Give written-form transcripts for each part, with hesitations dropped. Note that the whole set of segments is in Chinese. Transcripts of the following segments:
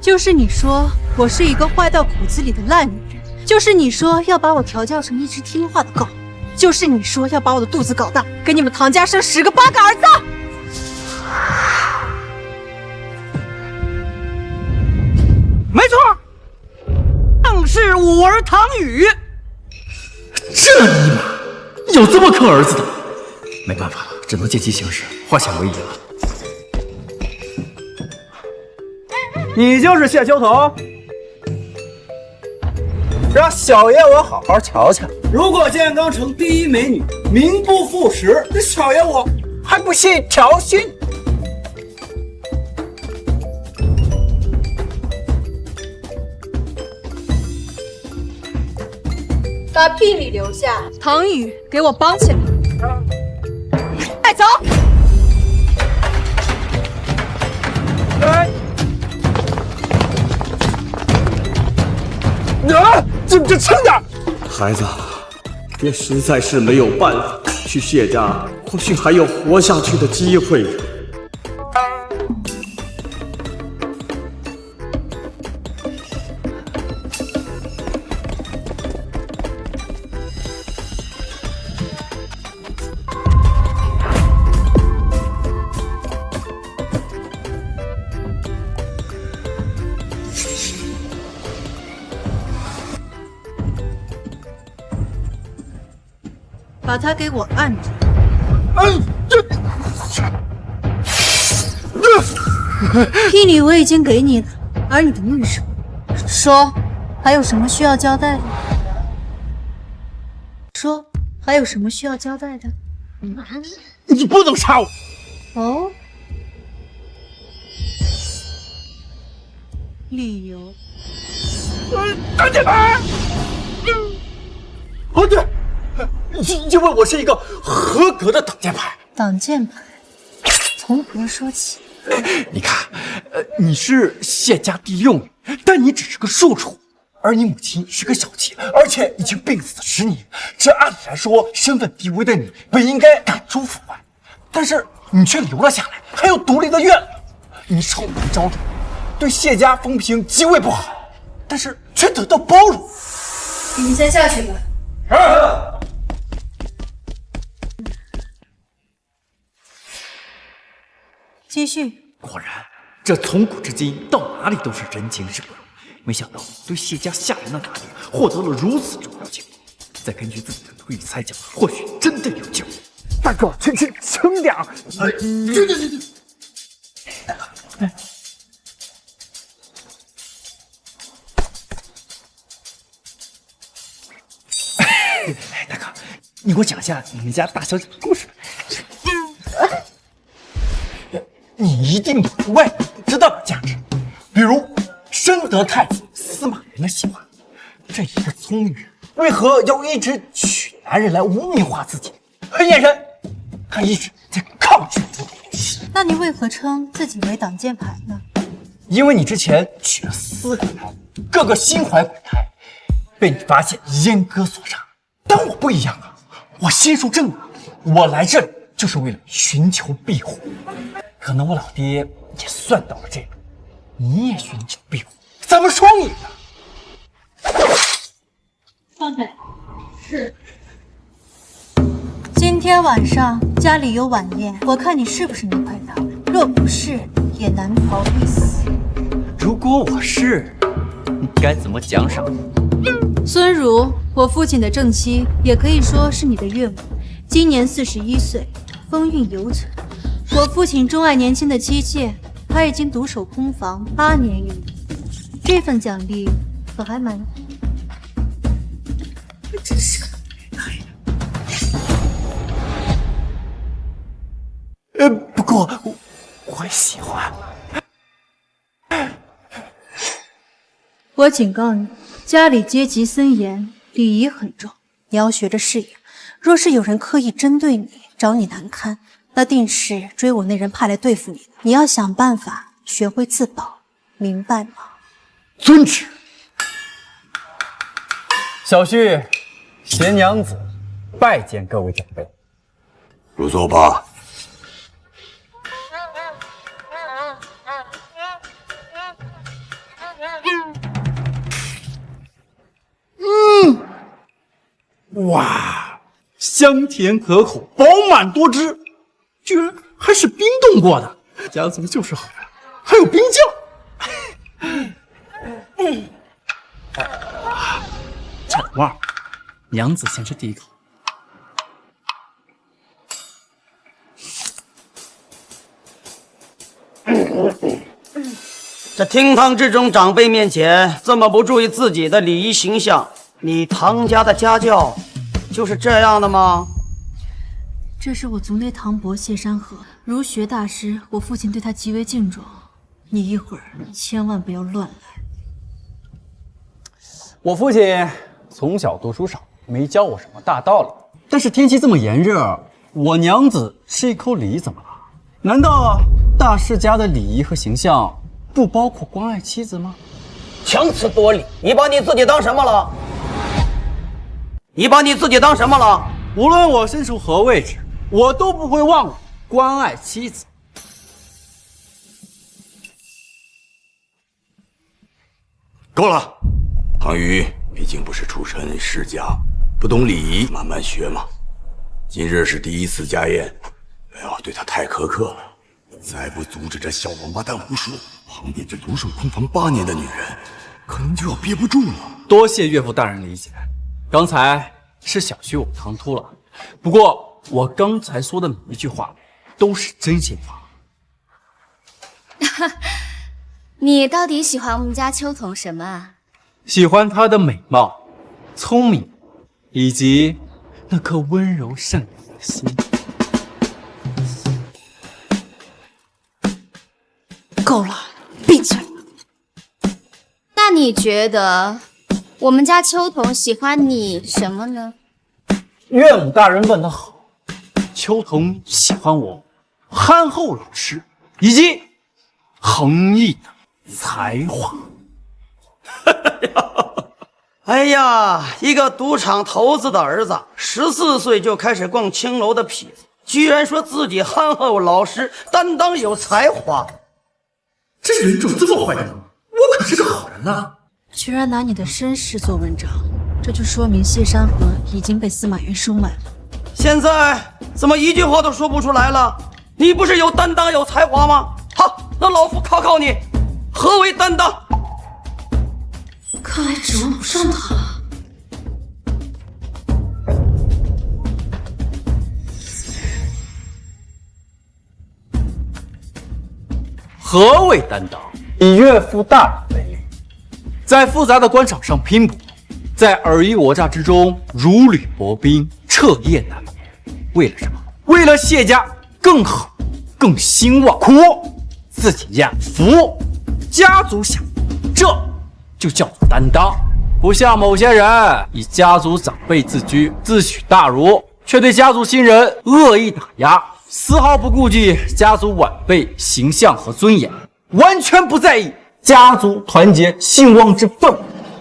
就是你说我是一个坏到骨子里的烂女人，就是你说要把我调教成一只听话的狗，就是你说要把我的肚子搞大，给你们唐家生10个8个儿子。没错，正是我儿唐宇。这尼玛有这么坑儿子的？没办法了，只能见机行事，化险为夷了。你就是谢秋桐，让小爷我好好瞧瞧。如果建钢城第一美女名不副实，这小爷我还不信调训。把聘礼留下，唐宇给我绑起来，带走。这轻点！孩子，爹实在是没有办法，去谢家或许还有活下去的机会。把他给我按着。聘礼我已经给你了，而你的秘书，说还有什么需要交代的？说还有什么需要交代的？你不能杀我！哦，理由？挡箭牌！哦对。因为我是一个合格的挡箭牌。挡箭牌，从何说起？你看，你是谢家第6女，但你只是个庶出，而你母亲是个小妾，而且已经病死了10年。这按理来说，身份低微的你本应该赶出府外，但是你却留了下来，还有独立的院落。你臭名昭著，对谢家风评极为不好，但是却得到包容。你们先下去吧。继续。果然，这从古至今到哪里都是人情世故。没想到对谢家下人的打击获得了如此重要结果。再根据自己的推理猜想，或许真的有救。大哥，轻点儿！大哥，你给我讲一下你们家大小姐的故事。你一定有外人不知道的价值，比如深得太子司马炎的喜欢。这一个聪明人，为何要一直娶男人来污名化自己？很眼神，他一直在抗拒我。那你为何称自己为挡箭牌呢？因为你之前娶了4个人，个个心怀鬼胎，被你发现阉割所杀。但我不一样啊，我心术正啊，我来这里就是为了寻求庇护。可能我老爹也算到了这步，你也寻求庇护，咱们双赢啊！放开。是。今天晚上家里有晚宴，我看你是不是能快到？若不是，也难逃一死。如果我是，你该怎么奖赏我？孙如，我父亲的正妻，也可以说是你的岳母，今年41岁，风韵犹存。我父亲钟爱年轻的妻妾，他已经独守空房8年有余，这份奖励可还蛮……真是个不过我也喜欢。我警告你，家里阶级森严，礼仪很重，你要学着适应。若是有人刻意针对你，找你难堪，那定是追我那人派来对付你的。你要想办法学会自保，明白吗？遵旨。小婿携娘子拜见各位长辈。入座吧。哇，香甜可口，饱满多汁，居然还是冰冻过的。家族就是好呀，还有冰酱。差点忘了，娘子先吃第一口。这厅堂之中，长辈面前这么不注意自己的礼仪形象，你唐家的家教就是这样的吗？这是我族内堂伯谢山河，儒学大师，我父亲对他极为敬重。你一会儿千万不要乱来。我父亲从小读书少，没教我什么大道理。但是天气这么炎热，我娘子吃一口梨怎么了？难道大世家的礼仪和形象不包括关爱妻子吗？强词夺理，你把你自己当什么了？你把你自己当什么了？无论我身处何位置，我都不会忘了关爱妻子。够了，唐瑜毕竟不是出身世家，不懂礼仪，慢慢学嘛。今日是第一次家宴，不要对他太苛刻了。再不阻止这小王八蛋胡说，旁边这独守空房8年的女人，可能就要憋不住了。多谢岳父大人理解，刚才是小婿我唐突了。不过我刚才说的每一句话都是真心话。你到底喜欢我们家秋桐什么啊？喜欢她的美貌、聪明，以及那颗温柔善良的心。够了，闭嘴！那你觉得我们家秋桐喜欢你什么呢？岳母大人问得好，秋桐喜欢我憨厚老实，以及横溢的才华。哎呀，一个赌场头子的儿子，14岁就开始逛青楼的痞子，居然说自己憨厚老实、担当有才华。这人怎么这么坏呢？我可是个好人呐！居然拿你的身世做文章，这就说明谢山河已经被司马云收买了。现在怎么一句话都说不出来了？你不是有担当有才华吗？好，那老夫考考你，何为担当？看来指望不上他了。何谓担当？以岳父大人为例，在复杂的官场上拼搏，在尔虞我诈之中如履薄冰，彻夜难眠。为了什么？为了谢家更好、更兴旺。苦，自己家福，家族享福，这就叫做担当。不像某些人以家族长辈自居，自诩大儒，却对家族新人恶意打压，丝毫不顾及家族晚辈形象和尊严，完全不在意家族团结兴旺之氛围，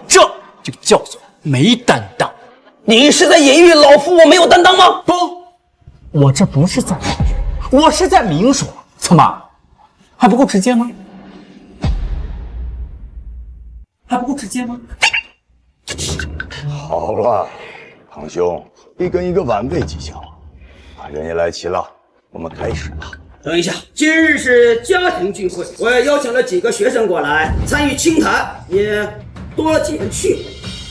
这就叫做没担当。你是在隐喻老夫我没有担当吗？不，我这不是在隐喻，我是在明说。怎么，还不够直接吗？还不够直接吗？好了，堂兄，一跟一个晚辈计较。人也来齐了，我们开始吧。等一下，今日是家庭聚会，我也邀请了几个学生过来参与清谈，也多了几个趣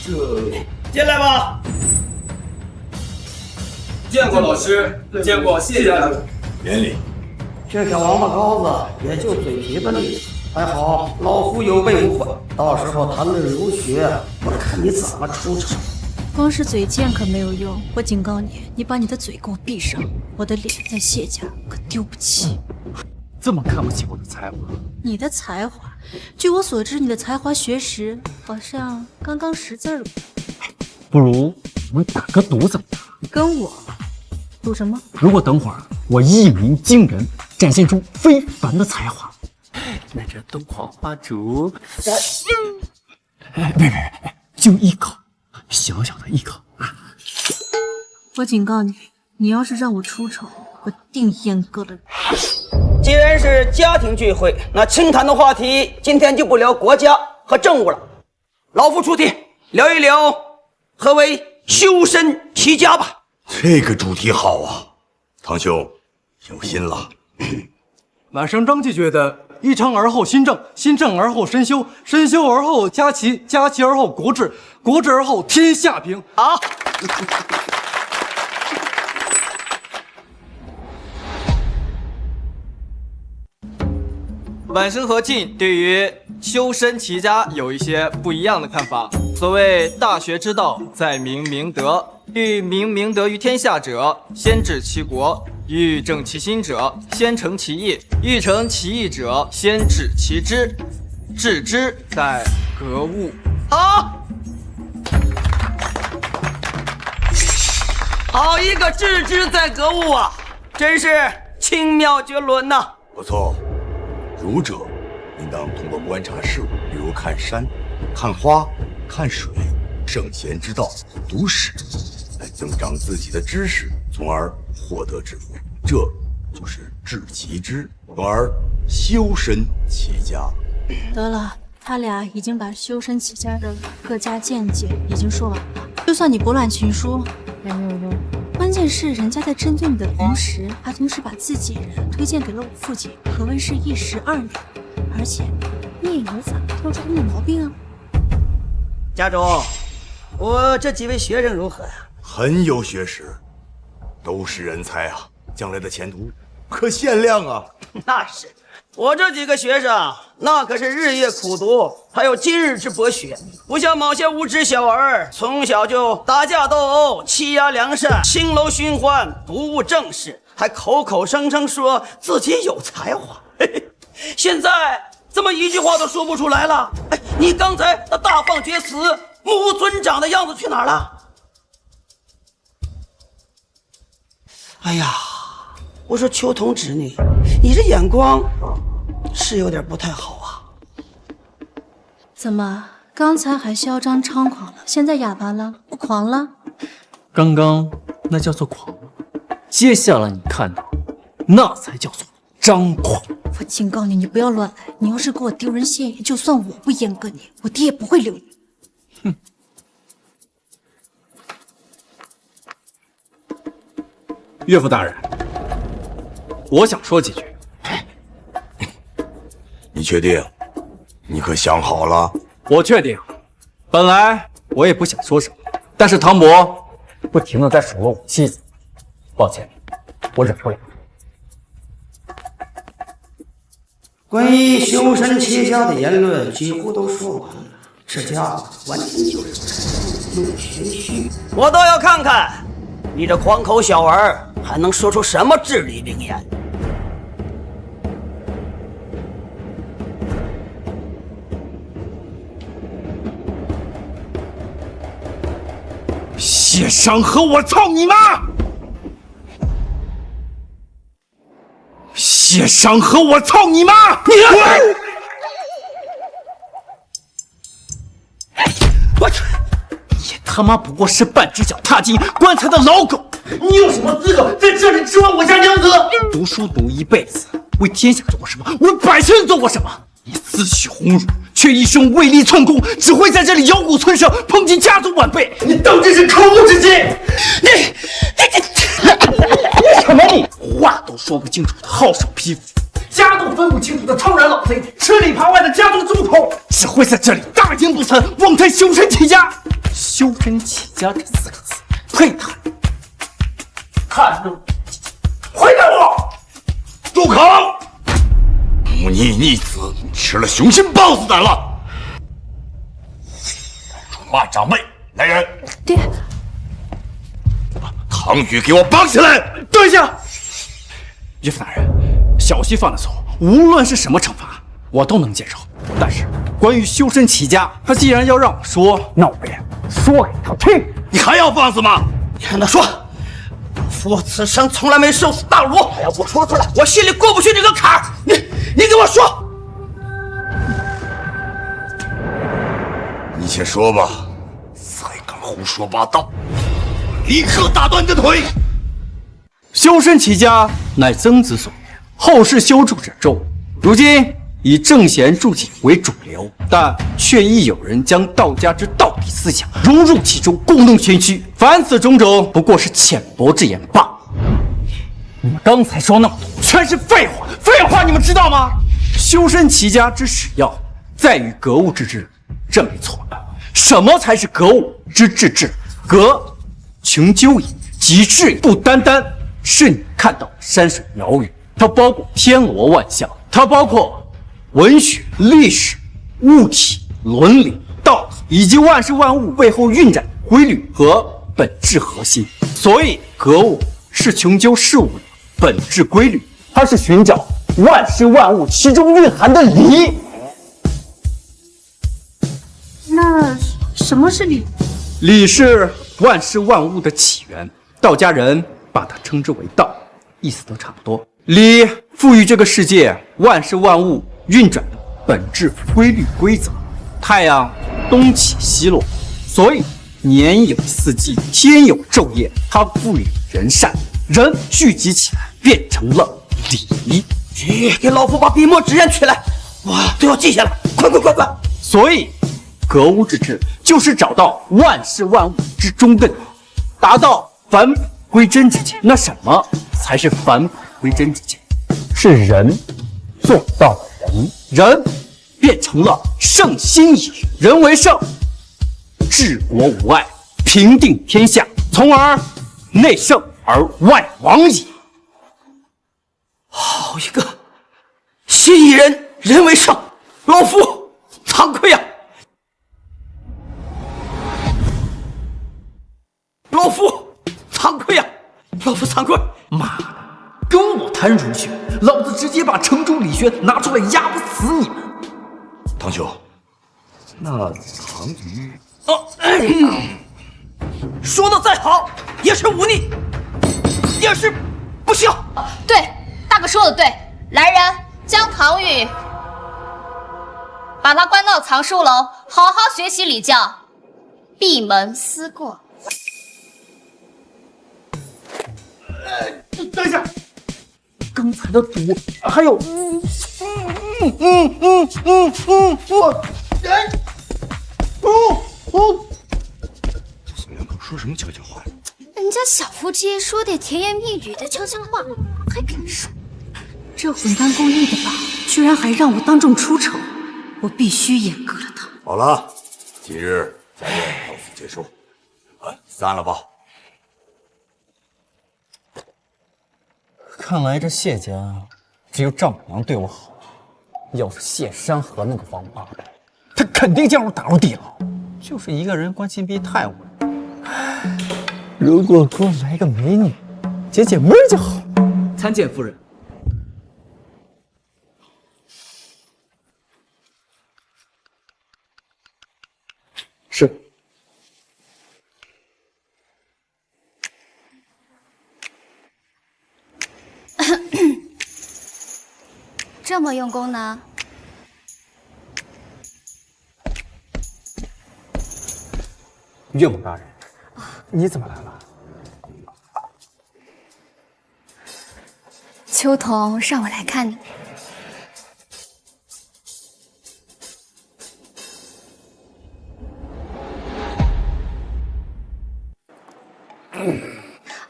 味。进来吧。见过老师，见过谢家长。免礼。这小王八羔子也就嘴皮子利索，还好老夫有备无患，到时候谈论儒学，我看你怎么出场。光是嘴贱可没有用，我警告你，你把你的嘴给我闭上，我的脸在谢家可丢不起。这么看不起我的才华？你的才华？据我所知，你的才华学识好像刚刚识字儿吧？不如我们打个赌怎么样？跟我赌什么？如果等会儿我一鸣惊人，展现出非凡的才华，那这东皇花烛，别，就一口，小小的一口啊！我警告你，你要是让我出丑，我定阉割了你。既然是家庭聚会，那清谈的话题今天就不聊国家，和政务了。老夫出题，聊一聊何为修身齐家吧。这个主题好啊，堂兄有心了。满生张继觉得一成而后心正，心正而后身修，身修而后家齐，家齐而后国治，国治而后天下平。好。满生和晋对于修身齐家有一些不一样的看法。所谓大学之道，在明明德。欲明明德于天下者，先治其国；欲正其心者，先成其意；欲成其意者，先治其知。治之在格物。好一个治之在格物啊！真是轻妙绝伦呐。不错，儒者应当通过观察事物，比如看山、看花、看水，圣贤之道，读史，来增长自己的知识，从而获得智慧。这就是治其知，从而修身齐家。得了，他俩已经把修身齐家的各家见解已经说完了。就算你博览群书也没有用，关键是人家在针对你的同时，还同时把自己人推荐给了我父亲，可谓是一石二鸟。而且你也无法挑出他们的毛病啊。家中，我这几位学生如何呀？很有学识，都是人才啊，将来的前途可限量啊。那是。我这几个学生，那可是日夜苦读，还有今日之博学，不像某些无知小儿，从小就打架斗殴、欺压良善、青楼寻欢，不务正事，还口口声声说自己有才华。嘿嘿，现在怎么一句话都说不出来了？哎，你刚才那大放厥词、目无尊长的样子去哪儿了？哎呀，我说秋桐侄女，你这眼光是有点不太好啊。怎么，刚才还嚣张猖狂了，现在哑巴了，不狂了？刚刚那叫做狂，接下来你看到那才叫做张狂。我警告你，你不要乱来，你要是给我丢人现眼，就算我不阉割你，我爹也不会留你。哼。岳父大人，我想说几句。你确定？你可想好了？我确定。本来我也不想说什么，但是唐伯不停地在数落我妻子，抱歉，我忍不了。关于修身齐家的言论几乎都说完了，这家伙完全就是故弄玄虚。我倒要看看你这狂口小儿还能说出什么至理名言。谢商和我操你妈！谢商和我操你妈！你滚！我去！你他妈不过是半只脚踏进棺材的老狗，你有什么资格在这里质问我家娘子？读书读一辈子，为天下做过什么？为百姓做过什么？你自诩鸿儒，却一生唯利寸功，只会在这里摇骨存声，抨击家族晚辈。你当真是可恶之极！你什么你？话都说不清楚的好手匹夫，家都分不清楚的超然老贼，吃里扒外的家族猪头，只会在这里大言不惭，妄谈修身齐家。修身齐家这4个字，配他！看着回答我！住口！忤逆逆子，你吃了雄心豹子胆了！辱骂长辈，来人！爹，把唐宇给我绑起来！等一下，岳父大人，小婿犯了错，无论是什么惩罚，我都能接受。但是关于修身齐家，他既然要让我说，那我也说给他听。你还要放肆吗？你让他说。我此生从来没受死大辱，还要我说出来，我心里过不去这个坎儿。你给我说，你先说吧。再敢胡说八道，立刻打断你的腿！修身齐家乃曾子所言，后世修筑者众，如今以正贤助己为主流，但却亦有人将道家之道理思想融入其中，故弄玄虚。凡此种种，不过是浅薄之言罢了。你们刚才说那么多，全是废话，废话，你们知道吗？修身齐家之始要，在于格物致知。这没错。什么才是格物之致知？格，穷究也；己致也，不单单是你看到的山水鸟语，它包括天罗万象，它包括文学、历史、物体、伦理、道理，以及万事万物背后运转的规律和本质核心。所以，格物是穷究事物的本质规律，它是寻找万事万物其中蕴含的理。那什么是理？理是万事万物的起源，道家人把它称之为道，意思都差不多。理赋予这个世界万事万物运转的本质规律规则。太阳东起西落，所以年有四季，天有昼夜，它赋予人善，人聚集起来变成了理。给老夫把笔墨纸砚取来，我都要记下来，快！所以格物致知就是找到万事万物之中的理，达到返璞归真之境。那什么才是返璞归真之境？是人做到了人，人变成了圣心矣。人为圣，治国无碍，平定天下，从而内圣而外王矣。好一个信一人，人为圣，老夫惭愧呀！老夫惭愧呀！老夫惭愧！妈的，跟我谈儒学，老子直接把程朱理学拿出来压不死你们！堂兄，那唐虞说的再好，也是忤逆，也是不孝。对，大哥说的对。来人，将唐禹把他关到藏书楼，好好学习礼教，闭门思过。等一下，刚才的赌还有，这两口说什么悄悄话呀？人家小夫妻说点甜言蜜语的悄悄话，还敢说？这混蛋故意的吧？居然还让我当众出丑，我必须阉割了他。好了，今日家宴到此结束，散了吧。看来这谢家只有丈母娘对我好，要是谢山河那个王八蛋，他肯定将我打入地牢。就是一个人关心逼太稳，如果给我来个美女解解闷就好。参见夫人。是。这么用功呢？岳母大人，你怎么来了？秋桐让我来看你。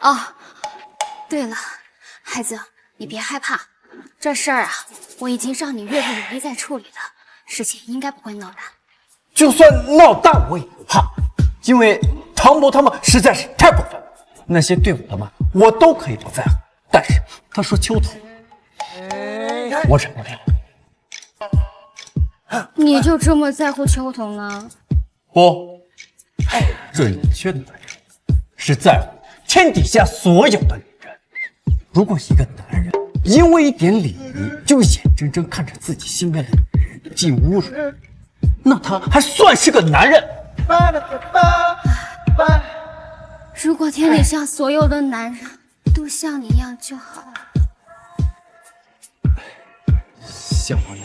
哦，对了，孩子，你别害怕，这事儿啊，我已经让你岳父爷爷在处理了，事情应该不会闹大。就算闹大我也不怕，因为唐伯他们实在是太过分了。那些对我的骂我都可以不在乎，但是他说秋桐，我忍不了。你就这么在乎秋桐呢？不，准确的来说，是在乎天底下所有的女人。如果一个男人因为一点礼仪就眼睁睁看着自己心爱的女人进侮辱，那他还算是个男人？如果天底下所有的男人都像你一样就好了。小王爷，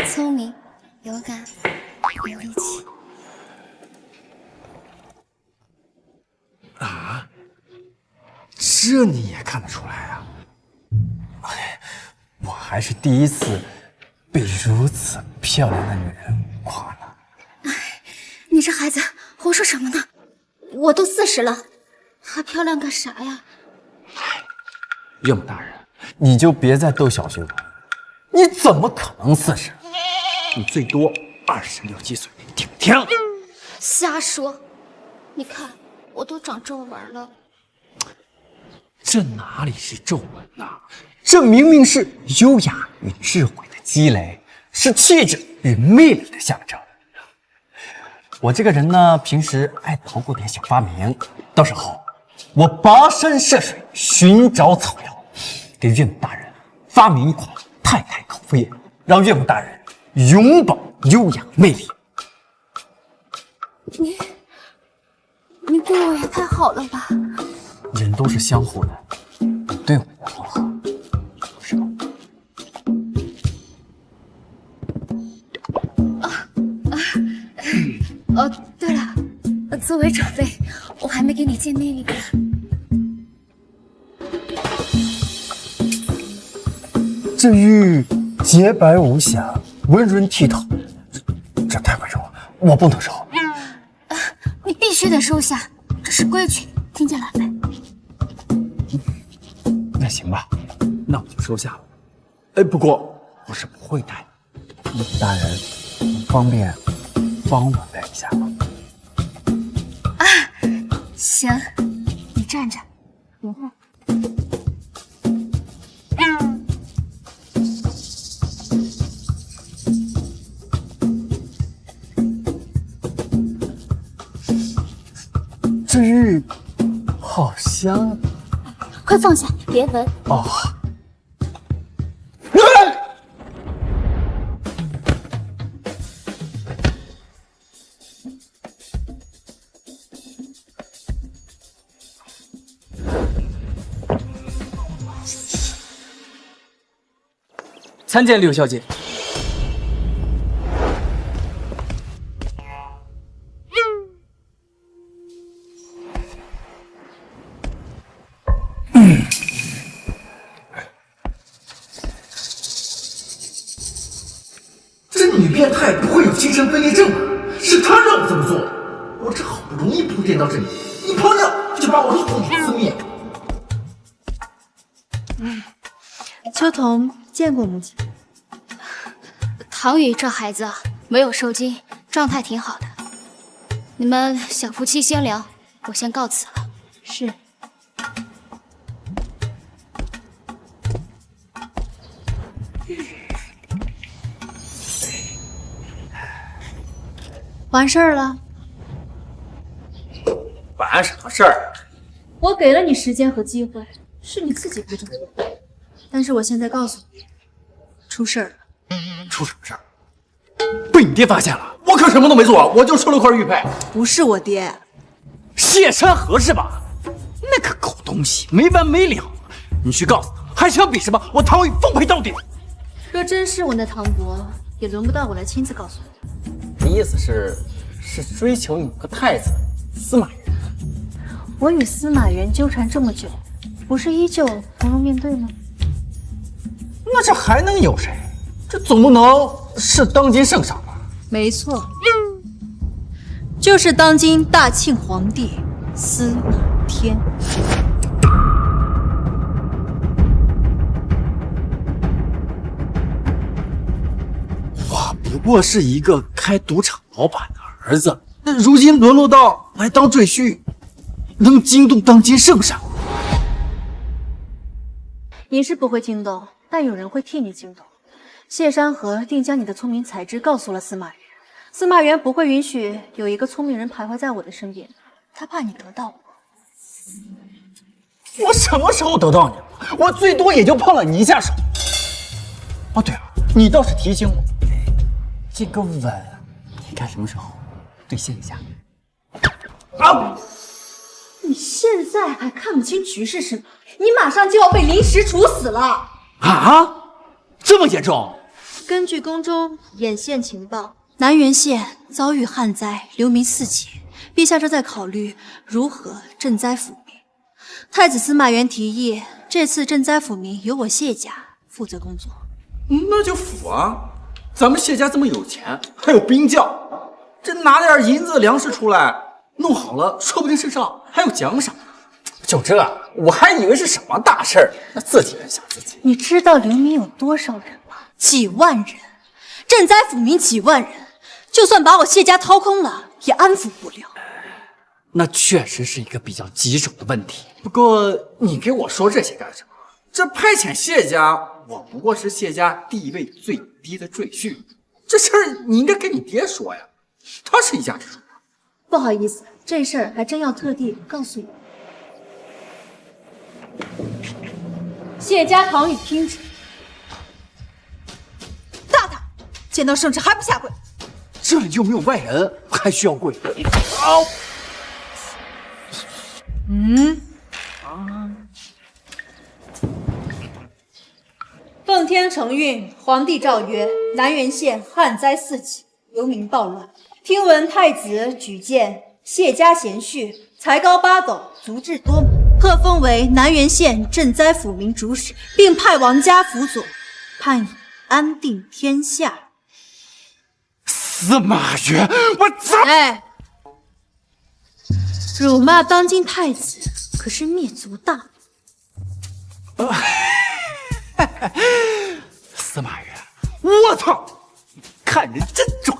聪明、勇敢、有力气。啊，这你也看得出来啊？哎，我还还是第一次被如此漂亮的女人夸了。你这孩子胡说什么呢？我都40了，还漂亮干啥呀？岳母大人，你就别再逗小婿我了，你怎么可能40？你最多26、7岁，听没听？瞎说！你看，我都长皱纹了。这哪里是皱纹呐？这明明是优雅与智慧的积累，是气质与魅力的象征。我这个人呢，平时爱捣鼓点小发明，到时候我跋山涉水寻找草药，给岳母大人发明一款太太口服液，让岳母大人永葆优雅魅力。你对我也太好了吧？人都是相互的，你对我也很好，是吧？对了，作为长辈，我还没给你见妹妹呢。这玉洁白无瑕，温润剔透，这太贵重了，我不能收。你必须得收下，这是规矩，听见了没？那行吧，那我就收下了。哎，不过我是不会戴的。大人，方便帮我戴一下吗？行，你站着，等会儿。这玉好香，快放下，别闻。哦。参见柳小姐。这女变态不会有精神分裂症吧？是她让我这么做的。我这好不容易铺垫到这里，一泡尿就把我的火给撕灭。秋桐见过母亲。唐宇这孩子没有受惊，状态挺好的。你们小夫妻先聊，我先告辞了。是。完事儿了。完什么事儿？我给了你时间和机会，是你自己不这么做。但是我现在告诉你，出事儿了。出什么事儿？被你爹发现了？我可什么都没做，我就收了块玉佩。不是我爹，谢山河是吧？那个狗东西没完没了。你去告诉他，还想比什么？我唐宇奉陪到底。若真是我那唐伯，也轮不到我来亲自告诉你。你意思是追求你个太子司马元？我与司马元纠缠这么久，不是依旧从容面对吗？那这还能有谁？这总不能是当今圣上吧？没错，就是当今大庆皇帝司马天。我不过是一个开赌场老板的儿子，那如今沦落到来当赘婿，能惊动当今圣上？你是不会惊动，但有人会替你惊动。谢山河定将你的聪明才智告诉了司马元，司马元不会允许有一个聪明人徘徊在我的身边，他怕你得到我。我什么时候得到你了？我最多也就碰了你一下手。哦，对了，你倒是提醒我，这个吻，你看什么时候兑现一下？啊！你现在还看不清局势是吗？你马上就要被临时处死了！啊，这么严重？根据宫中眼线情报，南原县遭遇旱灾，流民四起，陛下正在考虑如何赈灾抚民。太子司马元提议，这次赈灾抚民由我谢家负责工作。那就服啊！咱们谢家这么有钱，还有兵将，这拿点银子粮食出来，弄好了，说不定身上还有奖赏。就这，我还以为是什么大事儿，那自己人想自己。你知道流民有多少人吗？几万人，赈灾抚民几万人，就算把我谢家掏空了，也安抚不了。那确实是一个比较棘手的问题。不过你给我说这些干什么？这派遣谢家，我不过是谢家地位最低的赘婿，这事儿你应该跟你爹说呀，他是一家之主。不好意思，这事儿还真要特地告诉你。谢家唐雨听旨，大胆，见到圣旨还不下跪？这里又没有外人，还需要跪？奉天承运，皇帝诏曰：南原县旱灾4起，流民暴乱。听闻太子举荐谢家贤婿，才高8斗，足智多谋，特封为南原县赈灾抚民主使，并派王家辅佐，盼以安定天下。司马元，我操！哎，辱骂当今太子，可是灭族大谋。司马元，我操！看人真准。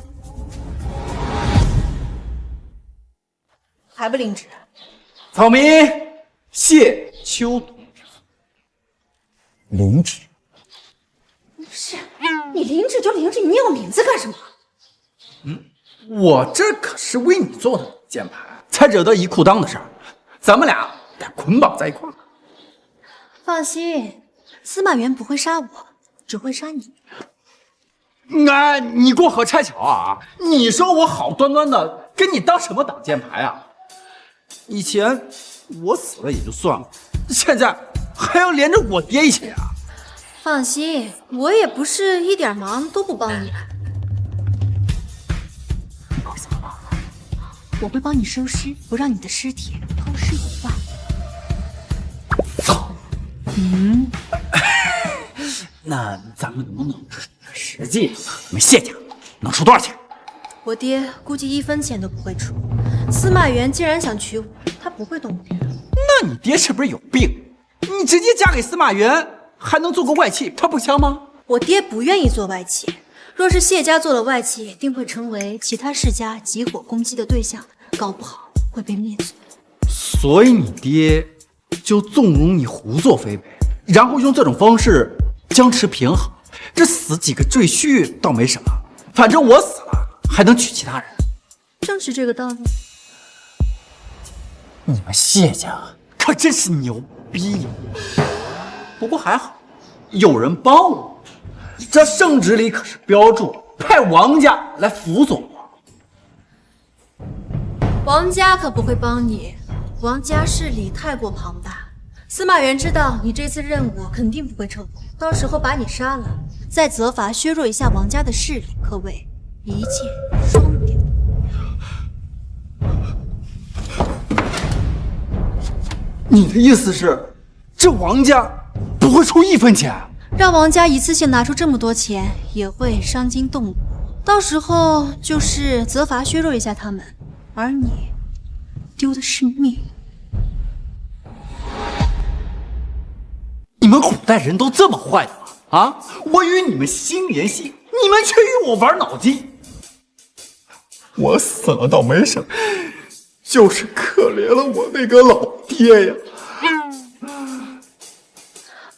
还不领旨？草民谢秋冬领旨。不是，你领旨就领旨，你念我名字干什么？我这可是为你做的键盘，才惹得一裤裆的事儿，咱们俩得捆绑在一块儿。放心，司马元不会杀我，只会杀你。你过河拆桥啊！你说我好端端的跟你当什么挡箭牌啊？以前我死了也就算了，现在还要连着我爹一起啊！放心，我也不是一点忙都不帮你。你会怎么帮？我会帮你收尸，不让你的尸体抛尸野外。操！那咱们能不能实际我们谢家能出多少钱？我爹估计1分钱都不会出。司马元既然想娶我，他不会动我。那你爹是不是有病？你直接嫁给司马元，还能做个外戚，他不香吗？我爹不愿意做外戚，若是谢家做了外戚，定会成为其他世家集火攻击的对象，搞不好会被灭族。所以你爹就纵容你胡作非为，然后用这种方式僵持平衡。这死几个赘婿倒没什么，反正我死了还能娶其他人。正是这个道理。你们谢家可真是牛逼呀！不过还好，有人帮我。这圣旨里可是标注派王家来辅佐我。王家可不会帮你，王家势力太过庞大。司马元知道你这次任务肯定不会成功，到时候把你杀了，再责罚削弱一下王家的势力，可谓一箭双雕。你的意思是，这王家不会出1分钱？让王家一次性拿出这么多钱，也会伤筋动骨。到时候就是责罚削弱一下他们，而你丢的是命。你们古代人都这么坏的吗？啊！我与你们心连心，你们却与我玩脑筋。我死了倒没什么，就是可怜了我那个老爹呀。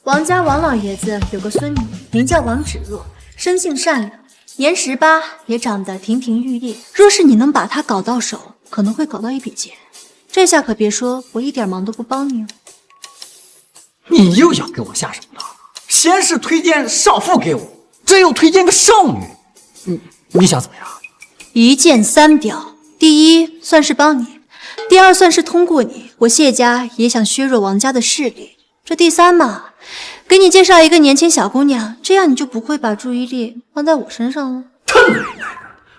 王家王老爷子有个孙女，名叫王芷若，生性善良，年18，也长得亭亭玉立。若是你能把她搞到手，可能会搞到一笔钱。这下可别说我一点忙都不帮你哦。你又要给我下什么套？先是推荐少妇给我，这又推荐个少女，你想怎么样？一箭3雕，第一算是帮你，第二算是通过你，我谢家也想削弱王家的势力。这第3嘛，给你介绍一个年轻小姑娘，这样你就不会把注意力放在我身上了。他奶奶的，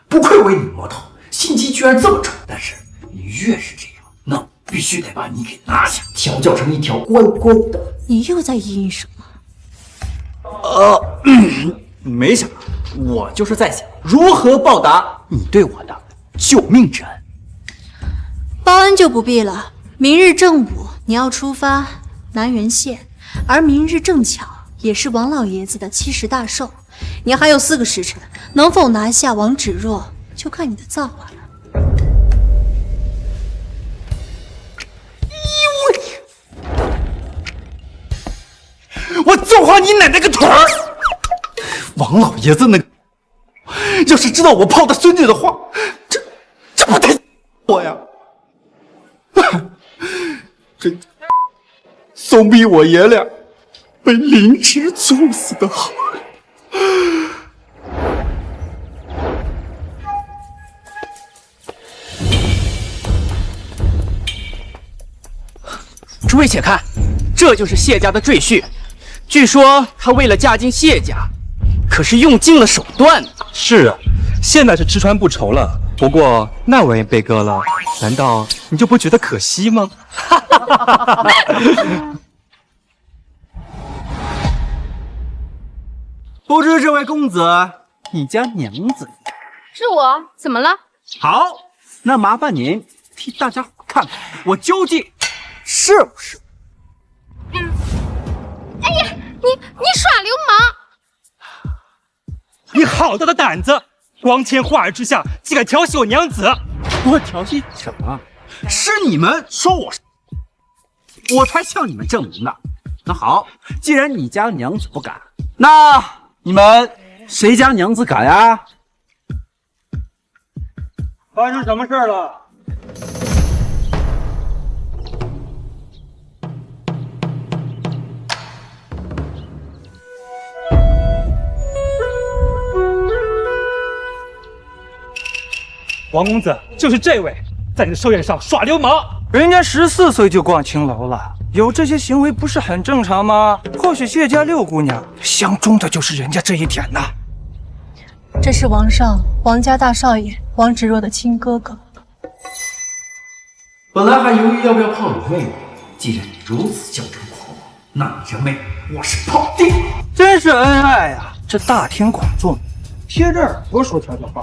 不愧为女魔头，心机居然这么重。但是你越是这样，那我必须得把你给拿下，调教成一条乖乖的。你又在意淫什么？没啥，我就是在想如何报答你对我的救命之恩。报恩就不必了。明日正午你要出发南原县，而明日正巧也是王老爷子的70大寿，你还有4个时辰，能否拿下王芷若，就看你的造化了。我揍花你奶奶个腿儿！王老爷子那个，要是知道我泡他孙女的话，这不得我呀！真总比我爷俩被凌迟处死的好。诸位且看，这就是谢家的赘婿。据说他为了嫁进谢家，可是用尽了手段呢。是啊，现在是吃穿不愁了。不过那玩意被割了，难道你就不觉得可惜吗？不知这位公子，你家娘子？是我，怎么了？好，那麻烦您替大家看看我究竟是不是？哎呀，你耍流氓！你好大的胆子！光天化日之下，竟敢调戏我娘子！我调戏什么？是你们说我才向你们证明的。那好，既然你家娘子不敢，那你们谁家娘子敢呀？发生什么事了？王公子，就是这位，在你的寿宴上耍流氓。人家14岁就逛青楼了，有这些行为不是很正常吗？或许谢家6姑娘相中的就是人家这一点呢。这是王上王家大少爷王芷若的亲哥哥。本来还犹豫要不要泡你妹妹，既然你如此娇嗔狂妄，那你这妹妹我是泡定了。真是恩爱呀！这大庭广众，贴着耳朵说悄悄话。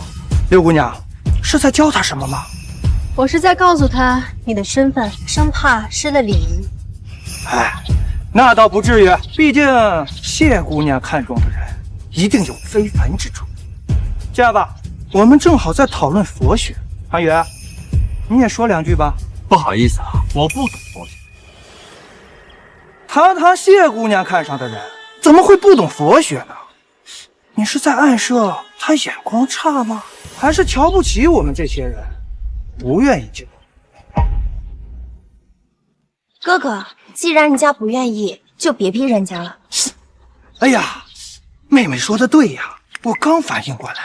6姑娘是在教她什么吗？我是在告诉他你的身份，生怕失了礼仪。哎，那倒不至于，毕竟谢姑娘看中的人一定有非凡之处。这样吧，我们正好在讨论佛学，韩宇，你也说2句吧。不好意思啊，我不懂佛学。堂谢姑娘看上的人，怎么会不懂佛学呢？你是在暗示她眼光差吗？还是瞧不起我们这些人，不愿意救？哥哥，既然人家不愿意，就别逼人家了。哎呀，妹妹说的对呀，我刚反应过来，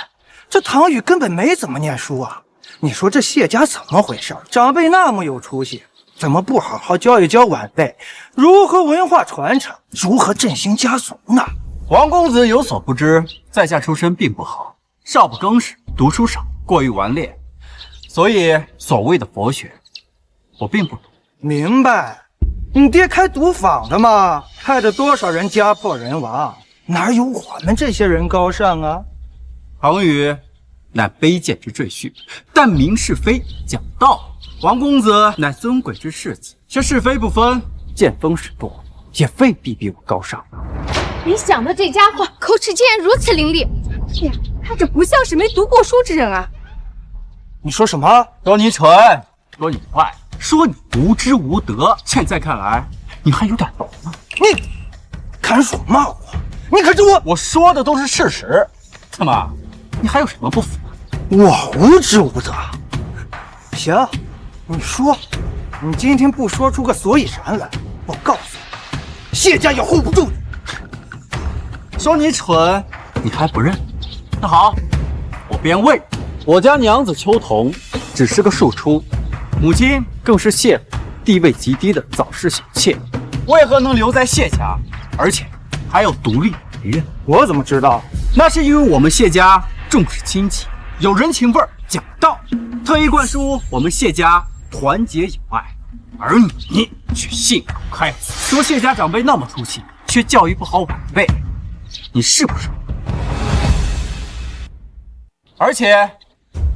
这唐宇根本没怎么念书啊。你说这谢家怎么回事？长辈那么有出息，怎么不好好教一教晚辈如何文化传承，如何振兴家族呢？王公子有所不知，在下出身并不好，少不更事，读书少，过于顽劣，所以所谓的佛学，我并不懂。明白，你爹开赌坊的嘛，害得多少人家破人亡，哪有我们这些人高尚啊？唐宇乃卑贱之赘婿，但明是非，讲道。王公子乃尊贵之世子，却是非不分，见风使舵，也未必比我高尚。没想到这家伙口齿竟然如此伶俐，天，他这不像是没读过书之人啊！你说什么？说你蠢，说你坏，说你无知无德。现在看来，你还有点懂吗？你敢辱骂我？你可是我说的都是事实。怎么，你还有什么不服？我无知无德。行，你说，你今天不说出个所以然来，我告诉你，谢家也 hold 不住你。说你蠢，你还不认？那好，我便问，我家娘子秋桐只是个庶出，母亲更是谢府地位极低的早逝小妾，为何能留在谢家，而且还要独立为人？我怎么知道？那是因为我们谢家重视亲情，有人情味儿，讲道，特意灌输我们谢家团结友爱，而你却信口开河，说谢家长辈那么出息，却教育不好晚辈。你是不是？而且，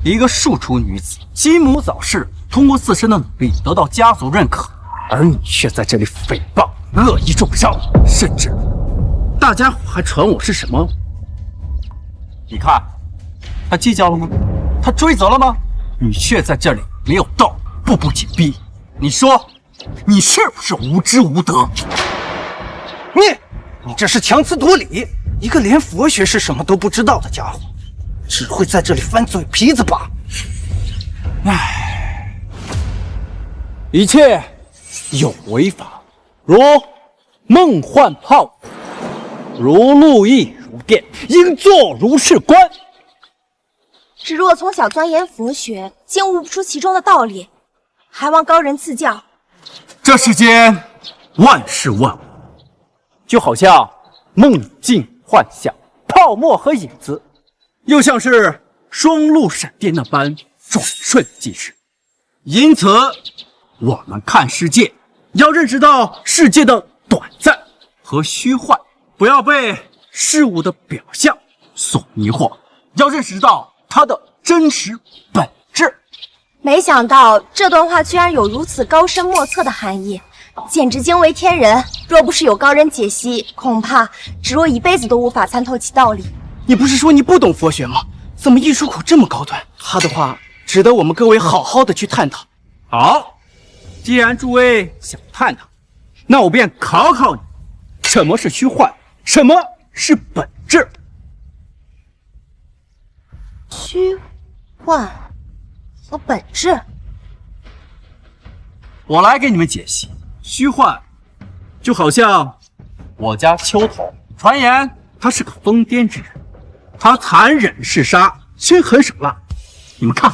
一个庶出女子，金母早逝，通过自身的努力得到家族认可，而你却在这里诽谤、恶意中伤，甚至大家还传我是什么？你看，他计较了吗？他追责了吗？你却在这里没有道，步步紧逼。你说，你是不是无知无德？你这是强词夺理！一个连佛学是什么都不知道的家伙，只会在这里翻嘴皮子罢了。唉，一切有为法，如梦幻泡影，如露亦如电，应作如是观。只若从小钻研佛学，竟悟不出其中的道理，还望高人赐教。这世间万事万物，就好像梦境幻象、泡沫和影子，又像是双路闪电那般转瞬即逝。因此，我们看世界要认识到世界的短暂和虚幻，不要被事物的表象所迷惑，要认识到它的真实本质。没想到这段话居然有如此高深莫测的含义，简直惊为天人。若不是有高人解析，恐怕芷若一辈子都无法参透其道理。你不是说你不懂佛学吗？怎么一出口这么高端？他的话值得我们各位好好的去探讨。好，既然诸位想探讨，那我便考考你，什么是虚幻，什么是本质？虚幻和本质，我来给你们解析。虚幻就好像我家秋桐，传言他是个疯癫之人，他残忍嗜杀，心狠手辣。你们看，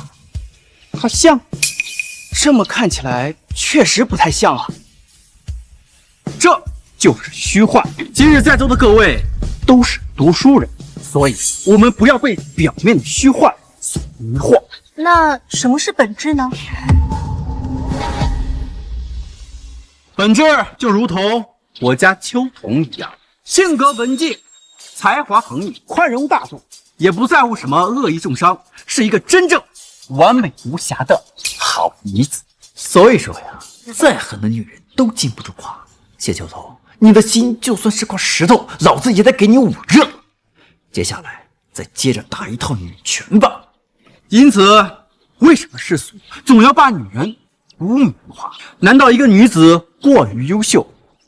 他像？这么看起来确实不太像啊。这就是虚幻。今日在座的各位都是读书人，所以我们不要被表面的虚幻所迷惑。那什么是本质呢？本质就如同我家秋桐一样，性格文静，才华横溢，宽容大度，也不在乎什么恶意重伤，是一个真正完美无瑕的好女子。所以说呀，再狠的女人都经不住夸。谢秋桐，你的心就算是块石头，老子也得给你捂热。接下来再接着打一套女拳吧。因此，为什么世俗总要把女人污名化？难道一个女子过于优秀，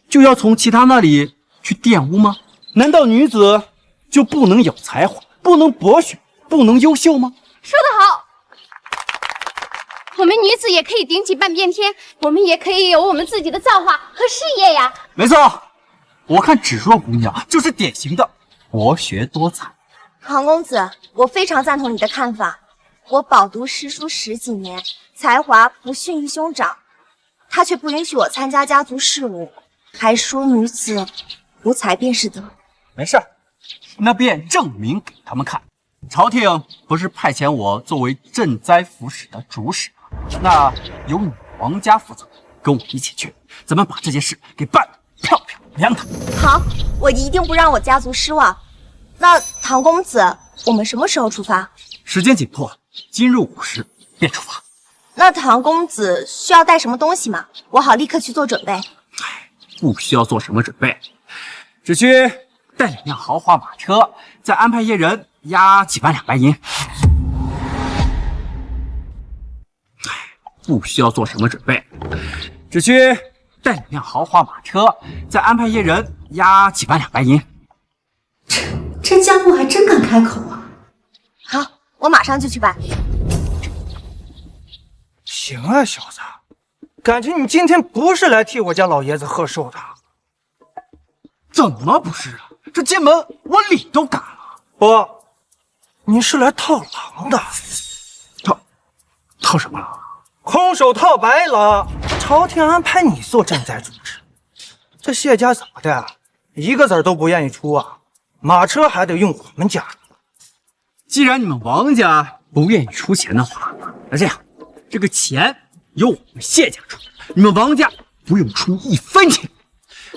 就要从其他那里去玷污吗？难道女子就不能有才华，不能博学，不能优秀吗？说得好，我们女子也可以顶起半边天，我们也可以有我们自己的造化和事业呀。没错，我看芷若姑娘就是典型的博学多才。唐公子，我非常赞同你的看法。我饱读诗书10几年，才华不逊于兄长，他却不允许我参加家族事务，还说女子无才便是德。没事，那便证明给他们看。朝廷不是派遣我作为赈灾服使的主使吗？那由你王家负责，跟我一起去，咱们把这件事给办得漂漂亮亮。好，我一定不让我家族失望。那唐公子，我们什么时候出发？时间紧迫，今日午时便出发。那唐公子需要带什么东西吗？我好立刻去做准备。不需要做什么准备，只需带2辆豪华马车，再安排一些人押几万两白银。不需要做什么准备，只需带2辆豪华马车，再安排一些人押几万两白银。这家伙还真敢开口啊！好，我马上就去办。行啊，小子，感情你今天不是来替我家老爷子贺寿的。怎么不是啊？这进门我礼都赶了。不，你是来套狼的。套什么狼？空手套白狼。朝廷安排你做赈灾主持，这谢家怎么的，一个子都不愿意出啊？马车还得用我们家。既然你们王家不愿意出钱的话，那这样，这个钱由我们谢家出，你们王家不用出1分钱。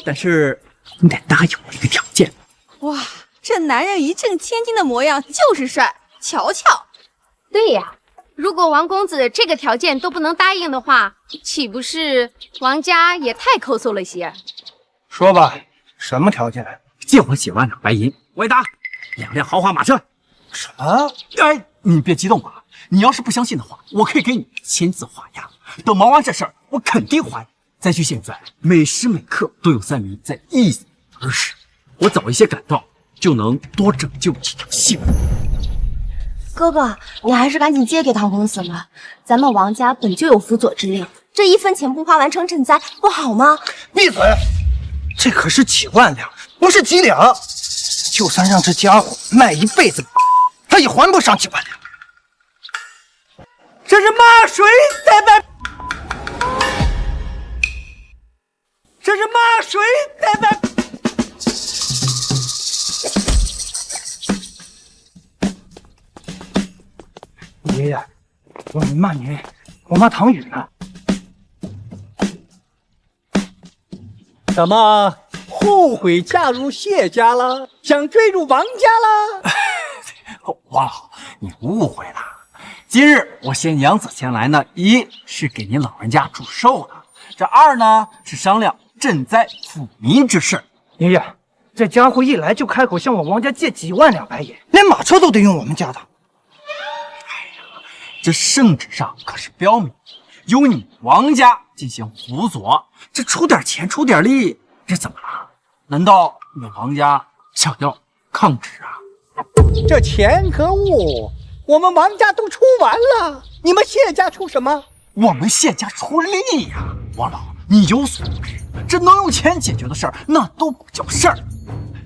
但是你得答应我一个条件。哇，这男人一掷千金的模样就是帅，瞧瞧。对呀，如果王公子这个条件都不能答应的话，岂不是王家也太抠搜了些？说吧，什么条件？借我几万两白银，我也答2辆豪华马车。什么？哎，你别激动啊！你要是不相信的话，我可以给你签字画押。等忙完这事儿，我肯定还你。再去现在，每时每刻都有3名在一死而时，我早一些赶到，就能多拯救几条性命。哥哥，你还是赶紧借给唐公子吧。咱们王家本就有辅佐之令，这1分钱不花完成赈灾，不好吗？闭嘴！这可是几万两，不是几两。就算让这家伙卖一辈子，他也还不上几万两。这是骂谁在外？这是骂谁在外？爷爷，我没骂您，我骂唐雨呢。怎么后悔嫁入谢家了？想追入王家了？王老，你误会了。今日我携娘子前来呢，一是给您老人家祝寿的，这2呢是商量赈灾抚民之事。爷爷，这家伙一来就开口向我王家借几万两白银，连马车都得用我们家的。这圣旨上可是标明，由你王家进行辅佐，这出点钱出点力，这怎么了？难道你们王家想要抗旨啊？这钱和物，我们王家都出完了，你们谢家出什么？我们谢家出力呀！王老，你有所不知，这能用钱解决的事儿，那都不叫事儿。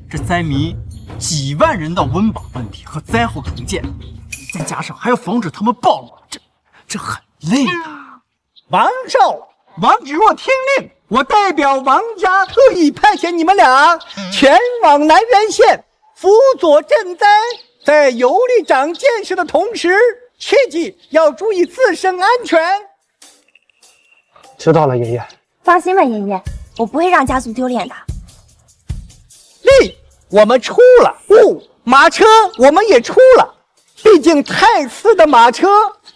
这灾民几万人的温饱问题和灾后重建，再加上还要防止他们暴露，这很累的。王少，王子若听令，我代表王家特意派遣你们俩前往南原县辅佐赈灾，在有力长见识的同时，切记要注意自身安全。知道了，爷爷。放心吧，爷爷，我不会让家族丢脸的。力，我们出了；物，马车我们也出了。毕竟太次的马车，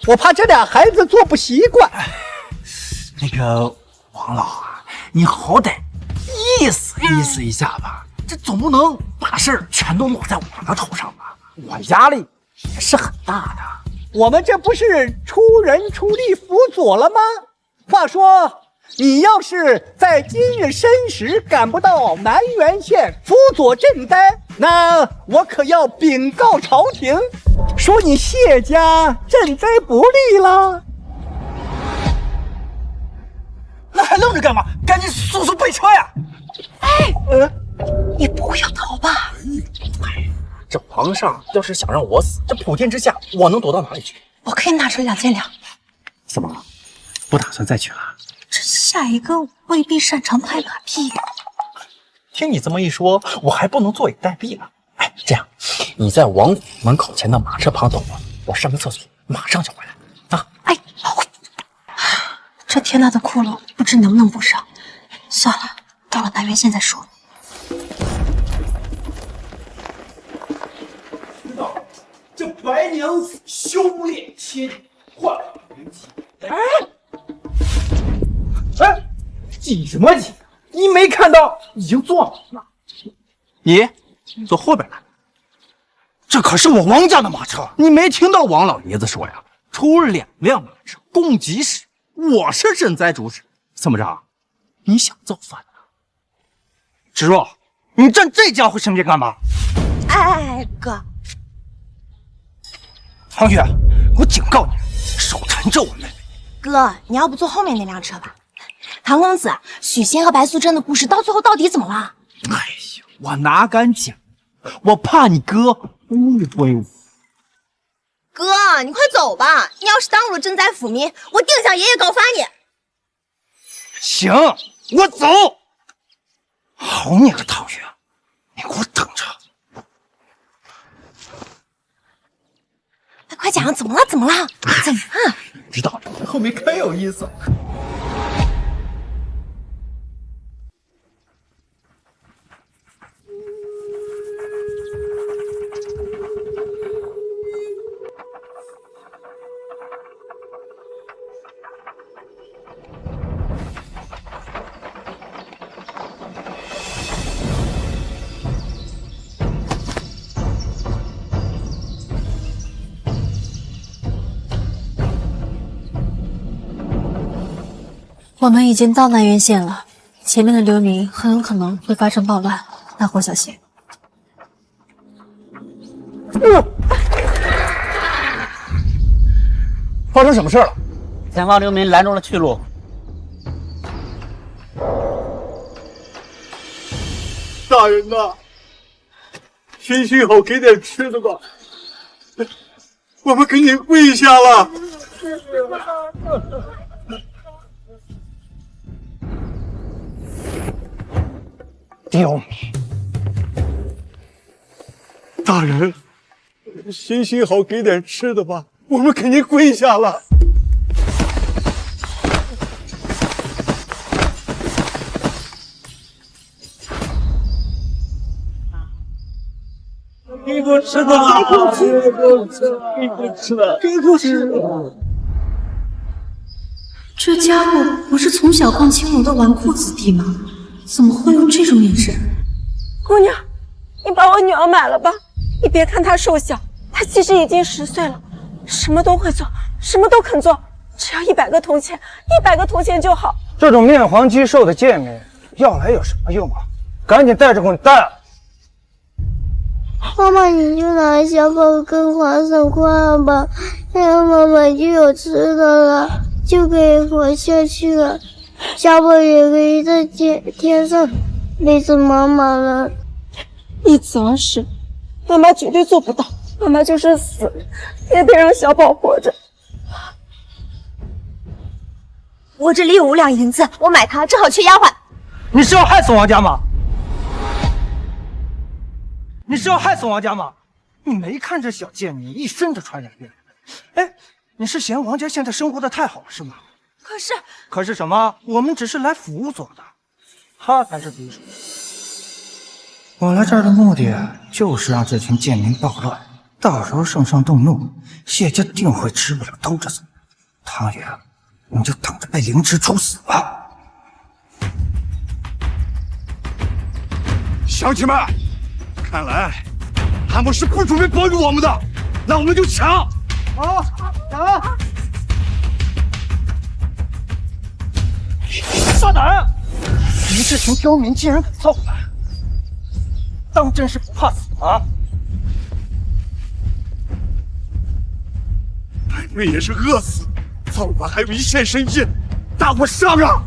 我怕这俩孩子坐不习惯。那个王老啊，你好歹意思意思一下吧，这总不能把事儿全都落在我的头上吧？我压力也是很大的。我们这不是出人出力辅佐了吗？话说，你要是在今日申时赶不到南原县辅佐赈灾，那我可要禀告朝廷，说你谢家赈灾不力了。那还愣着干嘛？赶紧速速备车呀！你不要逃吧！这皇上要是想让我死，这普天之下我能躲到哪里去？我可以拿出2千两。怎么了？不打算再娶了？这下一个未必擅长拍马屁。听你这么一说，我还不能坐以待毙了。哎，这样，你在王府门口前的马车旁等我上个厕所，马上就回来啊！哎，这天大的窟窿，不知能不能补上。算了，到了南原县再说。知道这白娘子修炼千年，换人机。哎，挤什么挤？你没看到已经坐满了？你坐后边来。这可是我王家的马车，你没听到王老爷子说呀？出2辆马车，供给使，我是赈灾主使。怎么着？你想造反啊？芷若，你站这家伙身边干嘛？哎，哥，唐雨，我警告你，少缠着我妹妹。哥，你要不坐后面那辆车吧？唐公子，许仙和白素贞的故事到最后到底怎么了？哎呀，我哪敢讲，我怕你哥误会我。哥，你快走吧！你要是耽误了赈灾抚民，我定向爷爷告发你。行，我走。好你个唐雨，你给我等着！快讲，怎么了？怎么了？怎么了？知道了，后面可有意思。我们已经到南原县了，前面的流民很有可能会发生暴乱，大伙小心。发生什么事了？前方流民拦住了去路。大人呐，行行好，给点吃的吧，我们给你跪下了。刁民！大人，行行好，给点吃的吧，我们给您跪下了。给我吃的，给我吃的，给我吃的，给我吃的。这家伙不是从小逛青楼的纨绔子弟吗？怎么会用这种眼神？姑娘，你把我女儿买了吧。你别看她瘦小，她其实已经10岁了，什么都会做，什么都肯做，只要100个铜钱，100个铜钱就好。这种面黄肌瘦的贱民，要来有什么用啊？赶紧带着滚蛋！妈妈，你就拿小宝跟花生换吧，这样妈妈就有吃的了，就可以活下去了。小宝也可以在天上陪着妈妈了。一次而始，妈妈绝对做不到。妈妈就是死，也得让小宝活着。我这里有5两银子，我买它，正好缺丫鬟。你是要害死王家吗？你是要害死王家吗？你没看这小贱民一身的传染病？哎，你是嫌王家现在生活的太好了是吗？可是什么？我们只是来辅佐的，他才是敌手。我来这儿的目的就是让这群贱民暴乱，到时候圣上动怒，谢家定会吃不了兜着走。汤圆，你就等着被凌迟处死吧。乡亲们，看来他们是不准备帮助我们的，那我们就抢！打！大胆！你们这群刁民竟然敢造反，当真是不怕死啊！百贵也是饿死，造反还有一线生机，大伙上啊！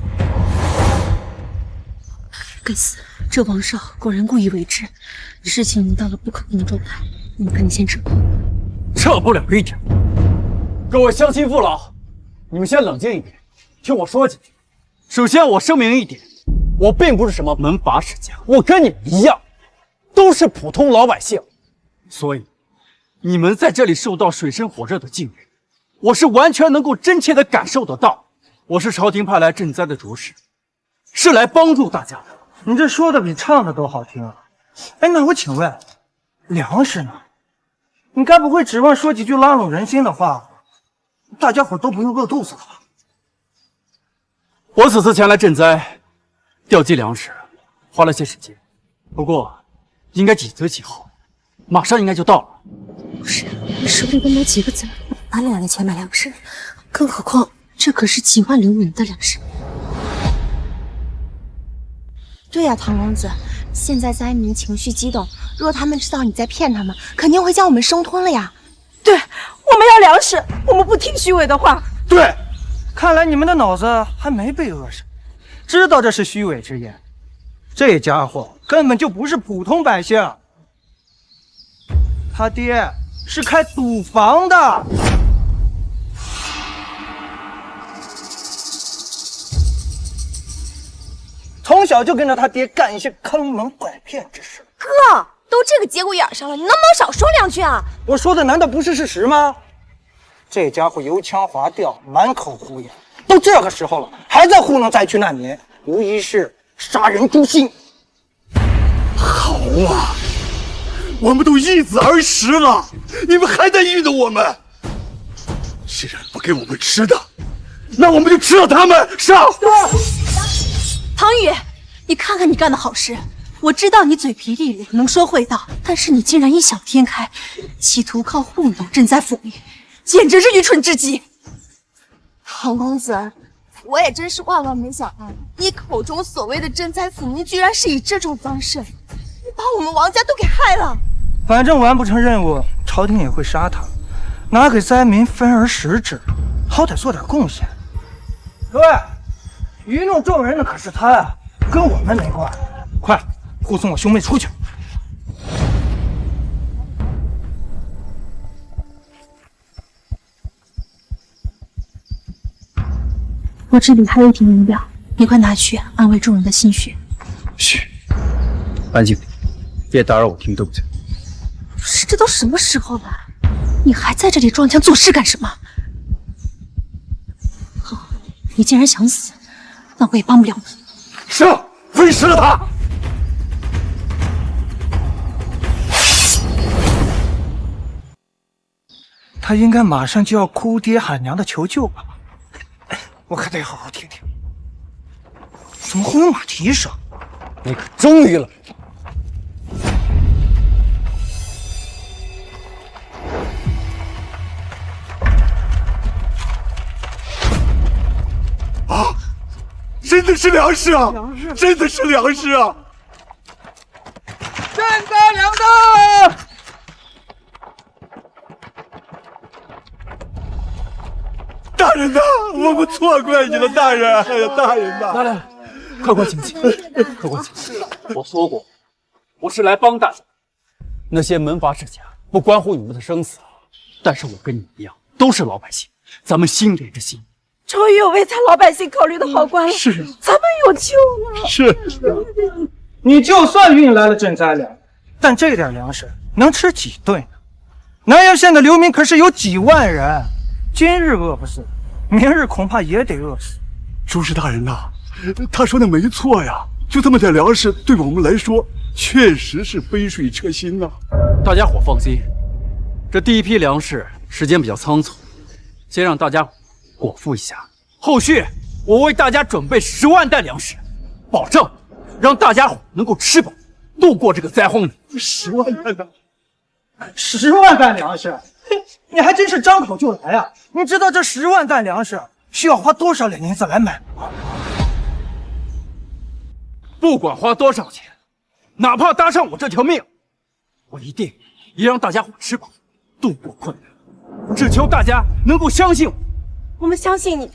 该死！这王少果然故意为之，事情已经到了不可控的状态，你们赶紧先撤。撤不了一点。各位乡亲父老，你们先冷静一点，听我说几句。首先，我声明一点，我并不是什么门阀世家，我跟你们一样，都是普通老百姓。所以，你们在这里受到水深火热的境遇，我是完全能够真切的感受得到。我是朝廷派来赈灾的主使，是来帮助大家的。你这说的比唱的都好听啊！哎，那我请问，粮食呢？你该不会指望说几句拉拢人心的话，大家伙都不用饿肚子了吧？我此次前来赈灾，调集粮食，花了些时间，不过应该几则几后，马上应该就到了。不是，你手里都没几个子儿，哪里来的钱买粮食？更何况这可是几万流民的粮食。对呀，唐公子，现在灾民情绪激动，若他们知道你在骗他们，肯定会将我们生吞了呀。对，我们要粮食，我们不听虚伪的话。对，看来你们的脑子还没被饿上，知道这是虚伪之言。这家伙根本就不是普通百姓，他爹是开赌房的。从小就跟着他爹干一些坑蒙拐骗之事。哥，都这个节骨眼上了，你能不能少说2句啊？我说的难道不是事实吗？这家伙油腔滑调，满口胡言，都这个时候了，还在糊弄灾区难民，无疑是杀人诛心。好啊，我们都一子而食了，你们还在愚弄我们。既然不给我们吃的，那我们就吃了他们。上！唐宇，你看看你干的好事！我知道你嘴皮利利，能说会道，但是你竟然异想天开，企图靠糊弄赈灾抚民，简直是愚蠢至极。唐公子，我也真是万万没想到，你口中所谓的赈灾抚民，居然是以这种方式，你把我们王家都给害了。反正完不成任务，朝廷也会杀他，拿给灾民分而食之，好歹做点贡献。各位，愚弄众人的可是他呀，跟我们没关。快护送我兄妹出去。我这里还有一瓶银表，你快拿去安慰众人的心绪。嘘，安静点，别打扰我听动静。这都什么时候了，你还在这里装腔作势干什么？好，你既然想死，那我也帮不了你。是，分尸了他。他应该马上就要哭爹喊娘的求救吧？我可得好好听听。怎么会有马蹄声？你可终于来了！啊！真的是粮食啊！真的是粮食啊！赈灾粮到！大人呐，我们错怪你了，大人！哎呀，大人呐！来，客官请起，客官请起。我说过，我是来帮大家。那些门阀世家不关乎你们的生死，但是我跟你们一样，都是老百姓，咱们心连着心。终于有为咱老百姓考虑的好官了，是，咱们有救了。是，你就算运来了赈灾粮，但这点粮食能吃几顿呢？南阳县的流民可是有几万人，今日饿不死，明日恐怕也得饿死。朱氏大人呐，他说的没错呀，就这么点粮食，对我们来说确实是杯水车薪呐。大家伙放心，这第一批粮食时间比较仓促，先让大家果腹一下，后续我为大家准备10万担粮食，保证让大家伙能够吃饱，度过这个灾荒年。10万担呢？10万担粮食？你还真是张口就来啊！你知道这10万担粮食需要花多少两银子来买吗？不管花多少钱，哪怕搭上我这条命，我一定也让大家伙吃饱，度过困难。只求大家能够相信我。我们相信你，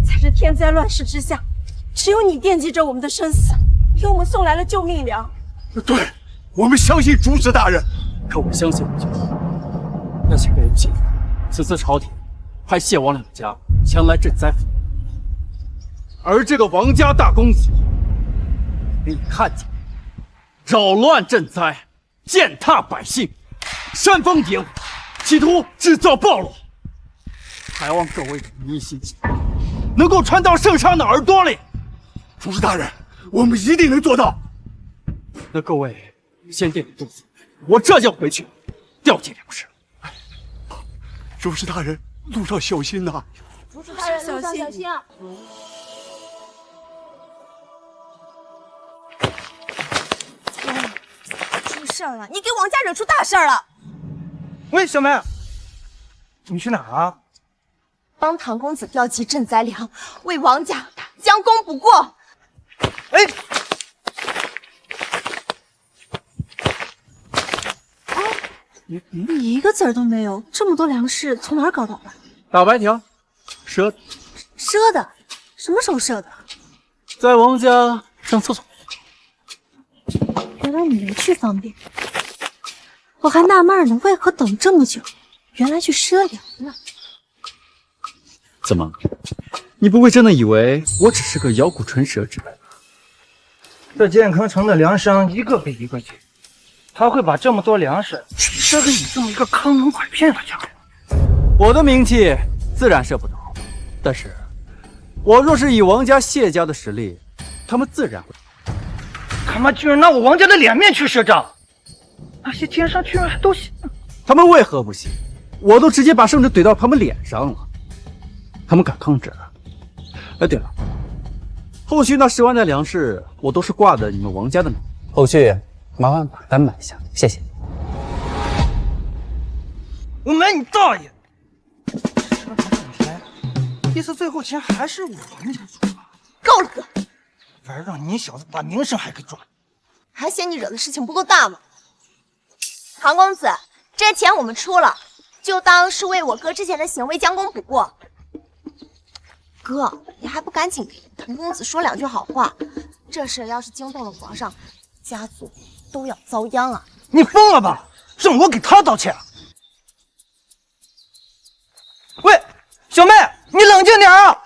在这天灾乱世之下，只有你惦记着我们的生死，给我们送来了救命粮。对，我们相信朱氏大人。可我相信我就好。那请给我记住，此次朝廷派谢王两家前来赈灾抚民，而这个王家大公子给你看见，扰乱赈灾，践踏百姓，煽风点火，企图制造暴乱，还望各位的民心能够传到圣上的耳朵里。朱氏大人，我们一定能做到。那各位先垫点肚子，我这就回去调集粮食。朱氏大人，路上小心呐！朱氏大人，路上小心啊！出事了！你给王家惹出大事了！喂，小梅，你去哪儿啊？帮唐公子调集赈灾粮，为王家将功补过。哎，你一个子儿都没有，这么多粮食从哪儿搞到的？大白条，赊的，什么时候赊的？在王家上厕所。原来你没去方便，我还纳闷呢，为何等这么久？原来去赊粮了。怎么，你不会真的以为我只是个摇骨纯蛇之辈？这健康城的粮商一个比一个急，他会把这么多粮食赊给你这么一个坑蒙拐骗的家伙？我的名气自然赊不到，但是我若是以王家谢家的实力，他们自然会。他妈居然拿我王家的脸面去赊账，那些奸商居然还都信？他们为何不信？我都直接把圣旨怼到他们脸上了，他们敢抗旨？哎，对了，后续那10万担粮食，我都是挂的你们王家的名。后续麻烦把单买下，谢谢。我买你大爷！意思最后钱还是我们家出啊？够了，哥，反而让你小子把名声还给撞，还嫌你惹的事情不够大吗？唐公子，这钱我们出了，就当是为我哥之前的行为将功补过。哥，你还不赶紧给唐公子说两句好话？这事要是惊动了皇上，家族都要遭殃啊！你疯了吧？让我给他道歉？喂，小妹，你冷静点啊！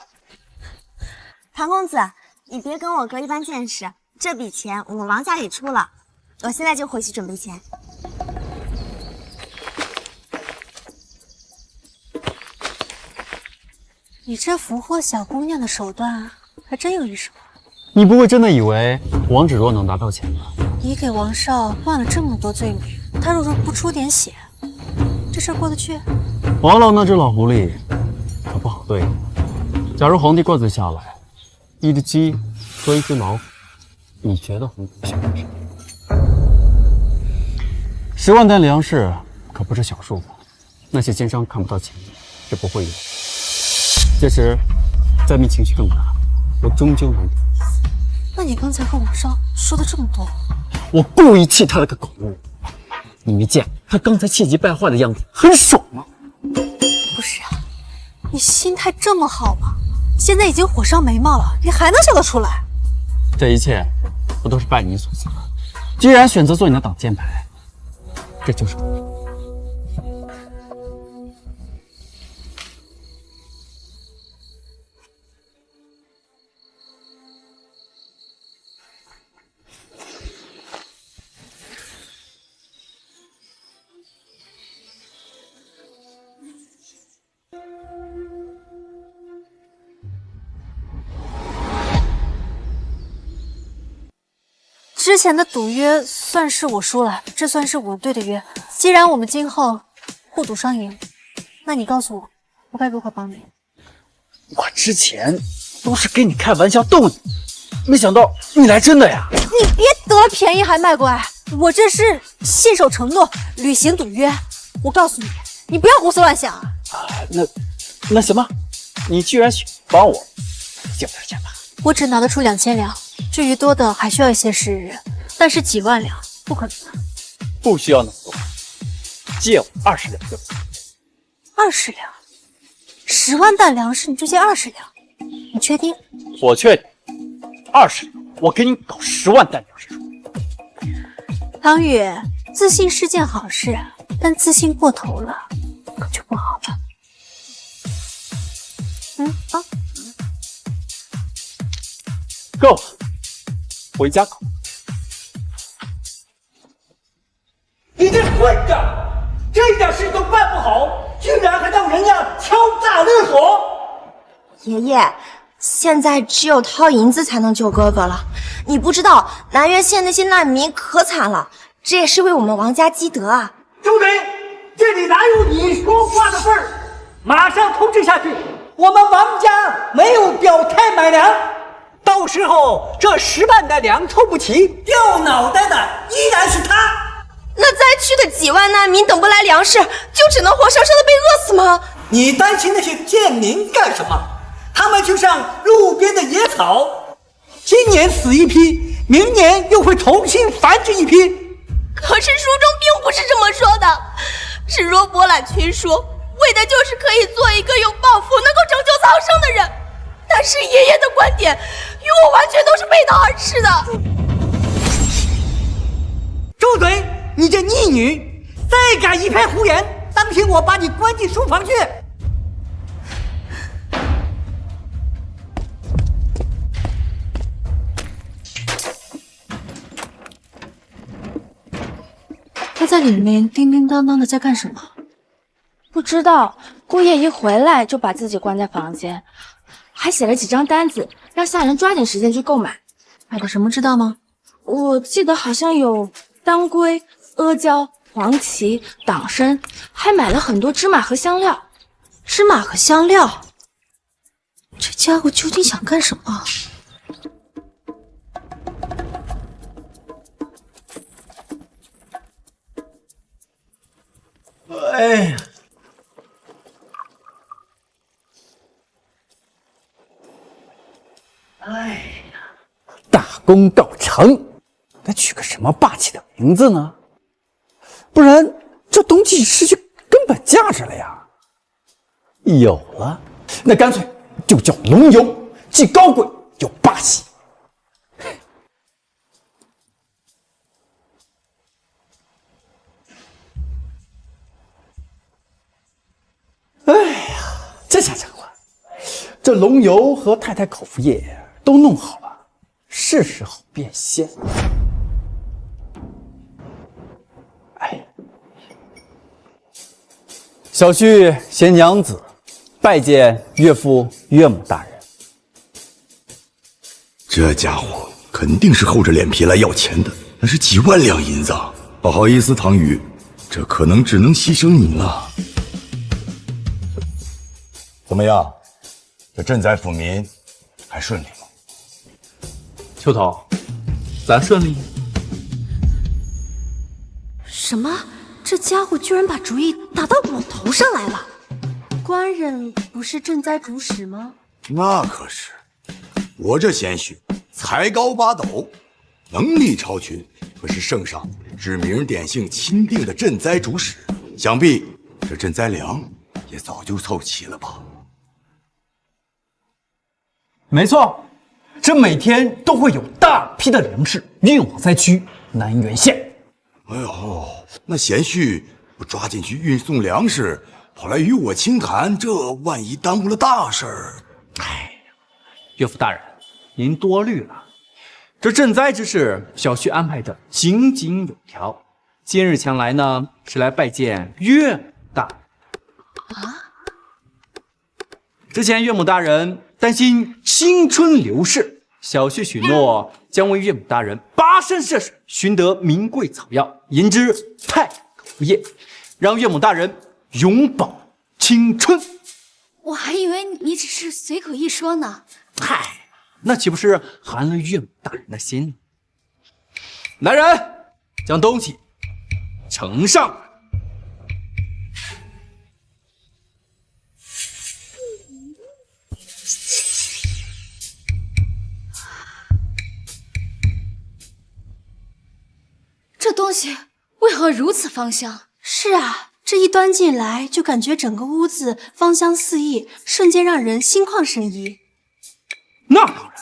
唐公子，你别跟我哥一般见识，这笔钱我们王家也出了，我现在就回去准备钱。你这俘获小姑娘的手段还真有一手。你不会真的以为王芷若能拿到钱吧？你给王少换了这么多罪名，他若不出点血，这事儿过得去？王老那只老狐狸可不好对付。假如皇帝灌罪下来，一只鸡和一只老虎，你觉得皇帝想干什么？10万担粮食可不是小数目，那些奸商看不到钱是不会有。届时灾民情绪更大，我终究能。那你刚才和王少说的这么多，我故意气他了个狗物。你没见他刚才气急败坏的样子，很爽吗？不是啊，你心态这么好吗？现在已经火烧眉毛了，你还能笑得出来？这一切不都是拜你所赐吗？既然选择做你的挡箭牌，这就是我。之前的赌约算是我输了，这算是我对的约。既然我们今后互赌双赢，那你告诉我，我该如何帮你？我之前都是跟你开玩笑逗你，没想到你来真的呀！你别得了便宜还卖乖，我这是信守承诺，履行赌约。我告诉你，你不要胡思乱想啊！那行吧，你既然想帮我，借我点钱吧。我只拿得出2000两，至于多的还需要一些时日，但是几万两不可能的。不需要那么多，借我20两就可以。20两，10万担粮食你就借20两，你确定？我确定，20两我给你搞10万担粮食出。唐宇，自信是件好事，但自信过头了可就不好了。够了，回家搞。你这混账，这点事都办不好，居然还让人家敲诈勒索！爷爷，现在只有掏银子才能救哥哥了。你不知道南苑县那些难民可惨了，这也是为我们王家积德啊！周队，这里哪有你说话的份儿？马上通知下去，我们王家没有表态买粮，到时候这10万担粮凑不齐，掉脑袋的依然是他。那灾区的几万难民等不来粮食，就只能活生生的被饿死吗？你担心那些贱民干什么？他们就像路边的野草，今年死一批，明年又会重新繁殖一批。可是书中并不是这么说的，芷若博览群书，为的就是可以做一个有抱负、能够拯救苍生的人。但是爷爷的观点与我完全都是背道而驰的。住嘴！你这逆女，再敢一派胡言，当心我把你关进书房去！他在里面叮叮当当的在干什么？不知道，姑爷一回来就把自己关在房间，还写了几张单子，让下人抓紧时间去购买。买的什么知道吗？我记得好像有当归、阿胶、黄芪、党参，还买了很多芝麻和香料。芝麻和香料，这家伙究竟想干什么？哎呀，功告成。该取个什么霸气的名字呢？不然这东西失去根本价值了呀。有了，那干脆就叫龙游，既高贵又霸气。哎呀，这下成了，这龙游和太太口服液都弄好了，是时候变仙。哎，小婿携娘子拜见岳父岳母大人。这家伙肯定是厚着脸皮来要钱的，那是几万两银子。不好意思，唐宇，这可能只能牺牲你了。怎么样？这赈灾抚民还顺利吗？秋头，咱顺利？什么？这家伙居然把主意打到我头上来了！官人不是赈灾主使吗？那可是，我这贤婿才高八斗，能力超群，可是圣上指名点姓钦定的赈灾主使，想必这赈灾粮也早就凑齐了吧？没错，这每天都会有大批的粮食运往灾区南垣县。哎呦，那贤婿不抓紧去运送粮食，跑来与我轻谈，这万一耽误了大事儿。哎，岳父大人，您多虑了。这赈灾之事，小婿安排的井井有条。今日前来呢，是来拜见岳母大人。啊？之前岳母大人担心青春流逝，小婿许诺将为岳母大人跋山涉水寻得名贵草药，银之太口服液，让岳母大人永葆青春。我还以为你只是随口一说呢。嗨，那岂不是寒了岳母大人的心？来人，将东西呈上。这东西为何如此芳香？是啊，这一端进来就感觉整个屋子芳香四溢，瞬间让人心旷神怡。那当然，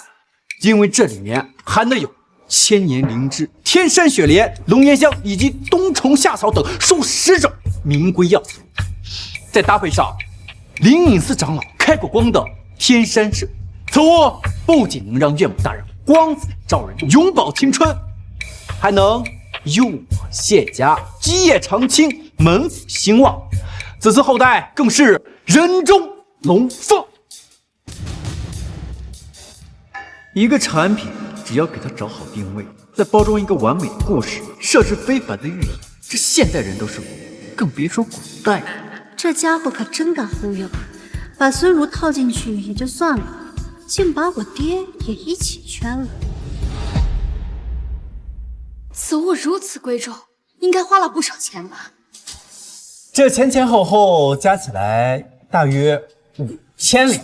因为这里面含的有千年灵芝、天山雪莲、龙涎香以及冬虫夏草等数十种名贵药材，再搭配上灵隐寺长老开过光的天山麝，此物不仅能让岳母大人光彩照人、永葆青春，还能诱我谢家基业长青、门府兴旺，子嗣后代更是人中龙凤。一个产品只要给它找好定位，再包装一个完美的故事，设置非凡的寓意，这现代人都是我，更别说古代了。这家伙可真敢忽悠，把孙如套进去也就算了，竟把我爹也一起圈了。此物如此贵重，应该花了不少钱吧？这前后后加起来大约5000两。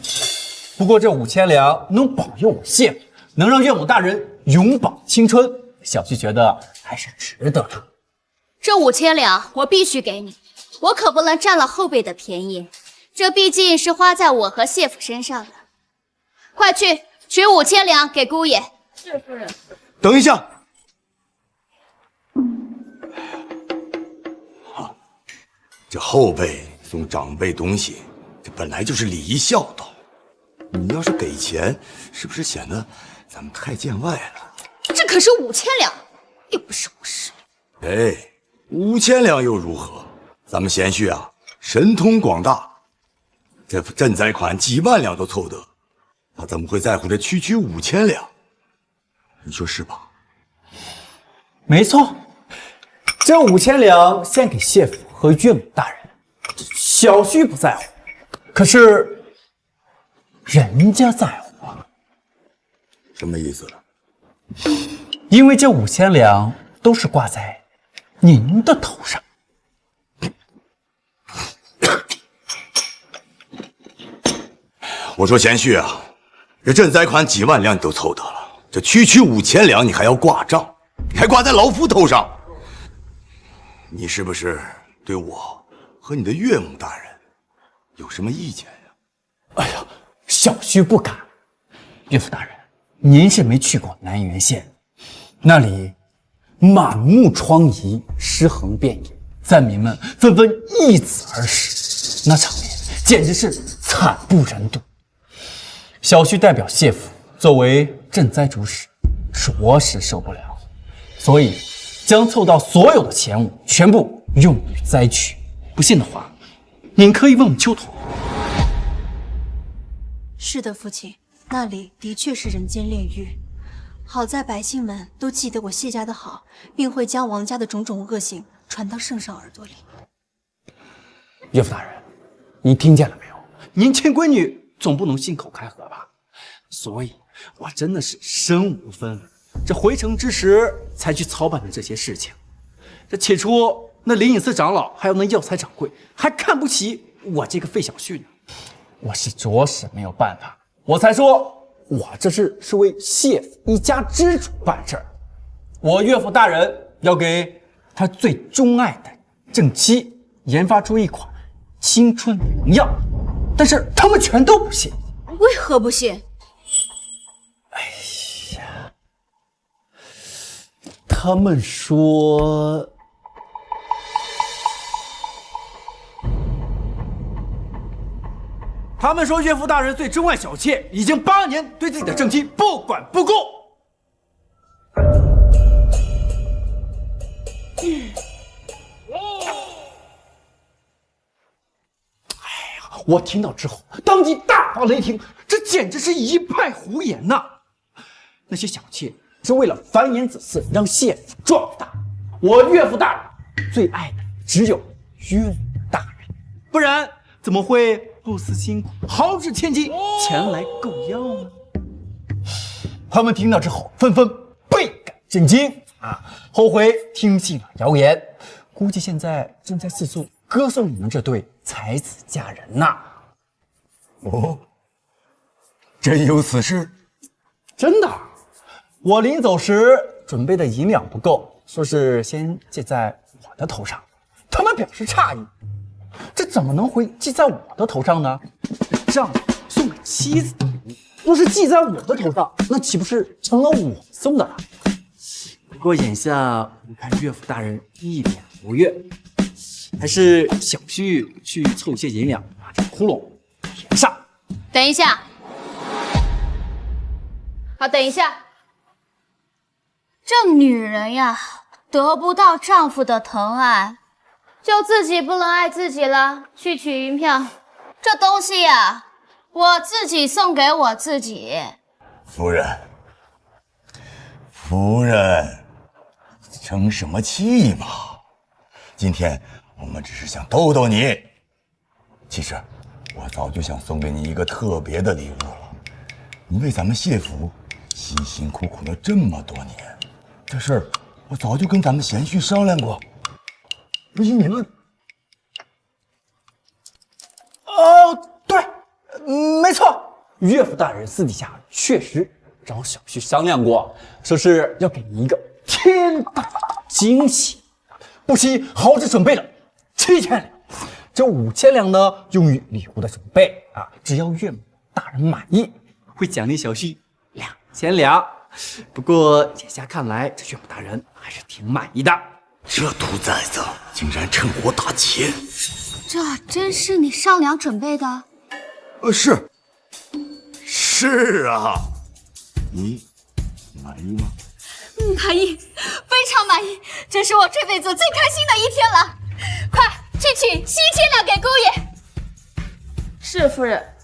不过这5000两能保佑我谢母，能让岳母大人永葆青春，小婿觉得还是值得的。这5000两我必须给你，我可不能占了后辈的便宜，这毕竟是花在我和谢府身上的。快去取5000两给姑爷。是夫人。等一下。这后辈送长辈东西，这本来就是礼仪孝道。你要是给钱，是不是显得咱们太见外了？这可是5000两，又不是50。哎，5000两又如何？咱们贤婿啊，神通广大，这赈灾款几万两都凑得，他怎么会在乎这区5000两？你说是吧？没错，这5000两献给谢府和岳母大人，小婿不在乎，可是人家在乎啊。什么意思？因为这5000两都是挂在您的头上。我说贤婿啊，这赈灾款几万两你都凑得了，这区区5000两，你还要挂账，还挂在老夫头上？你是不是对我和你的岳母大人有什么意见呀？哎呀，小婿不敢。岳父大人，您是没去过南原县，那里满目疮痍，尸横遍野，灾民们纷纷易子而死，那场面简直是惨不忍睹。小婿代表谢府作为赈灾主使，着实受不了，所以将凑到所有的钱物全部用于灾区。不信的话，您可以问问秋桐。是的，父亲，那里的确是人间炼狱。好在百姓们都记得我谢家的好，并会将王家的种种恶行传到圣上耳朵里。岳父大人，您听见了没有？您亲闺女总不能信口开河吧？所以，我真的是身无分文，这回城之时才去操办的这些事情。这起初那灵隐寺长老还有那药材掌柜还看不起我这个废小婿呢，我是着实没有办法，我才说我这是为谢府一家之主办事儿。我岳父大人要给他最钟爱的正妻研发出一款青春灵药，但是他们全都不信。为何不信？他们说，岳父大人最钟爱小妾，已经8年对自己的正妻不管不顾。我听到之后，当即大发雷霆，这简直是一派胡言呐！那些小妾是为了繁衍子嗣，让谢府壮大。我岳父大人最爱的只有岳母大人，不然怎么会不辞辛苦，豪掷千金前来购药呢？他们听到之后，纷纷倍感震惊啊，后悔听信了谣言，估计现在正在四处歌颂你们这对才子佳人呐。哦，真有此事？真的。我临走时准备的银两不够，说是先记在我的头上。他们表示诧异，这怎么能会记在我的头上呢？丈夫送给妻子的礼物，若是记在我的头上，那岂不是成了我送的了？不过眼下我看岳父大人一脸不悦，还是小婿去凑一些银两，把这窟窿填上。等一下，好，等一下。这女人呀，得不到丈夫的疼爱，就自己不能爱自己了。去取银票，这东西呀，我自己送给我自己。夫人，生什么气嘛？今天我们只是想逗逗你。其实我早就想送给你一个特别的礼物了。你为咱们谢府辛辛苦苦了这么多年，这事儿我早就跟咱们贤婿商量过。不信你问。哦，对，没错，岳父大人私底下确实找小婿商量过，说是要给你一个天大的惊喜，不惜豪掷准备了7000两，这5000两呢用于礼物的准备啊，只要岳母大人满意，会奖励小婿2000两。不过眼下看来，这岳母大人还是挺满意的。这兔崽子竟然趁火打劫！这真是你商量准备的？是啊，你满意吗？满意，非常满意，这是我这辈子最开心的一天了。快去取7000两给姑爷。是夫人。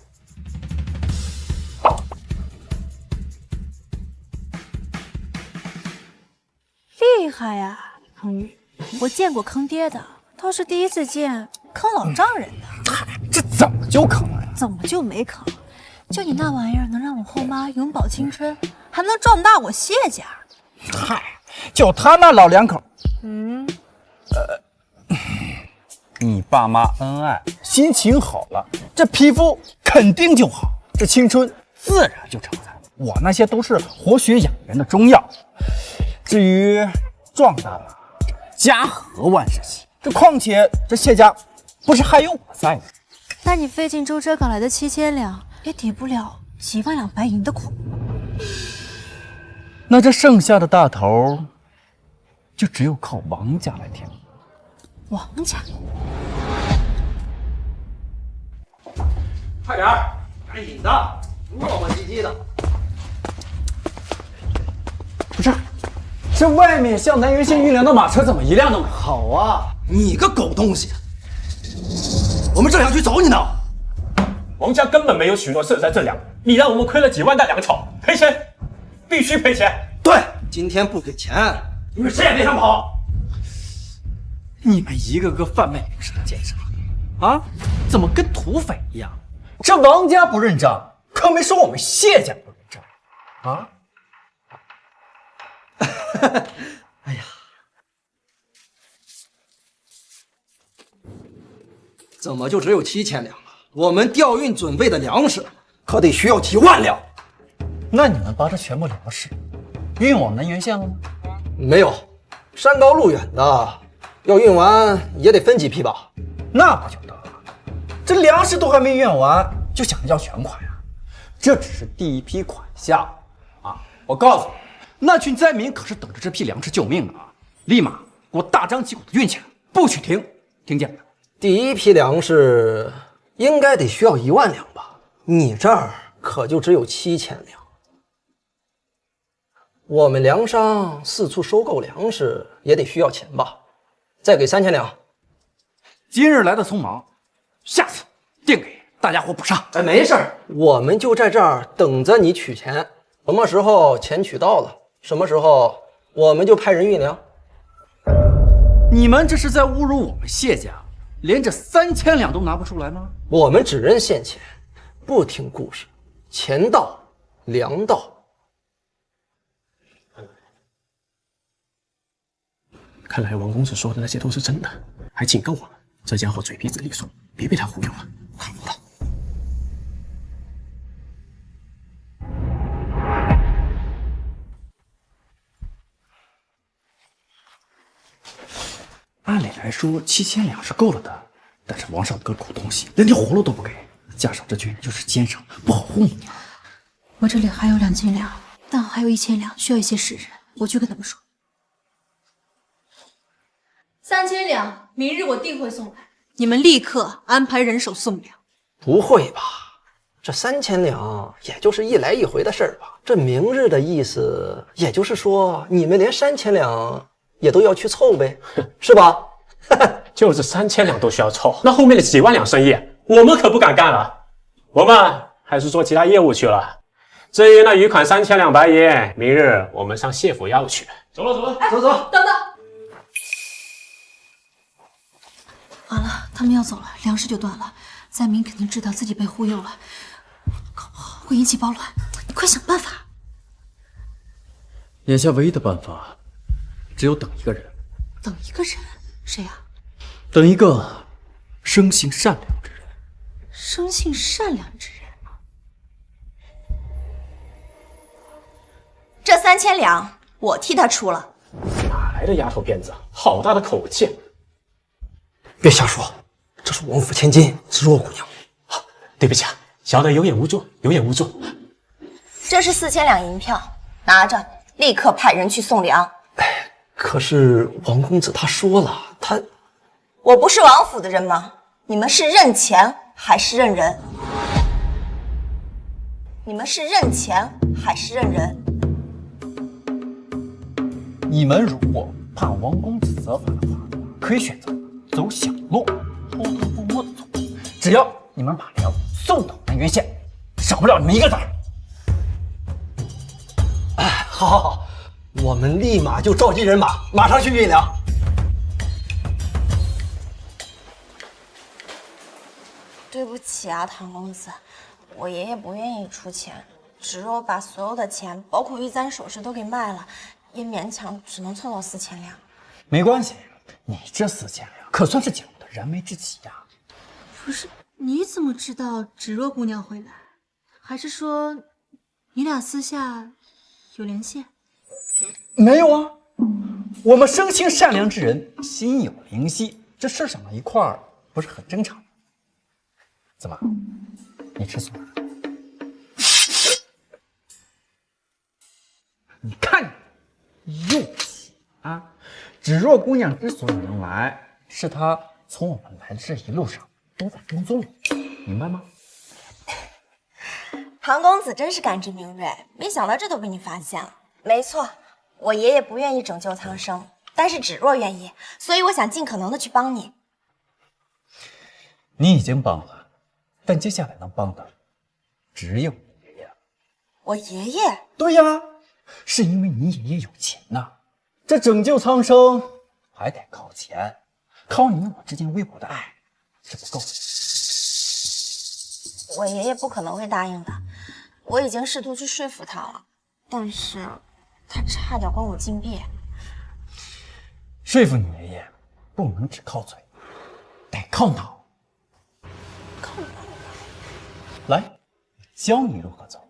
厉害呀，坑女！我见过坑爹的，倒是第一次见坑老丈人的。这怎么就坑了呀？怎么就没坑？就你那玩意儿能让我后妈永葆青春，还能壮大我谢家。嗨，就他那老两口，你爸妈恩爱，心情好了，这皮肤肯定就好，这青春自然就常在。我那些都是活血养颜的中药。至于壮大了，家和万事兴。这况且这谢家不是还有我在吗？那你费尽舟车赶来的7000两，也抵不了几万两白银的苦。那这剩下的大头，就只有靠王家来填。王家，快点儿，赶紧的，磨磨唧唧的。不是，这外面向南原县运粮的马车怎么一辆都没有？好啊，你个狗东西！我们正想去找你呢。王家根本没有许诺赊债这粮，你让我们亏了几万担粮草，赔钱，必须赔钱。对，今天不给钱，你们谁也别想跑。你们一个个贩卖粮食的奸商啊，怎么跟土匪一样？这王家不认账，可没说我们谢家不认账啊！哎呀，怎么就只有7000两啊？我们调运准备的粮食可得需要几万两。那你们把这全部粮食运往南原县了吗？没有，山高路远的，要运完也得分几批吧。那不就得了？这粮食都还没运完，就想着要全款呀？这只是第一批款项啊！我告诉你，那群灾民可是等着这批粮食救命呢啊！立马给我大张旗鼓的运起来，不许停，听见没有？第一批粮食应该得需要1万两吧？你这儿可就只有7000两。我们粮商四处收购粮食也得需要钱吧？再给3000两。今日来的匆忙，下次定给大家伙补上。哎，没事儿，我们就在这儿等着你取钱。什么时候钱取到了，什么时候我们就派人运粮。你们这是在侮辱我们谢家，连这3000两都拿不出来吗？我们只认现钱，不听故事。钱到，粮到。看来王公子说的那些都是真的，还警告我们，这家伙嘴皮子利索，别被他忽悠了。快跑吧！按理来说7000两是够了的，但是王少个苦东西，连条活路都不给，加上这群又是奸商，不好糊弄啊。我这里还有2斤粮，但还有1000两，需要一些时日，我去跟他们说。3000两，明日我定会送来，你们立刻安排人手送粮。不会吧？这3000两也就是一来一回的事儿吧？这明日的意思，也就是说你们连3000两也都要去凑呗，是吧？就是3000两都需要凑，那后面的几万两生意，我们可不敢干了。我们还是做其他业务去了。至于那余款3000两白银，明日我们上谢府要去。走了，走了，走走。等等。完了，他们要走了，粮食就断了。灾民肯定知道自己被忽悠了，搞不好会引起暴乱。你快想办法！眼下唯一的办法，只有等一个人。等一个人？谁呀？等一个生性善良之人。生性善良之人。这3000两，我替他出了。哪来的丫头片子？好大的口气！别瞎说，这是王府千金芷若姑娘。对不起啊，小的有眼无珠，有眼无珠。这是4000两银票，拿着，立刻派人去送粮。可是王公子他说了，我不是王府的人吗？你们是认钱还是认人？你们是认钱还是认人？你们如果怕王公子责罚的话，可以选择走小路，偷偷摸摸的走。只要你们把粮送到南原县，少不了你们一个子儿。哎，好好好，我们立马就召集人马，马上去运粮。对不起啊，唐公子，我爷爷不愿意出钱，芷若把所有的钱，包括玉簪首饰都给卖了，也勉强只能凑到4000两。没关系，你这4000两可算是捡我的燃眉之急呀！不是，你怎么知道芷若姑娘会来？还是说你俩私下有联系？没有啊，我们生性善良之人，心有灵犀，这事儿想到一块儿，不是很正常吗？怎么，你吃醋了？你看你又气啊！芷若姑娘之所以能来，是她从我们来的这一路上都在跟踪我，明白吗？唐公子真是感知敏锐，没想到这都被你发现了。没错，我爷爷不愿意拯救苍生，但是芷若愿意，所以我想尽可能的去帮你。你已经帮了，但接下来能帮的只有你爷爷。我爷爷？对呀，是因为你爷爷有钱呐。这拯救苍生还得靠钱，靠你我之间微薄的爱是不够的。我爷爷不可能会答应的，我已经试图去说服他了，但是他差点关我禁闭。说服你爷爷不能只靠嘴，得靠脑。靠脑？来，教你如何走。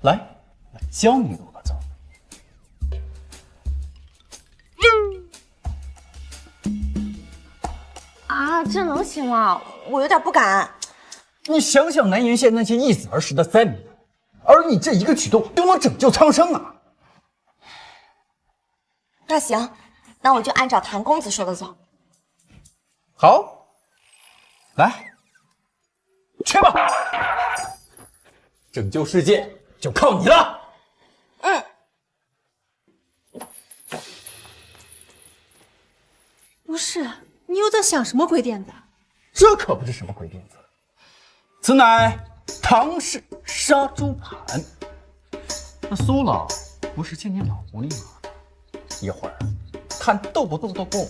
来，我教你如何走。啊，这能行吗？我有点不敢。你想想南岩县那些易子而食的灾民，而你这一个举动就能拯救苍生啊！那行，那我就按照唐公子说的走。好，来，去吧！拯救世界就靠你了。嗯。不是，你又在想什么鬼点子？这可不是什么鬼点子，此乃唐氏杀猪盘。那苏老不是千年老狐狸吗？一会儿看斗不斗得过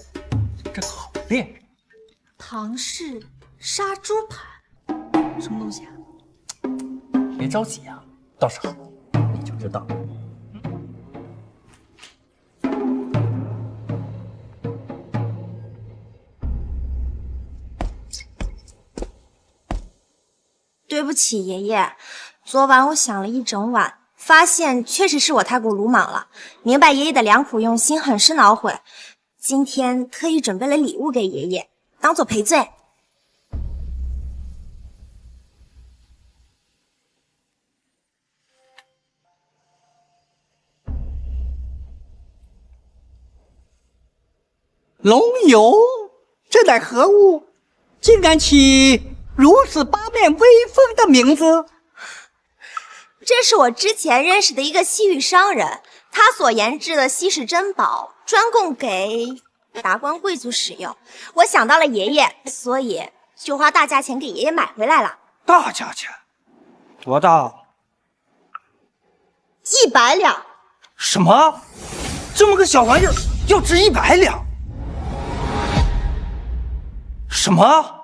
这个好猎人。唐氏杀猪盘，什么东西啊？别着急啊，到时候你就知道了。对不起，爷爷，昨晚我想了一整晚，发现确实是我太过鲁莽了，明白爷爷的良苦用心，很是恼悔。今天特意准备了礼物给爷爷，当做赔罪。龙游，这乃何物？竟敢起如此八面威风的名字？这是我之前认识的一个西域商人，他所研制的稀世珍宝，专供给达官贵族使用。我想到了爷爷，所以就花大价钱给爷爷买回来了。大价钱？多大？100两。什么？这么个小玩意儿要值100两？什么？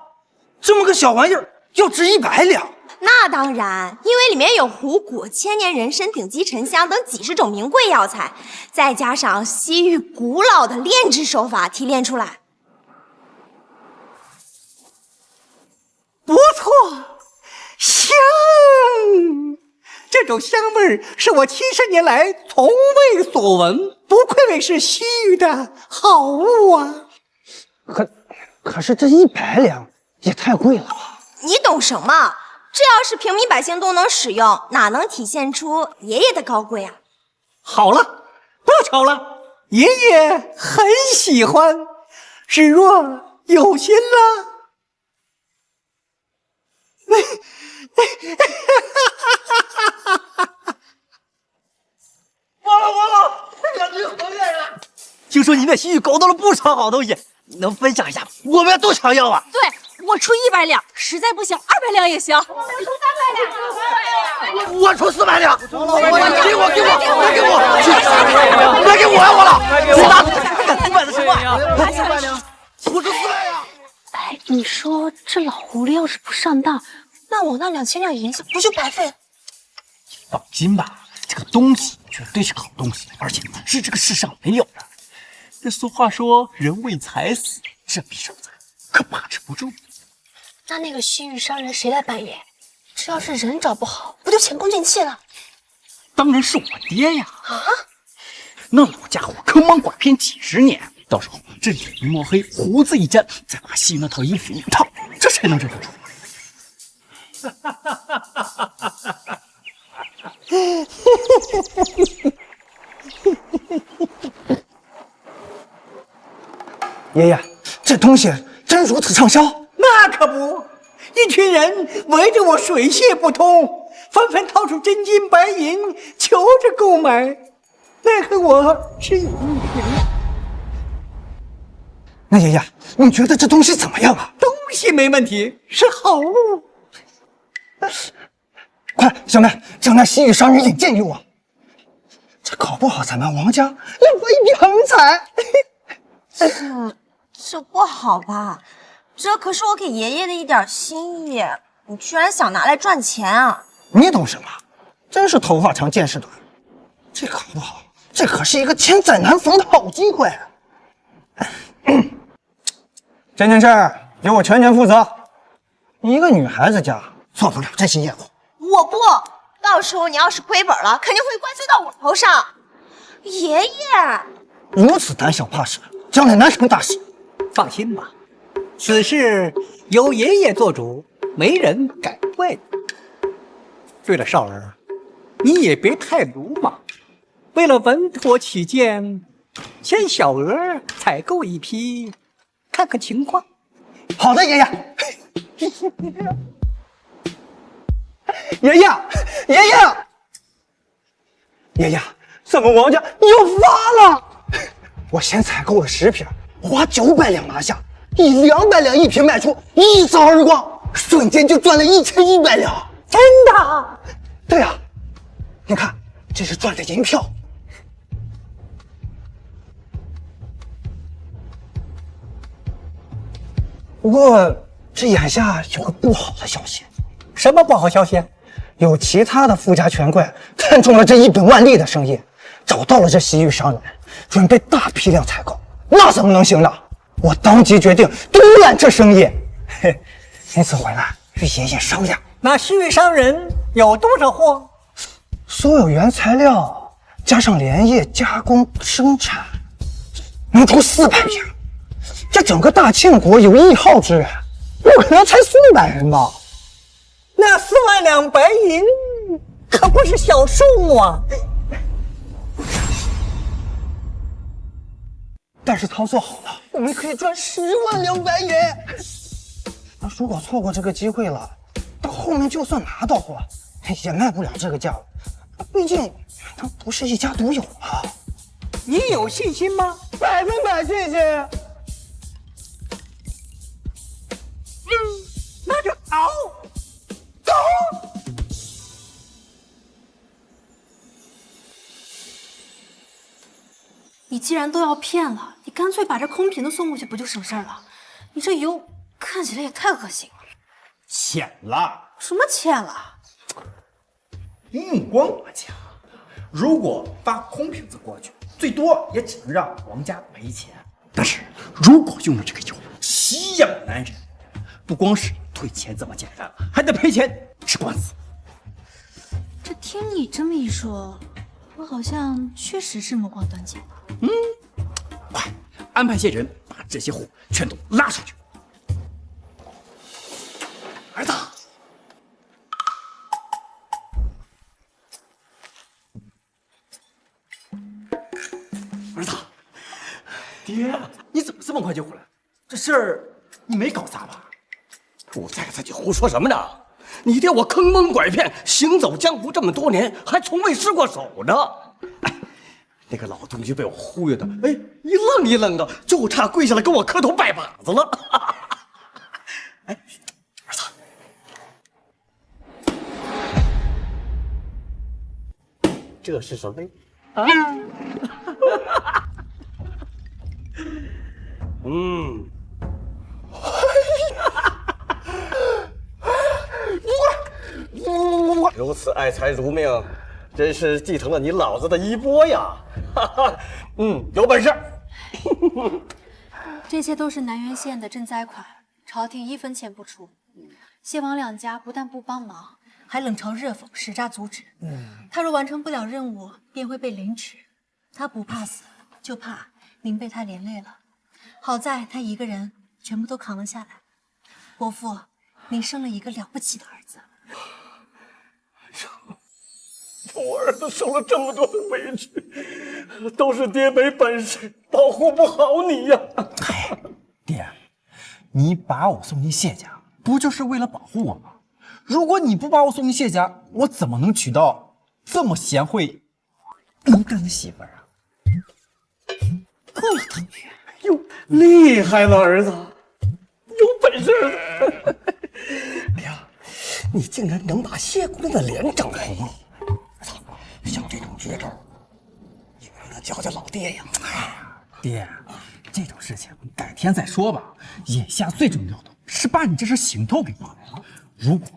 这么个小玩意儿要值100两？那当然，因为里面有虎骨、千年人参、顶级沉香等几十种名贵药材，再加上西域古老的炼制手法提炼出来。不错，香！这种香味儿是我70年来从未所闻，不愧为是西域的好物啊！可是这100两也太贵了吧？你懂什么？这要是平民百姓都能使用，哪能体现出爷爷的高贵啊？好了，不要吵了，爷爷很喜欢。芷若有心了。完了，两只合练了！听说你在西域搞到了不少好东西，你能分享一下？我们都想要啊！对，我出100两，实在不行200两也行。我们出300两，我出400两。给我，卖给我呀！我了，你买的什么？我出400两。哎，你说这老狐狸要是不上当，那我那2000两银子不就白费了？放心吧，这个东西绝对是好东西，而且是这个世上没有的。这俗话说人为财死，这笔生财可把持不住。那个西域商人谁来扮演？这要是人找不好，不就前功尽弃了？当然是我爹呀！啊，那老家伙坑蒙拐骗几10年，到时候这脸一抹黑，胡子一沾，再把西域那套衣服一套，这才能认得出。爷爷，这东西真如此畅销？那可不，一群人围着我水泄不通，纷纷掏出真金白银求着购买，奈何我是有一品。那爷爷，你觉得这东西怎么样啊？东西没问题，是好物。快，小妹，将那西域商人引荐于我。这搞不好咱们王家要发一笔横财。这不好吧？这可是我给爷爷的一点心意，你居然想拿来赚钱啊！你懂什么？真是头发长见识短。这搞不好，这可是一个千载难逢的好机会。这件事由我全权负责。一个女孩子家做不了这些业务。我不，到时候你要是亏本了，肯定会怪罪到我头上。爷爷，如此胆小怕事，将来难成大事。放心吧，此事由爷爷做主，没人敢怪你。对了，少儿，你也别太鲁莽，为了稳妥起见，先小额采购一批，看看情况。好的，爷爷。爷爷，爷爷，爷爷，咱们王家要发了！我先采购了10瓶，花900两拿下，以200两一瓶卖出，一扫而光，瞬间就赚了1100两。真的？对啊，你看，这是赚的银票。不过，这眼下有个不好的消息。什么不好消息？有其他的富家权贵看中了这1本万利的生意，找到了这西域商人，准备大批量采购。那怎么能行呢？我当即决定独揽这生意。嘿，因此回来与爷爷商量。那西域商人有多少货？所有原材料加上连夜加工生产，能出400瓶。这整个大庆国有1号之人，不可能才400人吧？那4万两白银可不是小数啊！但是操作好了，我们可以赚10万两白银。如果错过这个机会了，到后面就算拿到货，也卖不了这个价了。毕竟它不是一家独有啊。你有信心吗？100%信心。那就好。走！你既然都要骗了，你干脆把这空瓶都送过去，不就省事儿了？你这油看起来也太恶心了。浅了？什么浅了？目光我强，如果发空瓶子过去，最多也只能让王家赔钱。但是如果用了这个油吸养男人，不光是退钱这么简单了，还得赔钱吃官司。这听你这么一说，我好像确实是目光短浅。快安排些人把这些货全都拉出去。儿子，儿子，爹，你怎么这么快就回来？这事儿你没搞砸吧？我在自己胡说什么呢？你爹我坑蒙拐骗，行走江湖这么多年，还从未失过手呢。哎，那个老东西被我忽悠的，哎，一愣一愣的，就差跪下来跟我磕头拜把子了。哎，儿子，这是什么呀？啊？嗯。如此爱财如命，真是继承了你老子的衣钵呀！哈哈，有本事这些都是南原县的赈灾款，朝廷1分钱不出。谢王两家不但不帮忙，还冷嘲热讽，使诈阻止。他若完成不了任务，便会被凌迟。他不怕死，就怕您被他连累了。好在他一个人全部都扛了下来。伯父，您生了一个了不起的儿子。我儿子受了这么多的委屈，都是爹没本事，保护不好你呀。爹，你把我送进谢家，不就是为了保护我吗？如果你不把我送进谢家，我怎么能娶到这么贤惠、能干的媳妇儿啊？够了，唐宇，哟，厉害了，儿子，有本事了。娘，你竟然能把谢姑娘的脸整红了！像这种绝招，你能不能教教老爹呀？爹，这种事情改天再说吧。眼下最重要的是把你这身行头给报了。如果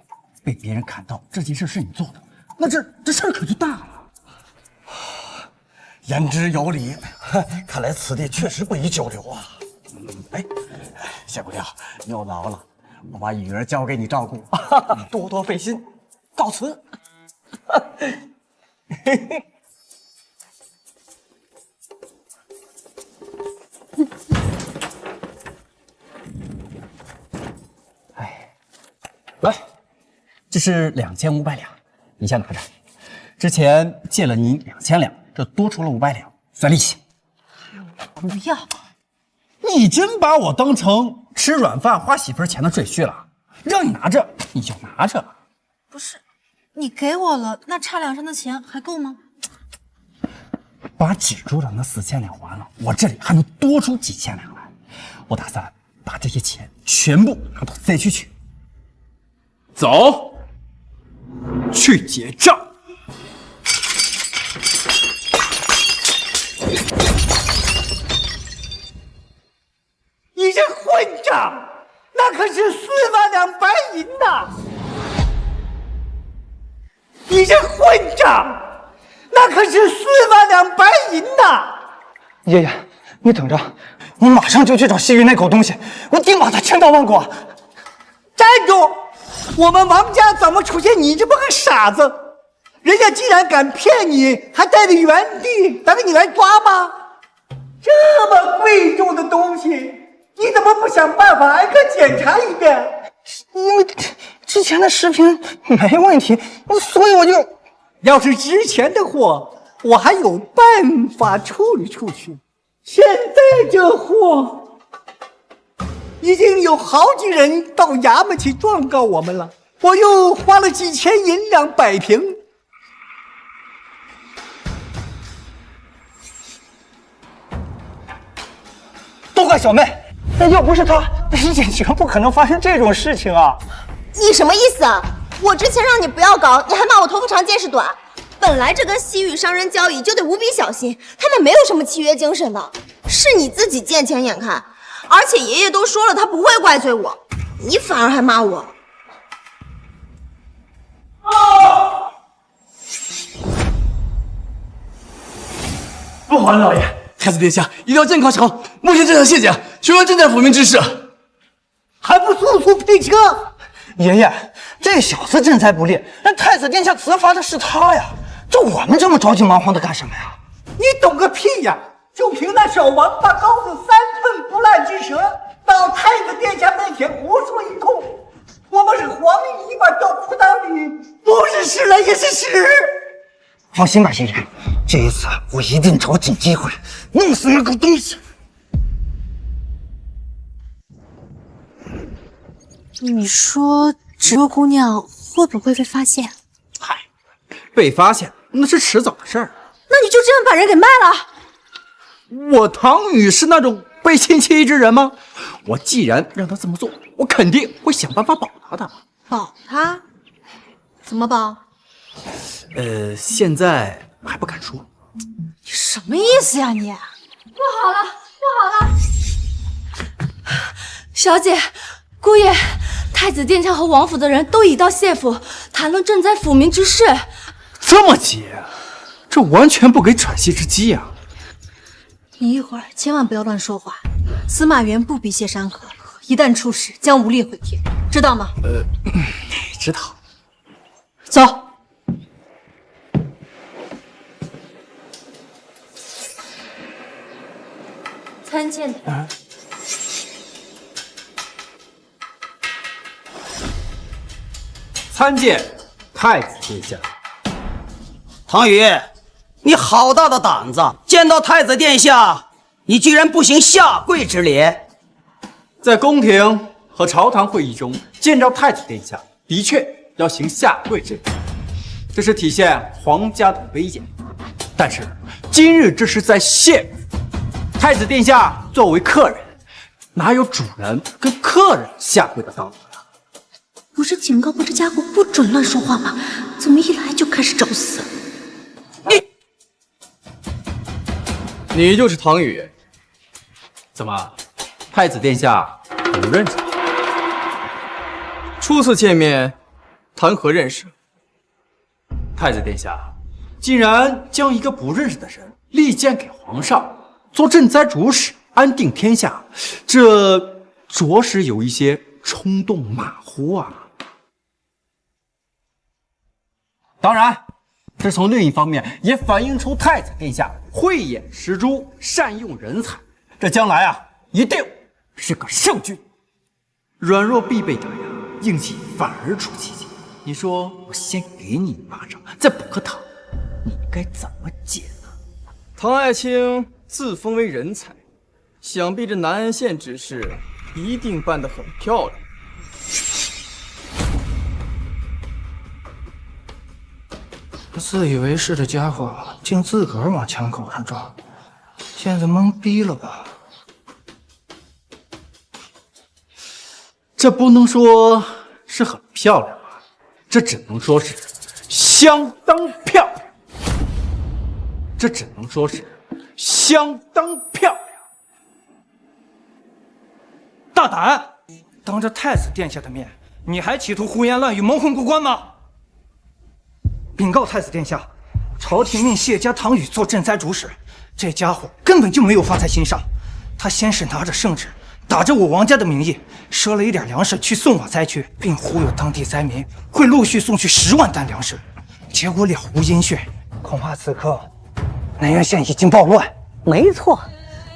被别人看到这件事是你做的，那这事儿可就大了。言之有理，看来此地确实不宜久留啊。哎，谢姑娘，有劳了，我把雨儿交给你照顾，多多费心，告辞。来，这是2500两，你先拿着。之前借了你2000两，这多出了500两，算利息。不要！你真把我当成吃软饭花媳妇钱的赘婿了？让你拿着你就拿着。不是，你给我了，那差2升的钱还够吗？把只住的那4000两还了，我这里还能多出几千两来。我打算把这些钱全部拿到灾区去。走，去结账。你这混账，那可是4万两白银呐！你这混账，那可是4万两白银呐！爷爷，你等着，我马上就去找西域那口东西，我定把他千刀万剐！站住！我们王家怎么出现你这么个傻子？人家既然敢骗你，还待在原地等你来抓吗？这么贵重的东西，你怎么不想办法挨个检查一遍？因为之前的视频没问题，所以我就……要是之前的货，我还有办法处理出去。现在这货，已经有好几人到衙门去状告我们了，我又花了几千银两摆平。都怪小妹，要不是她，眼前不可能发生这种事情啊！你什么意思啊？我之前让你不要搞，你还骂我头发长见识短。本来这跟西域商人交易就得无比小心，他们没有什么契约精神的，是你自己见钱眼开。而且爷爷都说了，他不会怪罪我，你反而还骂我。不还老爷，太子殿下一定要健康城，目前这场谢家全完正在府民之事，还不速速配车？爷爷，这小子正财不利，那太子殿下责罚的是他呀，这我们这么着急忙慌的干什么呀？你懂个屁呀！就凭那小王八羔子3寸不烂之舌，到太子殿下面前胡说一通，我们是黄历一把掉裤裆里，不是屎了也是屎。放心吧，爷爷，这一次我一定找紧机会弄死那个东西。你说芷若姑娘会不会被发现？嗨，被发现那是迟早的事儿。那你就这样把人给卖了？我唐宇是那种背信弃义之人吗？我既然让他这么做，我肯定会想办法保他的。保他？怎么保？现在还不敢说。你什么意思呀你？不好了，不好了！小姐，姑爷，太子殿下和王府的人都已到谢府谈论赈灾抚民之事。这么急？这完全不给喘息之机呀！你一会儿千万不要乱说话。司马元不比谢山河，一旦出事将无力回天，知道吗？知道。走。参见。参见太子殿下。唐宇，你好大的胆子！见到太子殿下，你居然不行下跪之礼。在宫廷和朝堂会议中见到太子殿下，的确要行下跪之礼，这是体现皇家的威严。但是今日这是在谢府，太子殿下作为客人，哪有主人跟客人下跪的道理啊？不是警告过这家伙不准乱说话吗？怎么一来就开始找死？你就是唐宇？怎么，太子殿下不认识你？初次见面，谈何认识？太子殿下竟然将一个不认识的人力荐给皇上，做赈灾主使，安定天下，这着实有一些冲动马虎啊。当然，这从另一方面也反映出太子殿下慧眼识珠，善用人才，这将来啊一定是个圣君。软弱必被打压，硬气反而出奇迹。你说我先给你一巴掌，再补个糖，你该怎么解呢？唐爱卿自封为人才，想必这南安县之事一定办得很漂亮。自以为是的家伙，竟自个儿往枪口上撞，现在懵逼了吧？这不能说是很漂亮啊，这只能说是相当漂亮。这只能说是相当漂亮。大胆！当着太子殿下的面，你还企图胡言乱语、蒙混过关吗？禀告太子殿下，朝廷命谢家唐宇做赈灾主使，这家伙根本就没有放在心上。他先是拿着圣旨，打着我王家的名义，赊了一点粮食去送往灾区，并忽悠当地灾民会陆续送去10万担粮食，结果了无音讯。恐怕此刻南苑县已经暴乱。没错，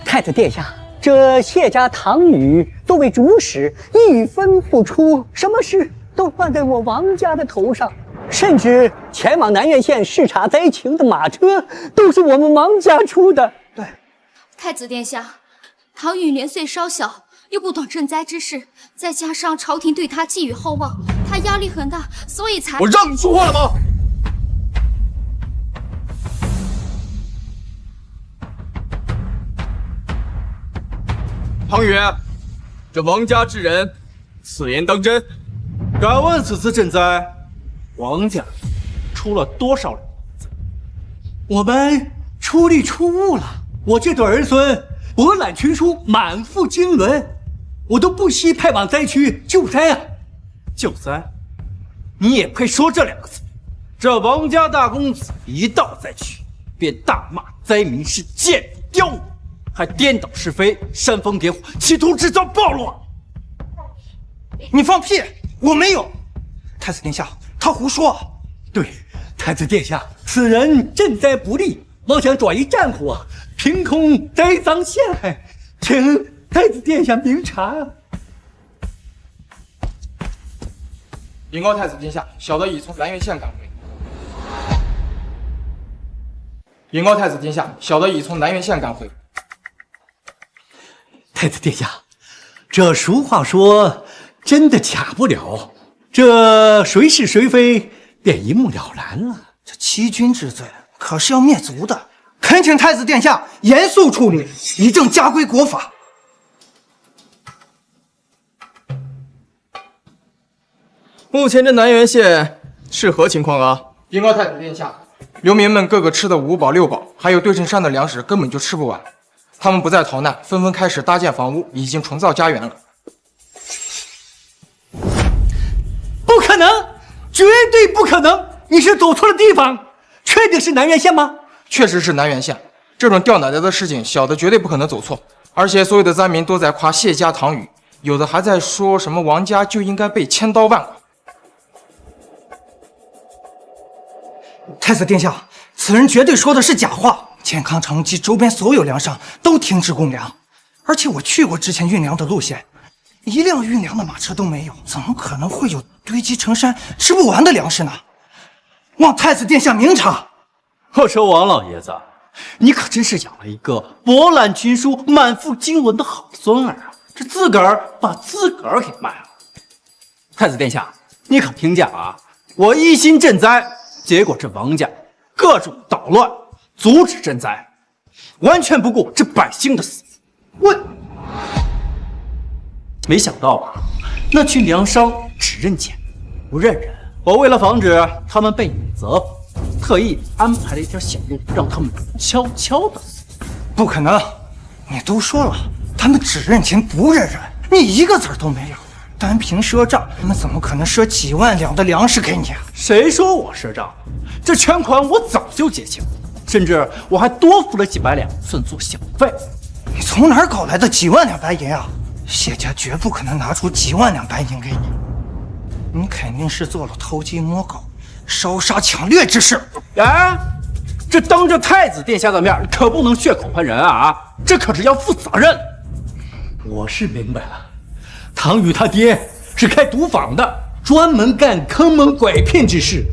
太子殿下，这谢家唐宇作为主使，一语吩咐出，什么事都放在我王家的头上。甚至前往南苑县视察灾情的马车，都是我们王家出的。对，太子殿下，唐宇年岁稍小，又不懂赈灾之事，再加上朝廷对他寄予厚望，他压力很大，所以才……我让你说话了吗？唐宇，这王家之人，此言当真？敢问此次赈灾，王家出了多少人？我们出力出物了。我这对儿孙博览群书，满腹经纶，我都不惜派往灾区救灾啊！救灾？你也配说这2个字？这王家大公子一到灾区，便大骂灾民是贱妇刁奴，还颠倒是非，煽风点火，企图制造暴乱。你放屁！我没有。太子殿下，他胡说。对，太子殿下，此人赈灾不力，妄想转移战火，凭空栽赃陷害，请太子殿下明察。禀告太子殿下，小的已从南苑县赶回。禀告太子殿下，小的已从南苑县赶回。太子殿下，这俗话说，真的假不了，这谁是谁非便一目了然了。这欺君之罪可是要灭族的，恳请太子殿下严肃处理，以正家规国法。目前这南苑县是何情况啊？禀告太子殿下，流民们个个吃的5饱6饱，还有对称山的粮食根本就吃不完。他们不再逃难，纷纷开始搭建房屋，已经重造家园了。不可能，绝对不可能！你是走错了地方。确定是南苑县吗？确实是南苑县。这种掉奶奶的事情，小的绝对不可能走错。而且所有的灾民都在夸谢家唐禹，有的还在说什么王家就应该被千刀万剐。太子殿下，此人绝对说的是假话。健康城及周边所有粮商都停止供粮，而且我去过之前运粮的路线，一辆运粮的马车都没有，怎么可能会有堆积成山吃不完的粮食呢？望太子殿下明察。我说王老爷子，你可真是养了一个博览群书、满腹经纶的好孙儿啊！这自个儿把自个儿给卖了。太子殿下，你可听见了啊？我一心赈灾，结果这王家各种捣乱，阻止赈灾，完全不顾这百姓的死活。没想到吧？那群粮商只认钱不认人。我为了防止他们被你责罚，特意安排了一条小路，让他们悄悄的死。不可能，你都说了，他们只认钱不认人，你一个子儿都没有。单凭赊账，他们怎么可能赊几万两的粮食给你啊？谁说我赊账？这全款我早就结清，甚至我还多付了几百两，算作小费。你从哪儿搞来的几万两白银啊？谢家绝不可能拿出几万两白银给你，你肯定是做了偷鸡摸狗、烧杀抢掠之事。哎，这当着太子殿下的面，可不能血口喷人啊！这可是要负责任。我是明白了，唐禹他爹是开赌坊的，专门干坑蒙拐骗之事。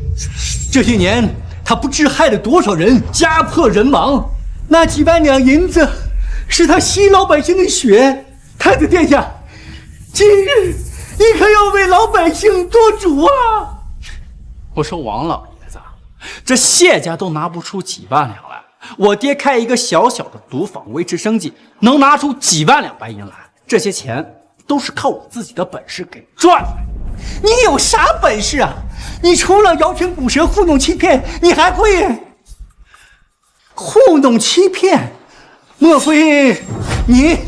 这些年他不知害了多少人，家破人亡。那几万两银子是他吸老百姓的血。太子殿下，今日你可要为老百姓做主啊！我说王老爷子，这谢家都拿不出几万两来，我爹开一个小小的赌坊维持生计，能拿出几万两白银来？这些钱都是靠我自己的本事给赚来的。你有啥本事啊？你除了摇拳鼓舌、糊弄欺骗，你还会糊弄欺骗？莫非你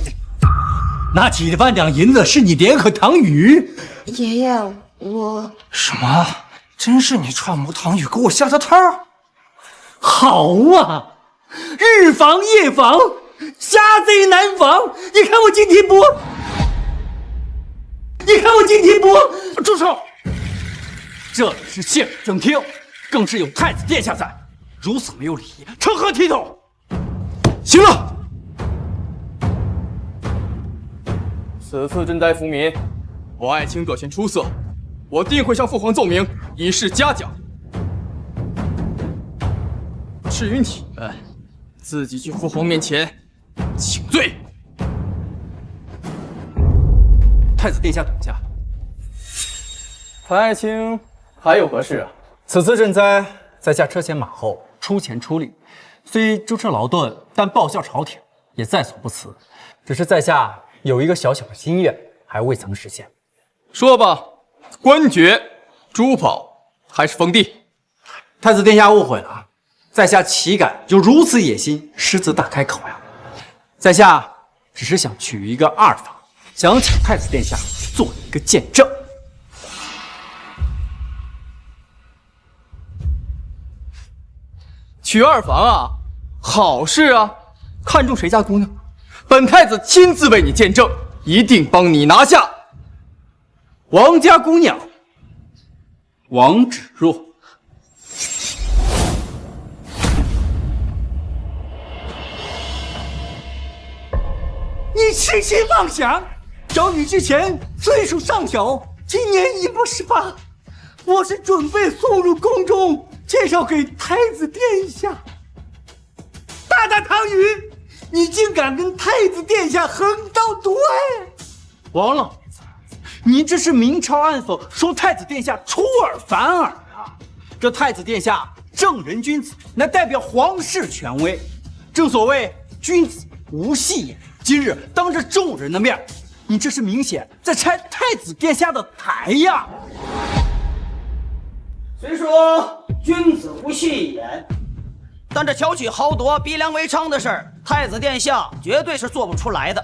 那几万两银子是你爹和唐禹？爷爷，我什么？真是你串谋唐禹给我下的套？好啊，日防夜防，杀贼难防。你看我今天不？住手！这里是县政厅，更是有太子殿下在，如此没有礼仪，成何体统？行了。此次赈灾扶民，我爱卿表现出色，我定会向父皇奏明，以示嘉奖。至于你们，自己去父皇面前请罪。太子殿下等下。樊爱卿还有何事啊？此次赈灾，在下车前马后，出钱出力，虽舟车劳顿，但报效朝廷也在所不辞。只是在下有一个小小的心愿，还未曾实现。说吧，官爵、珠宝还是封地？太子殿下误会了，在下岂敢有如此野心，狮子大开口呀！在下只是想娶一个二房，想请太子殿下做一个见证。娶二房啊，好事啊！看中谁家姑娘？本太子亲自为你见证，一定帮你拿下。王家姑娘，王芷若。你痴心妄想！找你之前岁数尚小，今年已不18，我是准备送入宫中，介绍给太子殿下。大大唐禹，你竟敢跟太子殿下横刀夺爱！王老爷子，你这是明嘲暗讽，说太子殿下出尔反尔啊！这太子殿下正人君子，乃代表皇室权威。正所谓君子无戏言。今日当着众人的面，你这是明显在拆太子殿下的台呀！虽说君子无戏言，但这巧取豪夺、逼良为娼的事儿，太子殿下绝对是做不出来的。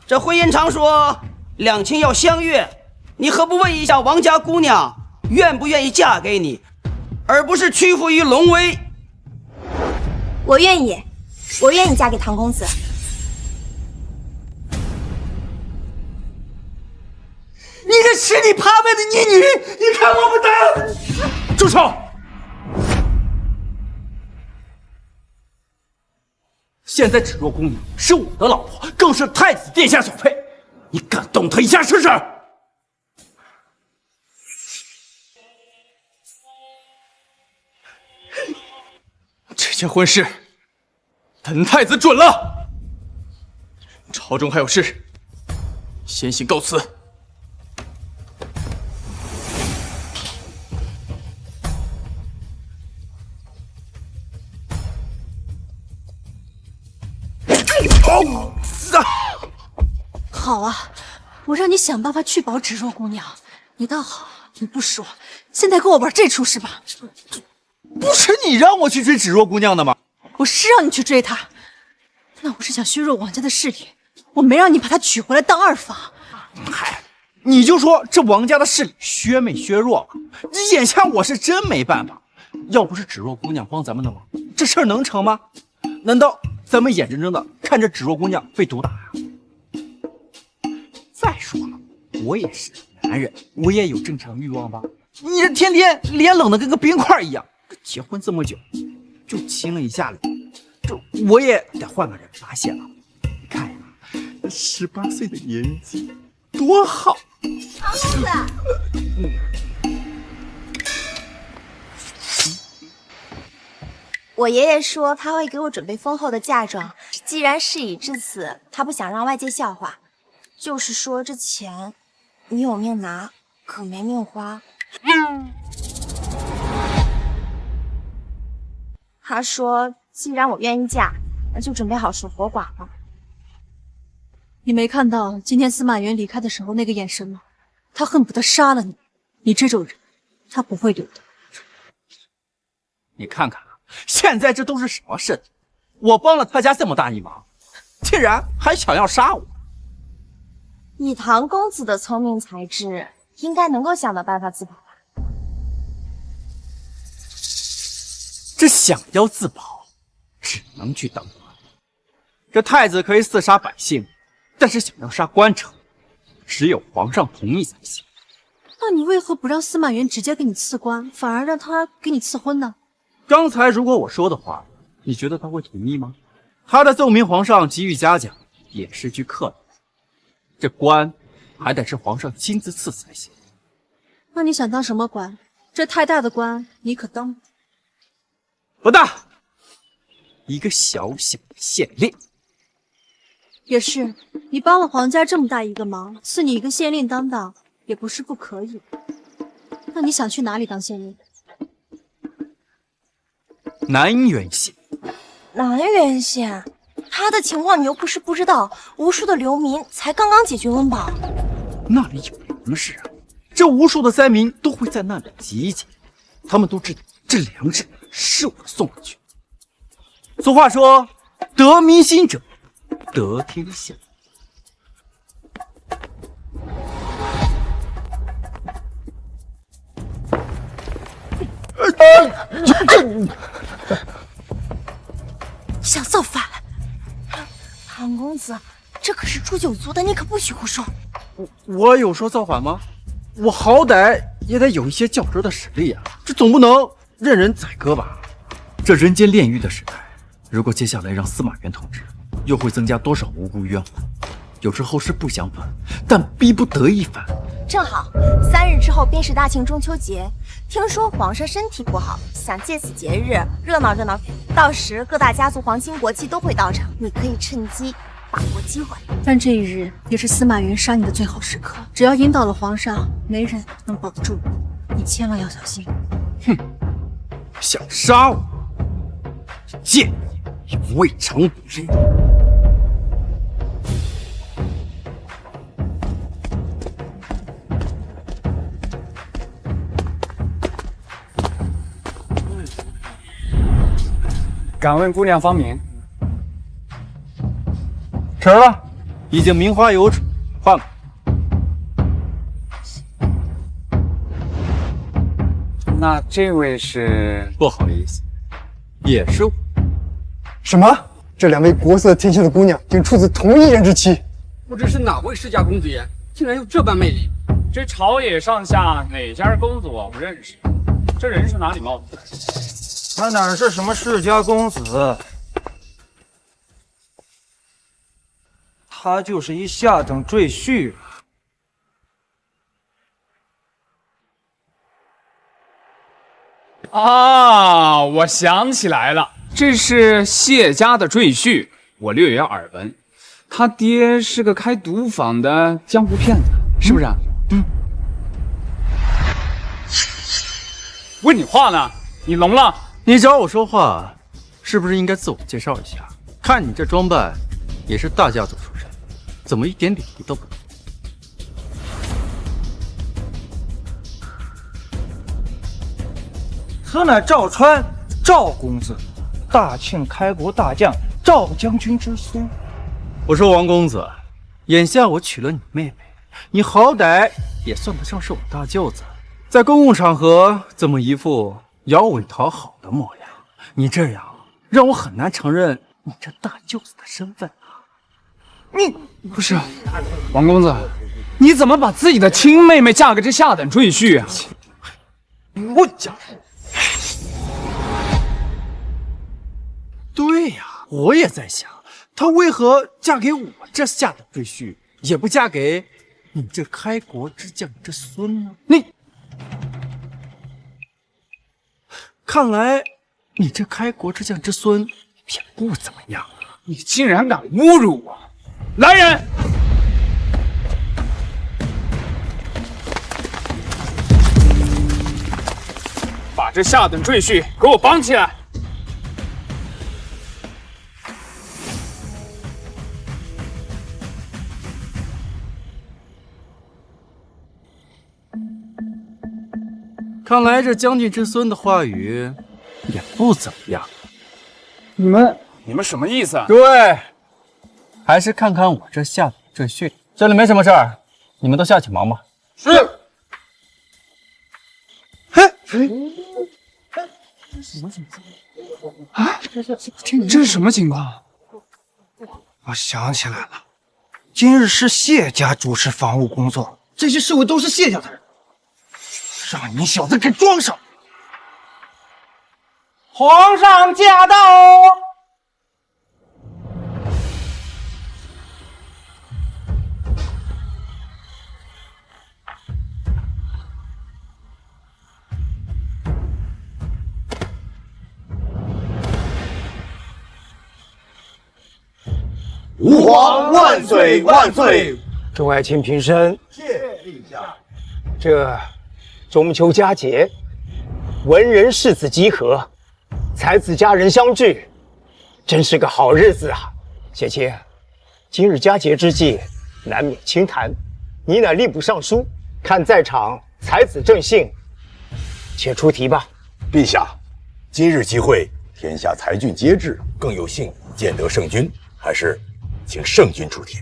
这婚姻常说两情要相悦，你何不问一下王家姑娘愿不愿意嫁给你，而不是屈服于龙威？我愿意。我愿意嫁给唐公子。你个吃里扒外的逆女，你看我不打！住手！现在芷若姑娘是我的老婆，更是太子殿下所配，你敢动她一下试试？这件婚事，本太子准了。朝中还有事，先行告辞。好啊，我让你想办法去保芷若姑娘，你倒好，你不说，现在跟我玩这出是吧？不是你让我去追芷若姑娘的吗？我是让你去追她，那我是想削弱王家的势力，我没让你把她娶回来当二房。嗨，你就说这王家的势力削没削弱吧？眼下我是真没办法，要不是芷若姑娘帮咱们的忙，这事儿能成吗？难道咱们眼睁睁的看着芷若姑娘被毒打呀？再说了，我也是男人，我也有正常欲望吧？你这天天脸冷的跟个冰块一样，结婚这么久，就亲了一下脸，这我也得换个人发泄了。你看呀，18岁的年纪多好！唐公子，我爷爷说他会给我准备丰厚的嫁妆，既然事已至此，他不想让外界笑话。就是说这钱你有命拿，可没命花。他说既然我愿意嫁，那就准备好守活寡吧。你没看到今天司马云离开的时候那个眼神吗？他恨不得杀了你。你这种人，他不会留的。你看看啊，现在这都是什么事情？我帮了他家这么大一忙，竟然还想要杀我！以唐公子的聪明才智，应该能够想到办法自保吧？这想要自保，只能去当官。这太子可以刺杀百姓，但是想要杀官臣，只有皇上同意才行。那你为何不让司马云直接给你赐官，反而让他给你赐婚呢？刚才如果我说的话，你觉得他会同意吗？他的奏明皇上给予嘉奖，也是句客套。这官还得是皇上亲自赐才行。那你想当什么官？这太大的官，你可当不大，一个小小的县令。也是，你帮了皇家这么大一个忙，赐你一个县令当当，也不是不可以。那你想去哪里当县令？南垣县。南垣县，他的情况你又不是不知道，无数的流民才刚刚解决温饱。那里有粮食啊，这无数的灾民都会在那里集结，他们都知道这粮食是我送过去。俗话说，得民心者得天下。想造反？唐公子，这可是诛九族的，你可不许胡说。我有说造反吗？我好歹也得有一些较真的实力啊，这总不能任人宰割吧？这人间炼狱的时代，如果接下来让司马元统治，又会增加多少无辜冤魂？有时候是不想反，但逼不得已反。正好3日之后便是大庆中秋节，听说皇上身体不好，想借此节日热闹热闹。到时各大家族皇亲国戚都会到场，你可以趁机把握机会。但这一日也是司马云杀你的最好时刻，只要引导了皇上，没人能保得住你，你千万要小心。哼，想杀我，贱也未尝不利。敢问姑娘芳名？迟了，已经名花有主，换吧。那这位是？不好意思，也是我。什么？这2位国色天香的姑娘竟出自同一人之妻。不知是哪位世家公子爷，竟然有这般魅力。这朝野上下哪家公子我不认识？这人是哪里冒的？他哪是什么世家公子？他就是一下等赘婿。啊，我想起来了，这是谢家的赘婿，我略有耳闻。他爹是个开赌坊的江湖骗子，是不是？问你话呢，你聋了？你找我说话，是不是应该自我介绍一下？看你这装扮，也是大家族出身，怎么一点礼仪都不懂？此乃赵川，赵公子，大庆开国大将赵将军之孙。我说王公子，眼下我娶了你妹妹，你好歹也算得上是我大舅子，在公共场合怎么一副摇尾讨好的模样？你这样让我很难承认你这大舅子的身份啊！你不是王公子，你怎么把自己的亲妹妹嫁给这下等赘婿啊？我讲，对呀，我也在想，她为何嫁给我这下等赘婿，也不嫁给你这开国之将之孙呢？看来你这开国之将之孙也不怎么样啊！你竟然敢侮辱我！来人！把这下等赘婿给我绑起来！看来这将军之孙的话语也不怎么样。你们什么意思啊？诸位，还是看看我这下等赘婿。这里没什么事儿，你们都下去忙吧。是。这是什么情况？我想起来了，今日是谢家主持房屋工作，这些侍卫都是谢家的人，让你小子给装上！皇上驾到！吾皇万岁万岁！众爱卿平身。谢陛下。这中秋佳节，文人士子集合，才子佳人相聚，真是个好日子啊！谢卿，今日佳节之际，难免清谈。你乃吏部尚书，看在场才子正兴，且出题吧。陛下，今日集会，天下才俊皆至，更有幸见得圣君，还是请圣君出题。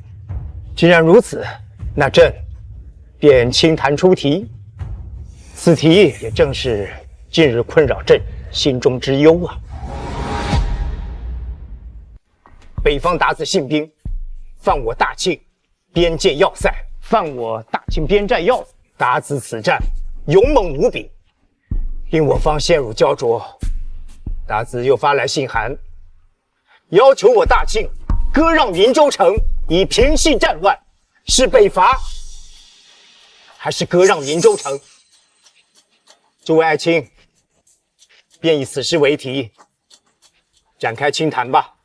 既然如此，那朕便清谈出题。此题也正是近日困扰朕心中之忧啊。北方鞑子信兵犯我大庆边界要塞，犯我大庆边寨要，鞑子此战勇猛无比，令我方陷入焦灼。鞑子又发来信函，要求我大庆割让云州城，以平息战乱，是北伐，还是割让云州城？诸位爱卿，便以此事为题，展开清谈吧。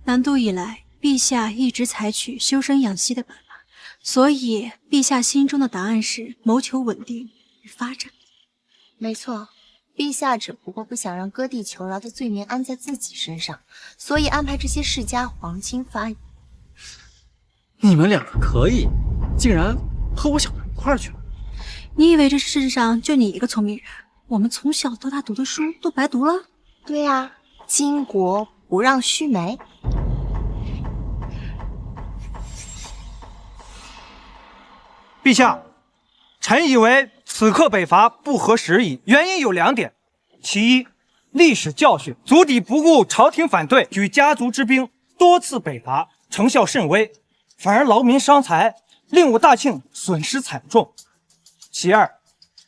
南渡以来，陛下一直采取修身养息的办法，所以陛下心中的答案是谋求稳定与发展。没错，陛下只不过不想让割地求饶的罪名安在自己身上，所以安排这些世家皇亲发言。你们两个可以，竟然和我想到一块儿去了。你以为这世上就你一个聪明人？我们从小到大读的书都白读了？对呀，巾帼不让须眉。陛下，臣以为此刻北伐不合时宜，原因有2点：其一，历史教训，足底不顾朝廷反对，举家族之兵多次北伐，成效甚微，反而劳民伤财，令我大庆损失惨重。其二，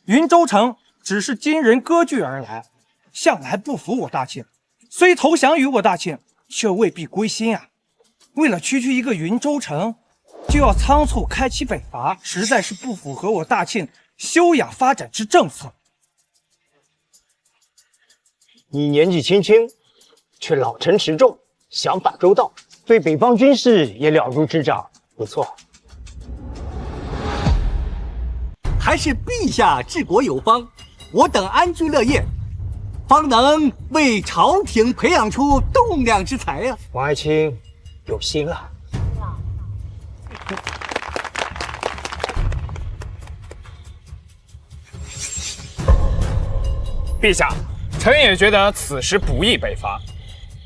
云州城只是金人割据而来，向来不服我大庆，虽投降于我大庆，却未必归心啊。为了区区一个云州城，就要仓促开启北伐，实在是不符合我大庆休养发展之政策。你年纪轻轻，却老成持重，想法周到，对北方军事也了如指掌，不错。还是陛下治国有方，我等安居乐业，方能为朝廷培养出栋梁之才啊！王爱卿有心了。陛下，臣也觉得此时不宜北伐。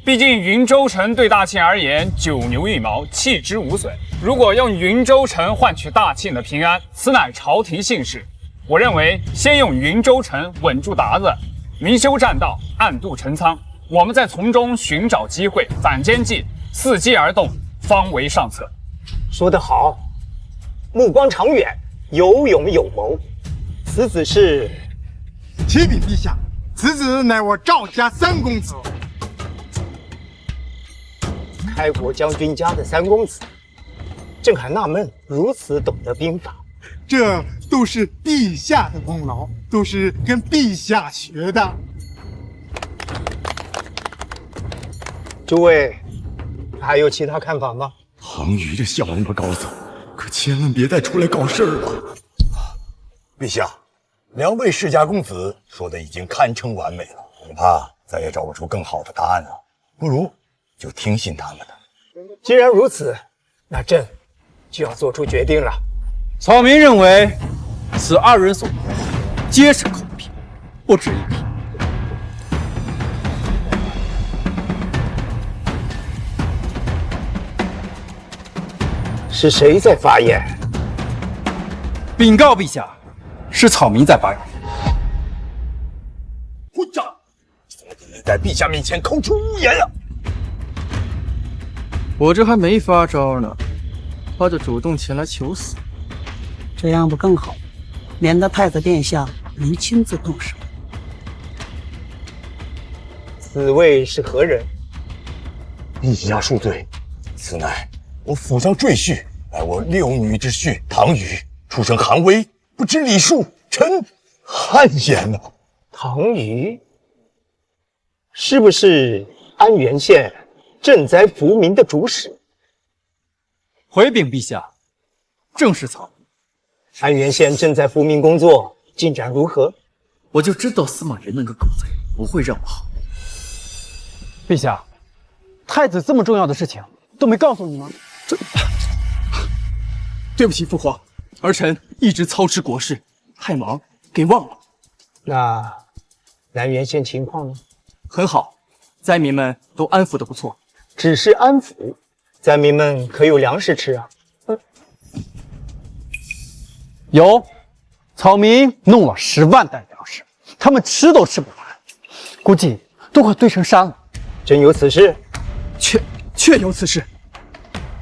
毕竟云州城对大庆而言九牛一毛，弃之无损。如果用云州城换取大庆的平安，此乃朝廷幸事。我认为先用云州城稳住鞑子，明修栈道，暗度陈仓，我们再从中寻找机会反间计，伺机而动，方为上策。说得好，目光长远，有勇有谋。此子是？启禀陛下，此子乃我赵家3公子。开国将军家的3公子，朕还纳闷，如此懂得兵法。这都是陛下的功劳，都是跟陛下学的。诸位，还有其他看法吗？唐虞这小王八羔子，可千万别再出来搞事儿了。陛下，2位世家公子说的已经堪称完美了，恐怕再也找不出更好的答案了。不如就听信他们的。既然如此，那朕就要做出决定了。草民认为，此2人所言皆是口癖，不值一提。是谁在发言？禀告陛下，是草民在发言。混账！怎么可能在陛下面前口出污言啊！我这还没发招呢，他就主动前来求死，这样不更好？免得太子殿下您亲自动手。此位是何人？陛下恕罪，此乃我府上赘婿，乃我6女之婿唐虞，出身寒微，不知礼数，臣汗颜呐。唐虞，是不是安源县赈灾扶民的主使？回禀陛下，正是草民。安源县赈灾扶民工作进展如何？我就知道司马仁那个狗贼不会让我好。陛下，太子这么重要的事情都没告诉你吗？对不起，父皇，儿臣一直操持国事，太忙给忘了。那南源县情况呢？很好，灾民们都安抚得不错。只是安抚，灾民们可有粮食吃啊？有，草民弄了10万担粮食，他们吃都吃不完，估计都快堆成山了。真有此事？确有此事。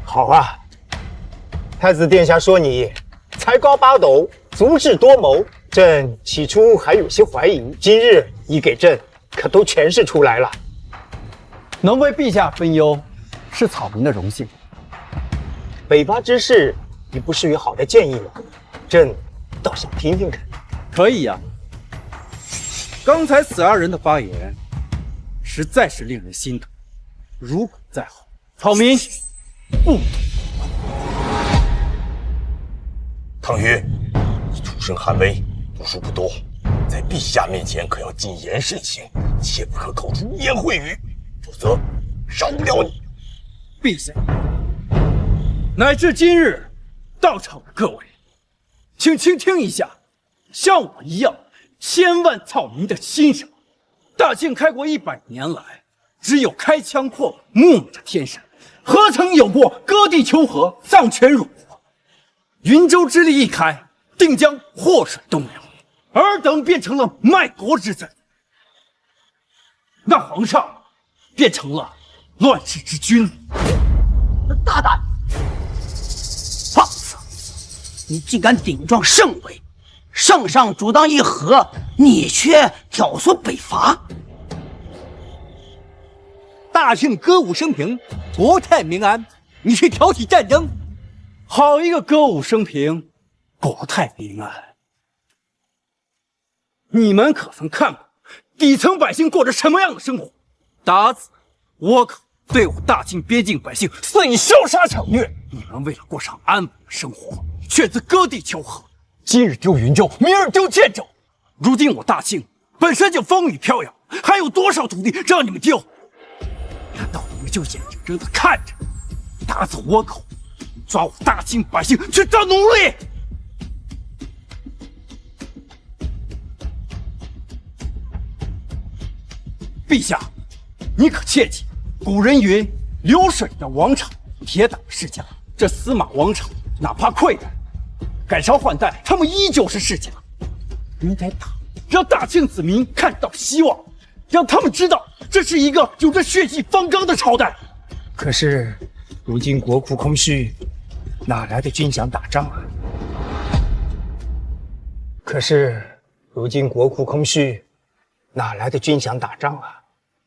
好啊，太子殿下说你才高八斗，足智多谋，朕起初还有些怀疑，今日已给朕可都诠释出来了。能为陛下分忧，是草民的荣幸。北伐之事，你不是有好的建议吗？朕倒想听听看。可以呀。刚才此2人的发言，实在是令人心疼。如果再好，草民不。唐虞，你出身寒微，读书不多，在陛下面前可要谨言慎行，切不可口出污言秽语，否则饶不了你。陛下，乃至今日到场的各位，请倾听一下像我一样千万草民的心声。大庆开国100年来，只有开疆扩土，牧民的天神，何曾有过割地求和、丧权辱国？云州之力一开，定将祸水东流。尔等变成了卖国之贼，那皇上变成了乱世之君。大胆！放肆！你竟敢顶撞圣位，圣上主当议和，你却挑唆北伐。大庆歌舞升平，国泰民安，你却挑起战争。好一个歌舞升平，国泰民安！你们可曾看过底层百姓过着什么样的生活？鞑子、倭寇对我大庆边境百姓肆意烧杀抢掠，你们为了过上安稳的生活，却自割地求和。今日丢云州，明日丢建州，如今我大庆本身就风雨飘摇，还有多少土地让你们丢？难道你们就眼睁睁地看着打走倭寇，抓我大庆百姓去当奴隶？陛下，你可切记，古人云：“流水的王朝，铁打的世家。”这司马王朝哪怕溃败，改朝换代，他们依旧是世家。你得打，让大庆子民看到希望，让他们知道这是一个有着血气方刚的朝代。可是，如今国库空虚，哪来的军饷打仗啊？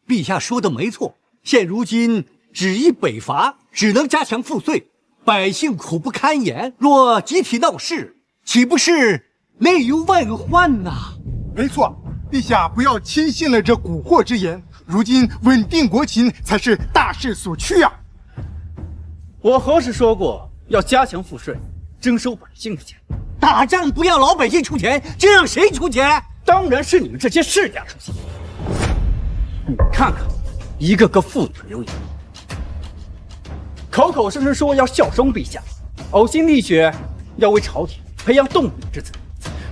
陛下说的没错，现如今只依北伐，只能加强赋税，百姓苦不堪言。若集体闹事，岂不是内忧外患呐？没错，陛下不要轻信了这蛊惑之言。如今稳定国情才是大势所趋啊！我何时说过要加强赋税，征收百姓的钱？打仗不要老百姓出钱，这让谁出钱？当然是你们这些世家出钱。你们看看，一个个妇女流言，口口声声说要效忠陛下，呕心沥血要为朝廷培养栋梁之才。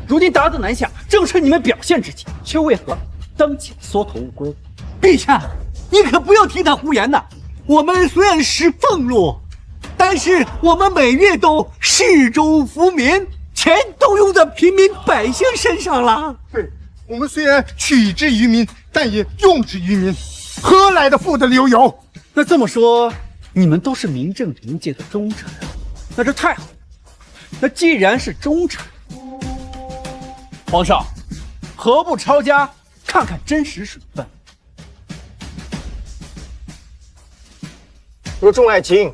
如今鞑子南下，正是你们表现之机，却为何当前缩头乌龟？陛下，你可不要听他胡言呐！我们虽然是俸禄，但是我们每月都市州福民，钱都用在平民百姓身上了。对，我们虽然取之于民，但也用之于民，何来的富得流油？那这么说，你们都是名正言顺的忠臣，那这太好了。那既然是忠臣，皇上何不抄家看看真实水分？若众爱卿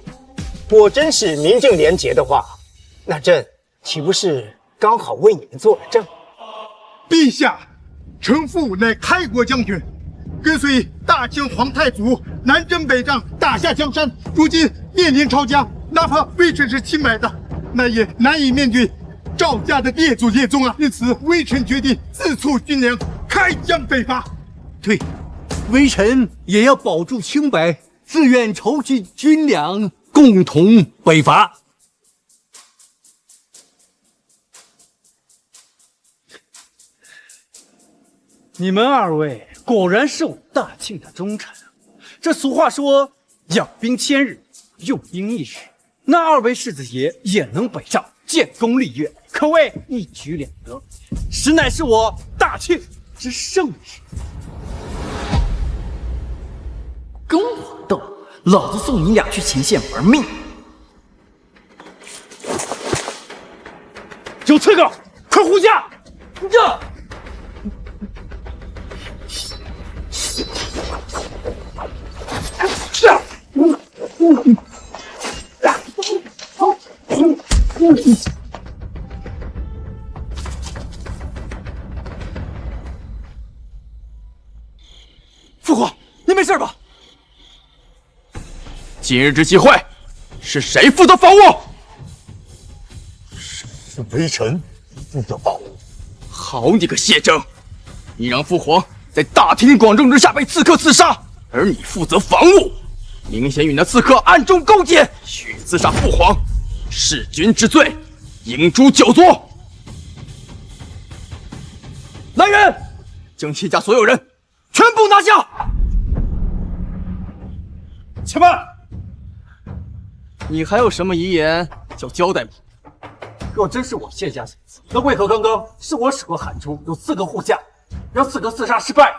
果真是名正廉洁的话，那朕岂不是刚好为你们做了证？陛下，臣父乃开国将军，跟随大清皇太祖南征北战，打下江山。如今面临抄家，哪怕微臣是清白的，那也难以面对赵家的列祖列宗啊！因此，微臣决定自促军粮，开疆北伐。对，微臣也要保住清白，自愿筹集军粮，共同北伐。你们二位果然是我大庆的忠臣啊！这俗话说，养兵千日，用兵一日。那二位世子爷也能北上，建功立业，可谓一举两得，实乃是我大庆之盛世。跟我斗，老子送你俩去前线玩命！有刺客，快护驾！这。父皇，您没事吧？今日之机会，是谁负责防务？是微臣负责防务。好你个谢征，你让父皇在大庭广众之下被刺客刺杀，而你负责防务，明显与那刺客暗中勾结，蓄意刺杀父皇，弑君之罪，应诛九族。来人，将谢家所有人全部拿下！且慢，你还有什么遗言要交代吗？若真是我谢家行刺，那为何刚刚是我使过喊出有4个护驾，让4个刺杀失败？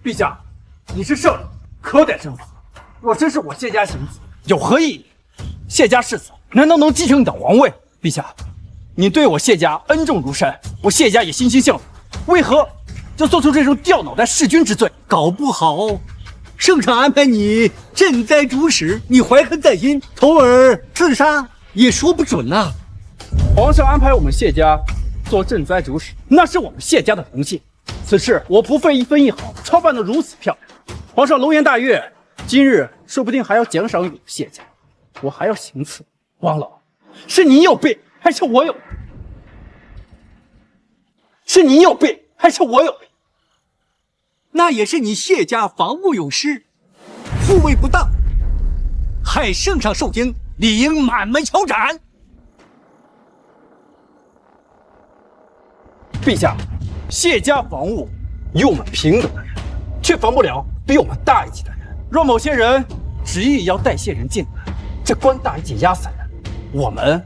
陛下，你是圣人，可得征服。若真是我谢家行刺，有何意义？谢家世子难道能继承你的王位？陛下，你对我谢家恩重如山，我谢家也欣欣向荣，为何就做出这种掉脑袋弑君之罪？搞不好，圣上安排你赈灾主使，你怀恨在心，从而自杀也说不准呐。皇上安排我们谢家做赈灾主使，那是我们谢家的荣幸。此事我不费一分一毫，操办得如此漂亮，皇上龙颜大悦，今日说不定还要奖赏与谢家，我还要行刺。王老，是你有病还是我有病？是你有病还是我有病？那也是你谢家防务有失，护卫不当，害圣上受惊，理应满门抄斩。陛下，谢家防务与我们平等的人，却防不了比我们大一级的人。若某些人执意要带些人进来，这官大一级压死人，我们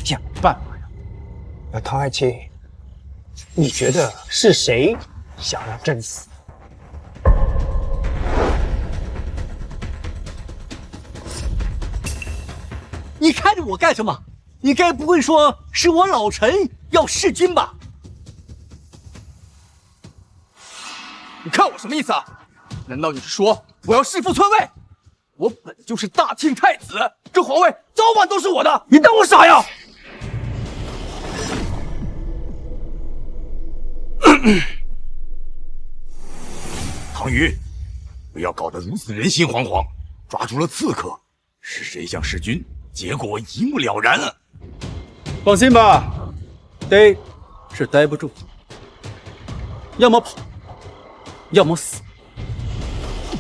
也没办法呀。唐爱卿，你觉得是谁想让朕死？你看着我干什么？你该不会说是我老臣要弑君吧？你看我什么意思啊？难道你是说我要弑父篡位？我本就是大庆太子，这皇位早晚都是我的，你当我傻呀？唐宇，不要搞得如此人心惶惶。抓住了刺客，是谁想弑君，结果一目了然啊！放心吧，逮是逮不住，要么跑，要么死。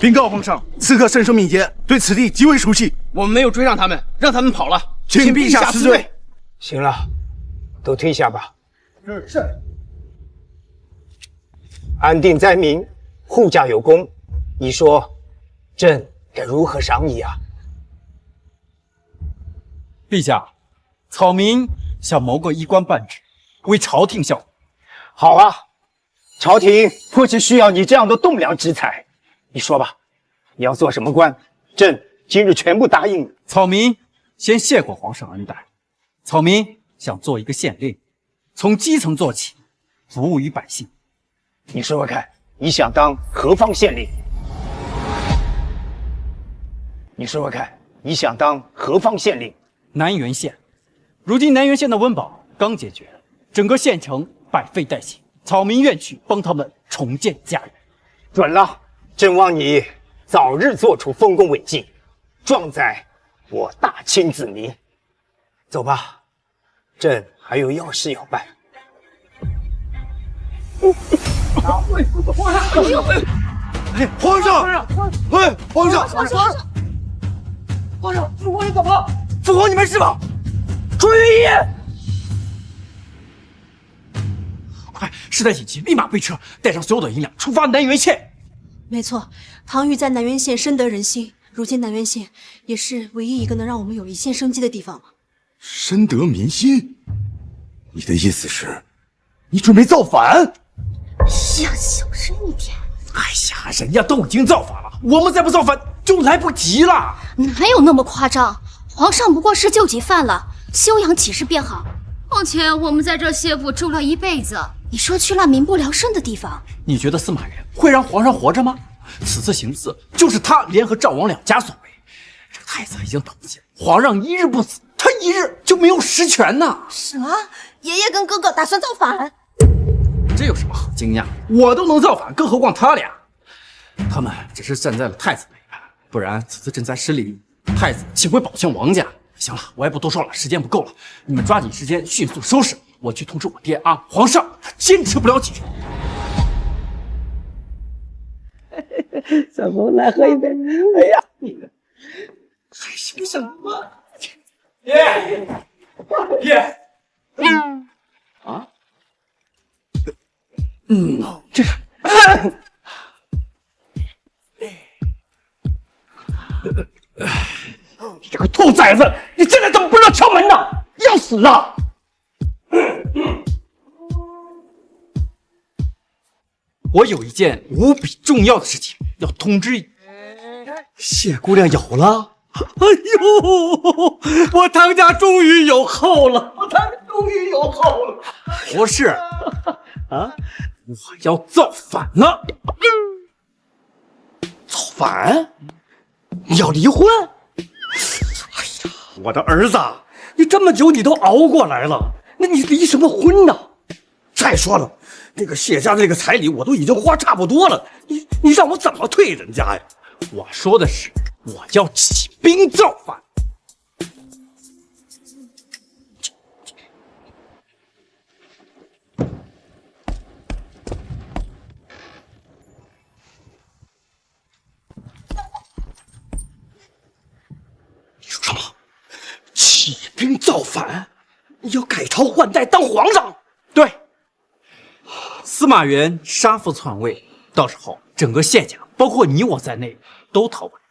禀告皇上，刺客身手敏捷，对此地极为熟悉。我们没有追上他们，让他们跑了，请陛下赐罪。行了，都退下吧。是。安定灾民，护驾有功，你说，朕该如何赏你啊？陛下，草民想谋个一官半职，为朝廷效力。好啊，朝廷迫切需要你这样的栋梁之才。你说吧，你要做什么官？朕今日全部答应你。草民先谢过皇上恩待，草民想做一个县令，从基层做起，服务于百姓。你说说看，你想当何方县令？你说说看，你想当何方县令？南原县。如今南原县的温饱刚解决，整个县城百废待兴，草民愿去帮他们重建家园。准了，朕望你早日做出丰功伟绩，壮载我大清子民。走吧，朕还有要事要办。皇上！哎，皇上！皇上，父皇你怎么了？父皇你没事吧？朱云一，快，事态紧急，立马备车，带上所有的银两，出发南原县。没错，唐宇在南原县深得人心，如今南原县也是唯一一个能让我们有一线生机的地方了。深得民心？你的意思是，你准备造反？呀，小声一点。哎呀，人家都已经造反了，我们再不造反就来不及了。哪有那么夸张？皇上不过是救急犯了，休养岂是便好？况且我们在这谢府住了一辈子，你说去那民不聊生的地方，你觉得司马炎会让皇上活着吗？此次行刺就是他联合赵王两家所为。这太子已经等不及了，皇上一日不死，他一日就没有实权呐。什么？爷爷跟哥哥打算造反？这有什么好惊讶？我都能造反，更何况他俩？他们只是站在了太子那一派，不然此次赈灾失利，太子岂会保全王家？行了，我也不多说了，时间不够了，你们抓紧时间迅速收拾，我去通知我爹啊！皇上他坚持不了几天。小红，来喝一杯。哎呀，你还想什么？爹，啊？这是。你这个兔崽子，你进来怎么不让敲门呢？死啊！我有一件无比重要的事情要通知你。谢姑娘有了？哎呦，我唐家终于有后了！我唐家终于有后了！不是，啊，我要造反了！造反？你要离婚？哎呀，我的儿子，你这么久你都熬过来了，那你离什么婚呢？再说了，那个谢家的那个彩礼我都已经花差不多了，你让我怎么退人家呀？我说的是，我要起兵造反。你说什么？起兵造反？你要改朝换代当皇上？对，司马元杀父篡位，到时候整个谢家，包括你我在内，都逃不了。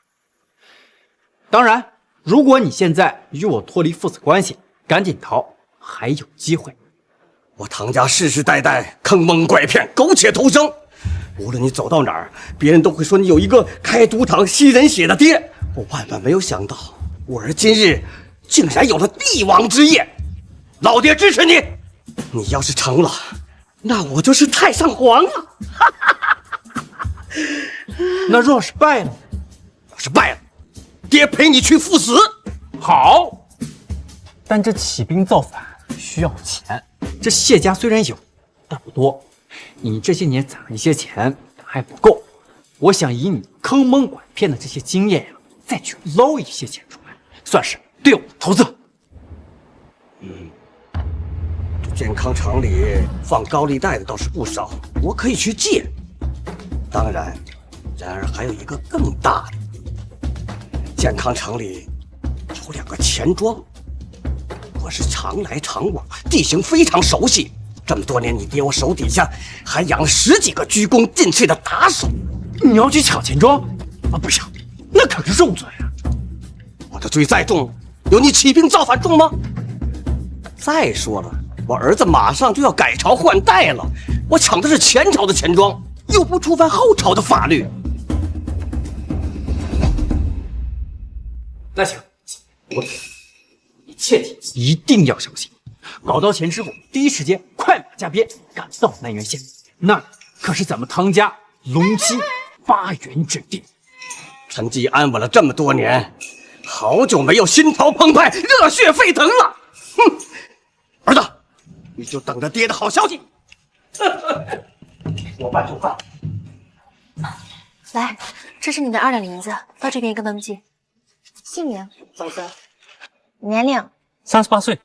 当然，如果你现在与我脱离父子关系，赶紧逃，还有机会。我唐家世世代代坑蒙拐骗、苟且偷生，无论你走到哪儿，别人都会说你有一个开赌场吸人血的爹。我万万没有想到，我儿今日竟然有了帝王之业。老爹支持你，你要是成了，那我就是太上皇了。那若是败了，要是败了，爹陪你去赴死。好，但这起兵造反需要钱，这谢家虽然有，但不多。你这些年攒了一些钱还不够，我想以你坑蒙拐骗的这些经验呀，再去捞一些钱出来，算是对我的投资。这健康厂里放高利贷的倒是不少，我可以去借。当然，然而还有一个更大的，健康厂里有2个钱庄，我是常来常往，地形非常熟悉。这么多年，你爹我手底下还养了10几个鞠躬尽瘁的打手。你要去抢钱庄？啊，不行，那可是重罪啊！我的罪再重，有你起兵造反重吗？再说了，我儿子马上就要改朝换代了，我抢的是前朝的钱庄，又不触犯后朝的法律。那行，我你切记一定要小心，搞到钱之后，第一时间快马加鞭赶到南苑县，那可是咱们唐家龙兴发源之地。陈记安稳了这么多年，好久没有心潮澎湃、热血沸腾了。哼，儿子，你就等着爹的好消息。我办就办。来，这是你的2两银子，到这边一个登记。姓名：张三，年龄38岁。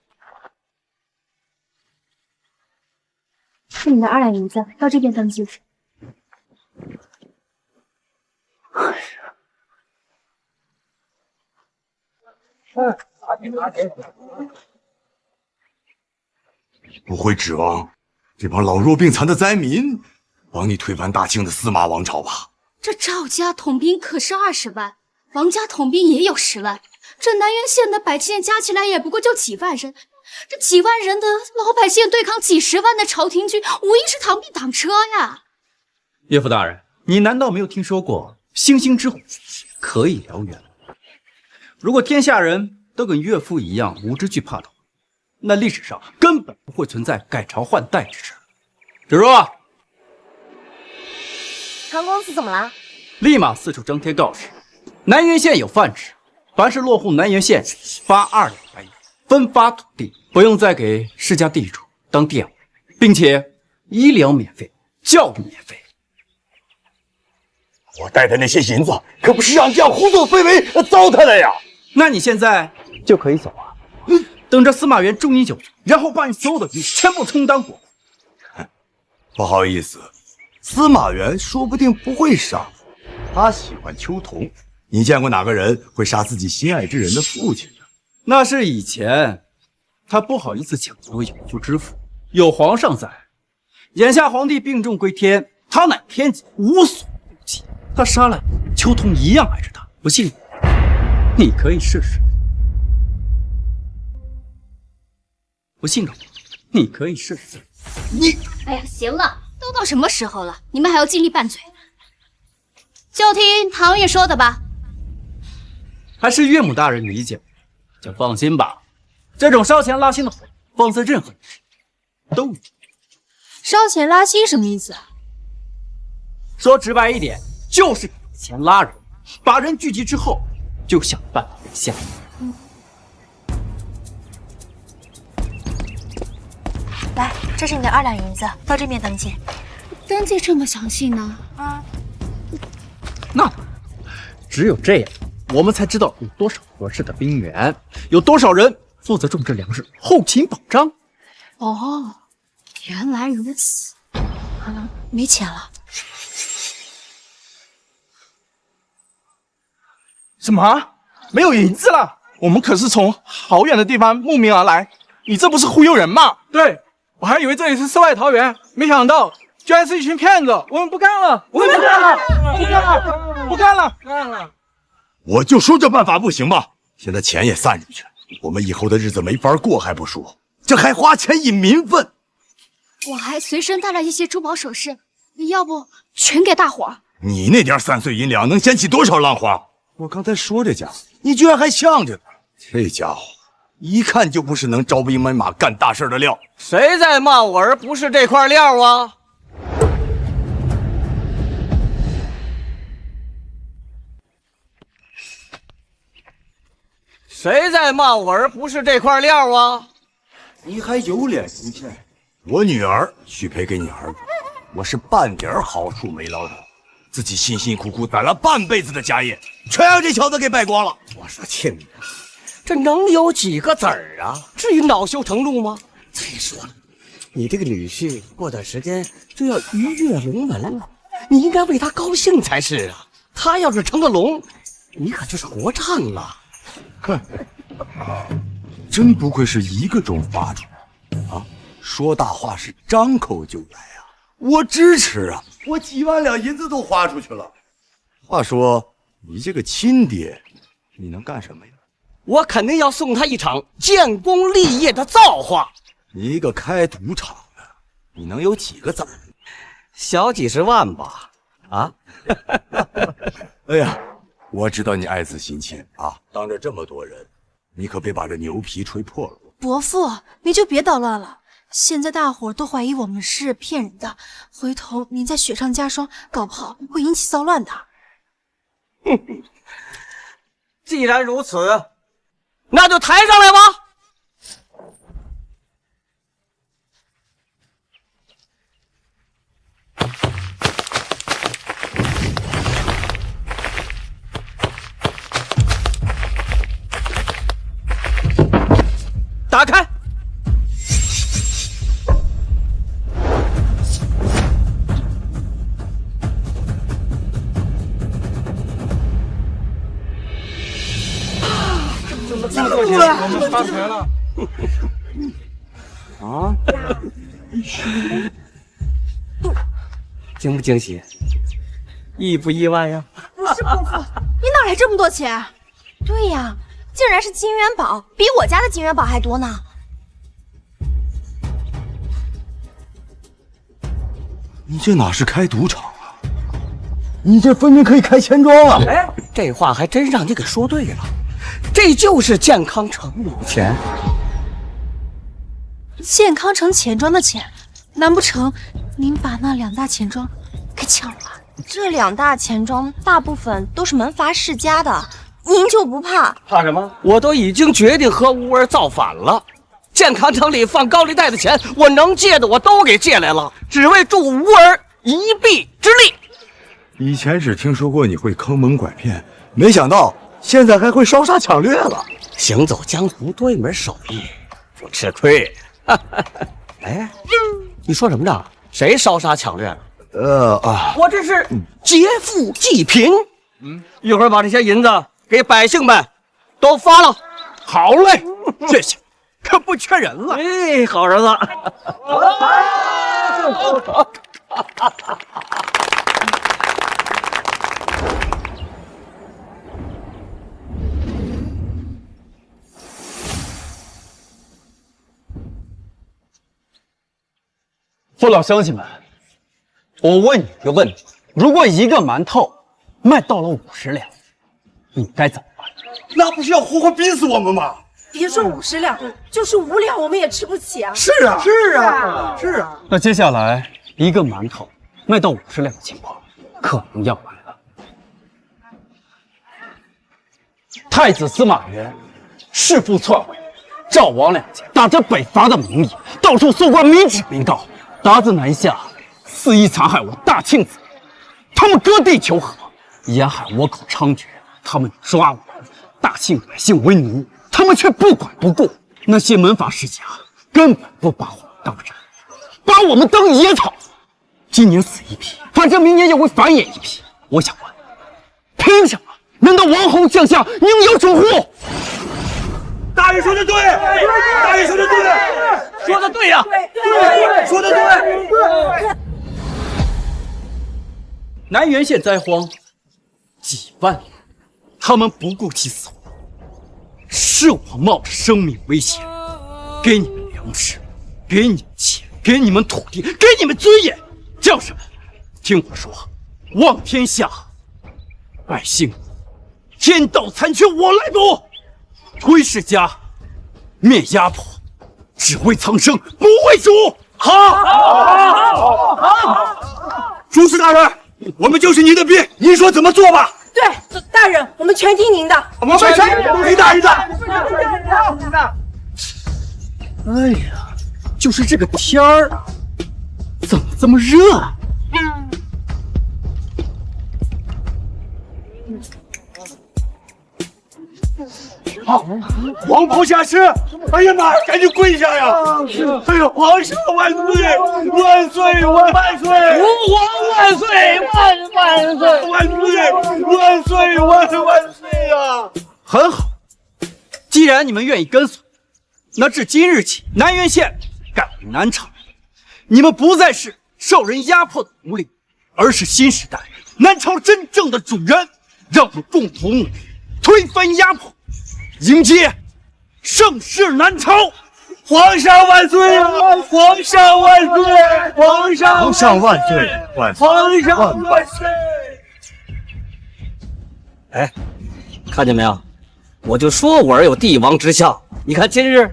是你的2两银子，到这边登记。不会指望这帮老弱病残的灾民帮你推翻大清的司马王朝吧？这赵家统兵可是20万，王家统兵也有10万，这南苑县的百姓加起来也不过就几万人，这几万人的老百姓对抗几10万的朝廷军，无疑是螳臂挡车呀！岳父大人，你难道没有听说过星星之火可以燎原？如果天下人都跟岳父一样无知惧怕的话，那历史上根本不会存在改朝换代之事。芷若，唐公子怎么了？立马四处张贴告示，南苑县有范旨，凡是落户南苑县发2两白银，分发土地，不用再给世家地主当佃户，并且医疗免费，教育免费。我带的那些银子可不是让你这样胡作非为糟蹋的呀！那你现在就可以走啊，等着司马元诛你9族，然后把你所有的鱼全部充当果。不好意思，司马元说不定不会杀，他喜欢秋桐。你见过哪个人会杀自己心爱之人的父亲呢？那是以前，他不好意思抢夺有夫之妇，有皇上在。眼下皇帝病重归天，他乃天子，无所不及。他杀了秋桐一样爱着他，不信你可以试试。不信的话，你可以试试。哎呀，行了，都到什么时候了，你们还要尽力拌嘴？就听唐玉说的吧。还是岳母大人理解我。就放心吧，这种烧钱拉新的活，放在任何人身上都有。烧钱拉新什么意思啊？说直白一点，就是给钱拉人，把人聚集之后，就想办法被下。来，这是你的2两银子，到这边登记。登记这么详细呢？那只有这样，我们才知道有多少合适的兵员，有多少人负责种植粮食、后勤保障。哦，原来如此。没钱了。什么？没有银子了？我们可是从好远的地方慕名而来，你这不是忽悠人吗？对，我还以为这里是世外桃源，没想到居然是一群骗子！我们不干了！我们不干了！不干了！不干了！干了！我就说这办法不行吧？现在钱也散出去了，我们以后的日子没法过还不说，这还花钱引民愤。我还随身带了一些珠宝首饰，要不全给大伙儿？你那点3碎银两能掀起多少浪花？我刚才说这家伙，你居然还向着他！这家伙一看就不是能招兵买马干大事的料。谁在骂我儿不是这块料啊？谁在骂我儿不是这块料啊？你还有脸出现？我女儿许配给你儿子，我是半点好处没捞着，自己辛辛苦苦攒了半辈子的家业，全让这小子给败光了。我说亲家，这能有几个子儿啊？至于恼羞成怒吗？再说了，你这个女婿过段时间就要鱼跃龙门了，你应该为他高兴才是啊。他要是成个龙，你可就是活占了。哼，真不愧是一个种法主啊！说大话是张口就来啊！我支持啊！我几万两银子都花出去了。话说，你这个亲爹，你能干什么呀？我肯定要送他一场建功立业的造化。你一个开赌场的，你能有几个子儿？小几十万吧？啊？哎呀，我知道你爱子心切啊！当着这么多人，你可别把这牛皮吹破了。伯父，你就别捣乱了。现在大伙都怀疑我们是骗人的，回头您再雪上加霜，搞不好会引起骚乱的。既然如此，那就抬上来吧。打开。这么多钱，我们发财了！啊！惊不惊喜？意不意外呀？不是伯父，你哪来这么多钱？对呀，竟然是金元宝，比我家的金元宝还多呢。你这哪是开赌场啊？你这分明可以开钱庄啊！哎，这话还真让你给说对了。这就是健康城钱，健康城钱庄的钱，难不成您把那2大钱庄给抢了？这2大钱庄大部分都是门阀世家的，您就不怕？怕什么？我都已经决定和吴儿造反了。健康城里放高利贷的钱，我能借的我都给借来了，只为助吴儿一臂之力。以前只听说过你会坑蒙拐骗，没想到现在还会烧杀抢掠了。行走江湖多一门手艺，不吃亏。哎，你说什么呢？谁烧杀抢掠了？我这是劫富济贫。一会儿把这些银子给百姓们都发了。好嘞，这下可不缺人了。哎，好儿子。父老乡亲们，我问你一个问题：如果一个馒头卖到了50两，你该怎么办？那不是要活活逼死我们吗？别说50两，就是5两我们也吃不起啊！是啊，是啊，是啊。那接下来一个馒头卖到50两的情况可能要来了。太子司马炎弑父篡位，赵王两家打着北伐的名义，到处搜刮民脂民膏，鞑子南下，肆意残害我大庆子民。他们割地求和，沿海倭寇猖獗，他们抓我们大庆百姓为奴，他们却不管不顾。那些门阀世家根本不把我们当人，把我们当野草。今年死一批，反正明年又会繁衍一批。我想问，凭什么？难道王侯将相应有种乎？大人说的对，大人说的对，说的对呀，对，说的对。南原县灾荒，几万人，他们不顾其死活，是我冒着生命危险，给你们粮食，给你们钱，给你们土地，给你们尊严。将士们，听我说，望天下百姓，天道残缺，我来补。推世家，灭压迫，只为苍生，不为主。好，主事大人，我们就是您的兵，您说怎么做吧？对，大人，我们全听您的。我们全听大人的。哎呀，就是这个天儿，怎么这么热啊？黄袍下士，哎呀妈，赶紧跪下呀！哎呀，皇上万岁！万岁！万岁！吾皇万岁！万岁！万岁！万岁！万岁呀！很好，既然你们愿意跟随，那自今日起，南原县改为南朝，你们不再是受人压迫的奴隶，而是新时代南朝真正的主人。让我们共同努力，推翻压迫，迎接盛世南朝。皇上万岁！皇上万岁！皇上万岁！皇上万岁！哎，看见没有？我就说我儿有帝王之相，你看今日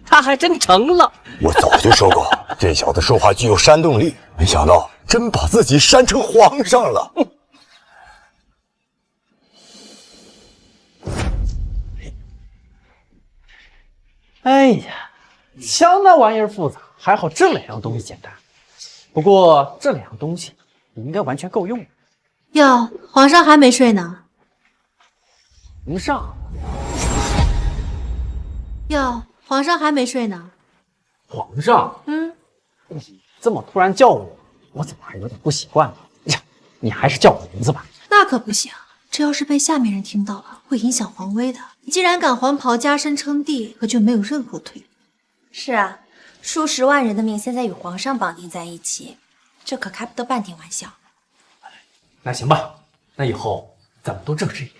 他还真成了。我早就说过，这小子说话具有煽动力，没想到真把自己煽成皇上了。哎呀，枪那玩意儿复杂，还好这2样东西简单。不过这2样东西你应该完全够用。哟，皇上还没睡呢。皇上。哟，皇上还没睡呢。皇上。你这么突然叫我，我怎么还有点不习惯呢？呀，你还是叫我名字吧。那可不行，这要是被下面人听到了，会影响皇威的。你既然敢黄袍加身称帝，可就没有任何退路。是啊，数十万人的命现在与皇上绑定在一起，这可开不得半天玩笑。那行吧，那以后咱们都正式一点。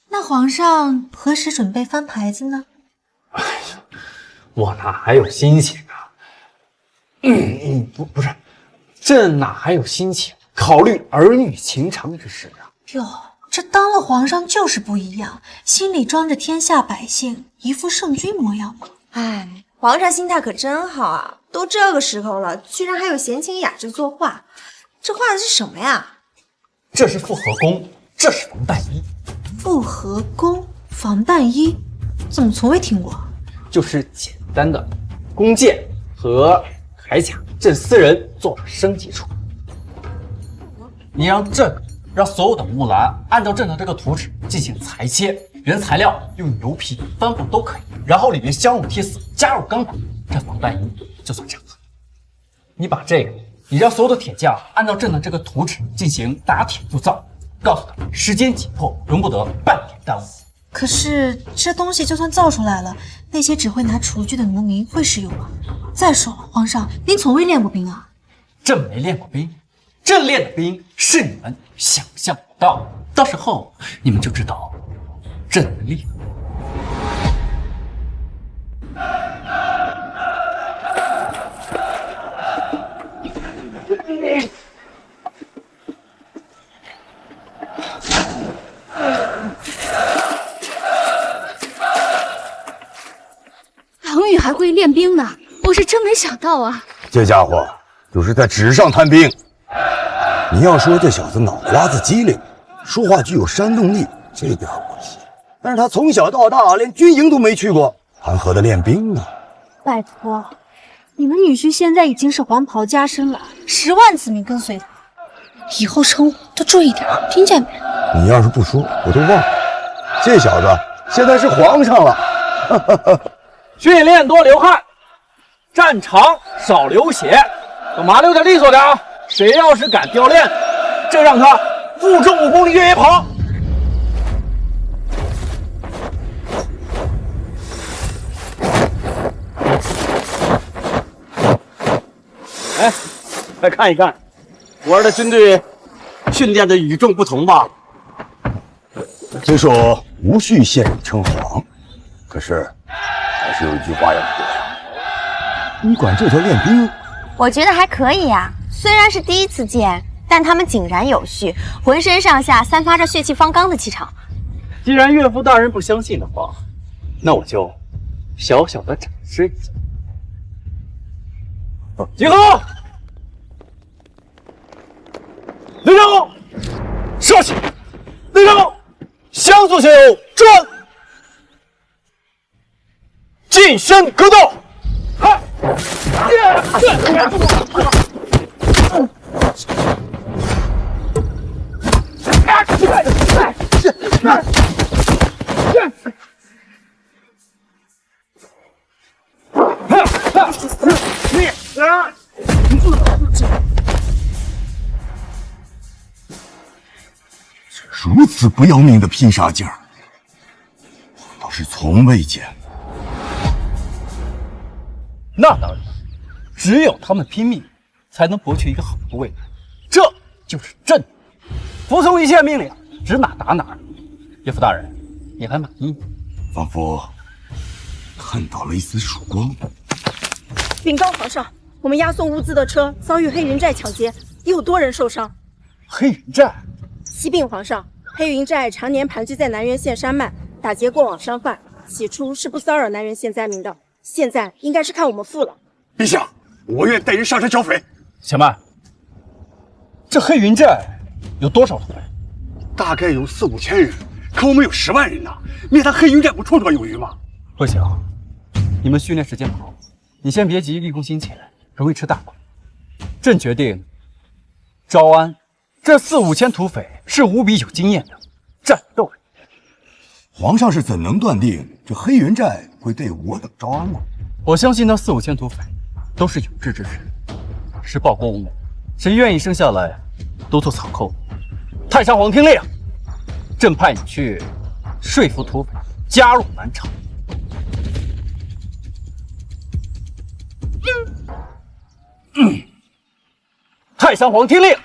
那皇上何时准备翻牌子呢？哎呀，我哪还有心情啊？不是，这哪还有心情考虑儿女情长之事啊？哟，这当了皇上就是不一样，心里装着天下百姓，一副圣君模样嘛。哎，皇上心态可真好啊！都这个时候了，居然还有闲情雅致作画，这画的是什么呀？这是复合弓，这是防弹衣。复合弓、防弹衣，怎么从未听过？就是简单的弓箭和铠甲，朕私人做了升级处理。你让所有的木兰按照朕的这个图纸进行裁切，原材料用牛皮、帆布都可以，然后里面镶入铁丝，加入钢骨，这防弹衣就算成了。你让所有的铁匠按照朕的这个图纸进行打铁铸造，告诉他们时间紧迫，容不得半点耽误。可是这东西就算造出来了，那些只会拿厨具的农民会使用吗？再说了，皇上，您从未练过兵啊？朕没练过兵，朕练的兵是你们想象不到的，到时候你们就知道朕的厉害。练兵呢，我是真没想到啊。这家伙就是在纸上谈兵。你要说这小子脑瓜子机灵，说话具有煽动力，这个我信。但是他从小到大连军营都没去过，谈何的练兵呢？拜托，你们女婿现在已经是黄袍加身了，10万子民跟随他，以后称呼都注意点，听见没？你要是不说，我都忘了。这小子现在是皇上了。训练多流汗，战场少流血，等马溜点利索点啊！谁要是敢掉链子，就让他负重5公里越野跑。哎，来看一看，我儿的军队训练的与众不同吧？虽说无需现任称皇，可是还是有一句话要说呀。你管这叫练兵？我觉得还可以呀。虽然是第一次见，但他们井然有序，浑身上下散发着血气方刚的气场。既然岳父大人不相信的话，那我就小小的展示一下。集合，立正，射击，立正，向左前右转，近身格斗，如此不要命的拼杀劲儿，我倒是从未见过。那当然，只有他们拼命，才能博取一个好的未来。这就是朕，服从一切命令，指哪打哪。岳父大人，你还满意吗？仿佛看到了一丝曙光。禀告皇上，我们押送物资的车遭遇黑云寨抢劫，也有多人受伤。黑云寨？启禀皇上，黑云寨常年盘踞在南原县山脉，打劫过往商贩。起初是不骚扰南原县灾民的，现在应该是看我们富了。陛下，我愿带人上山剿匪。且慢，这黑云寨有多少土匪？大概有4、5千人，可我们有10万人呐，灭他黑云寨不绰绰有余吗？不行，你们训练时间不够，你先别急，立功心切，容易吃大亏。朕决定招安这4、5千土匪是无比有经验的战斗人员。皇上是怎能断定这黑云寨会对我等招安呢？我相信那4、5千土匪都是有志之士，是报国无门，谁愿意生下来都做草寇。太上皇听令，朕派你去说服土匪加入南朝。太上皇听令。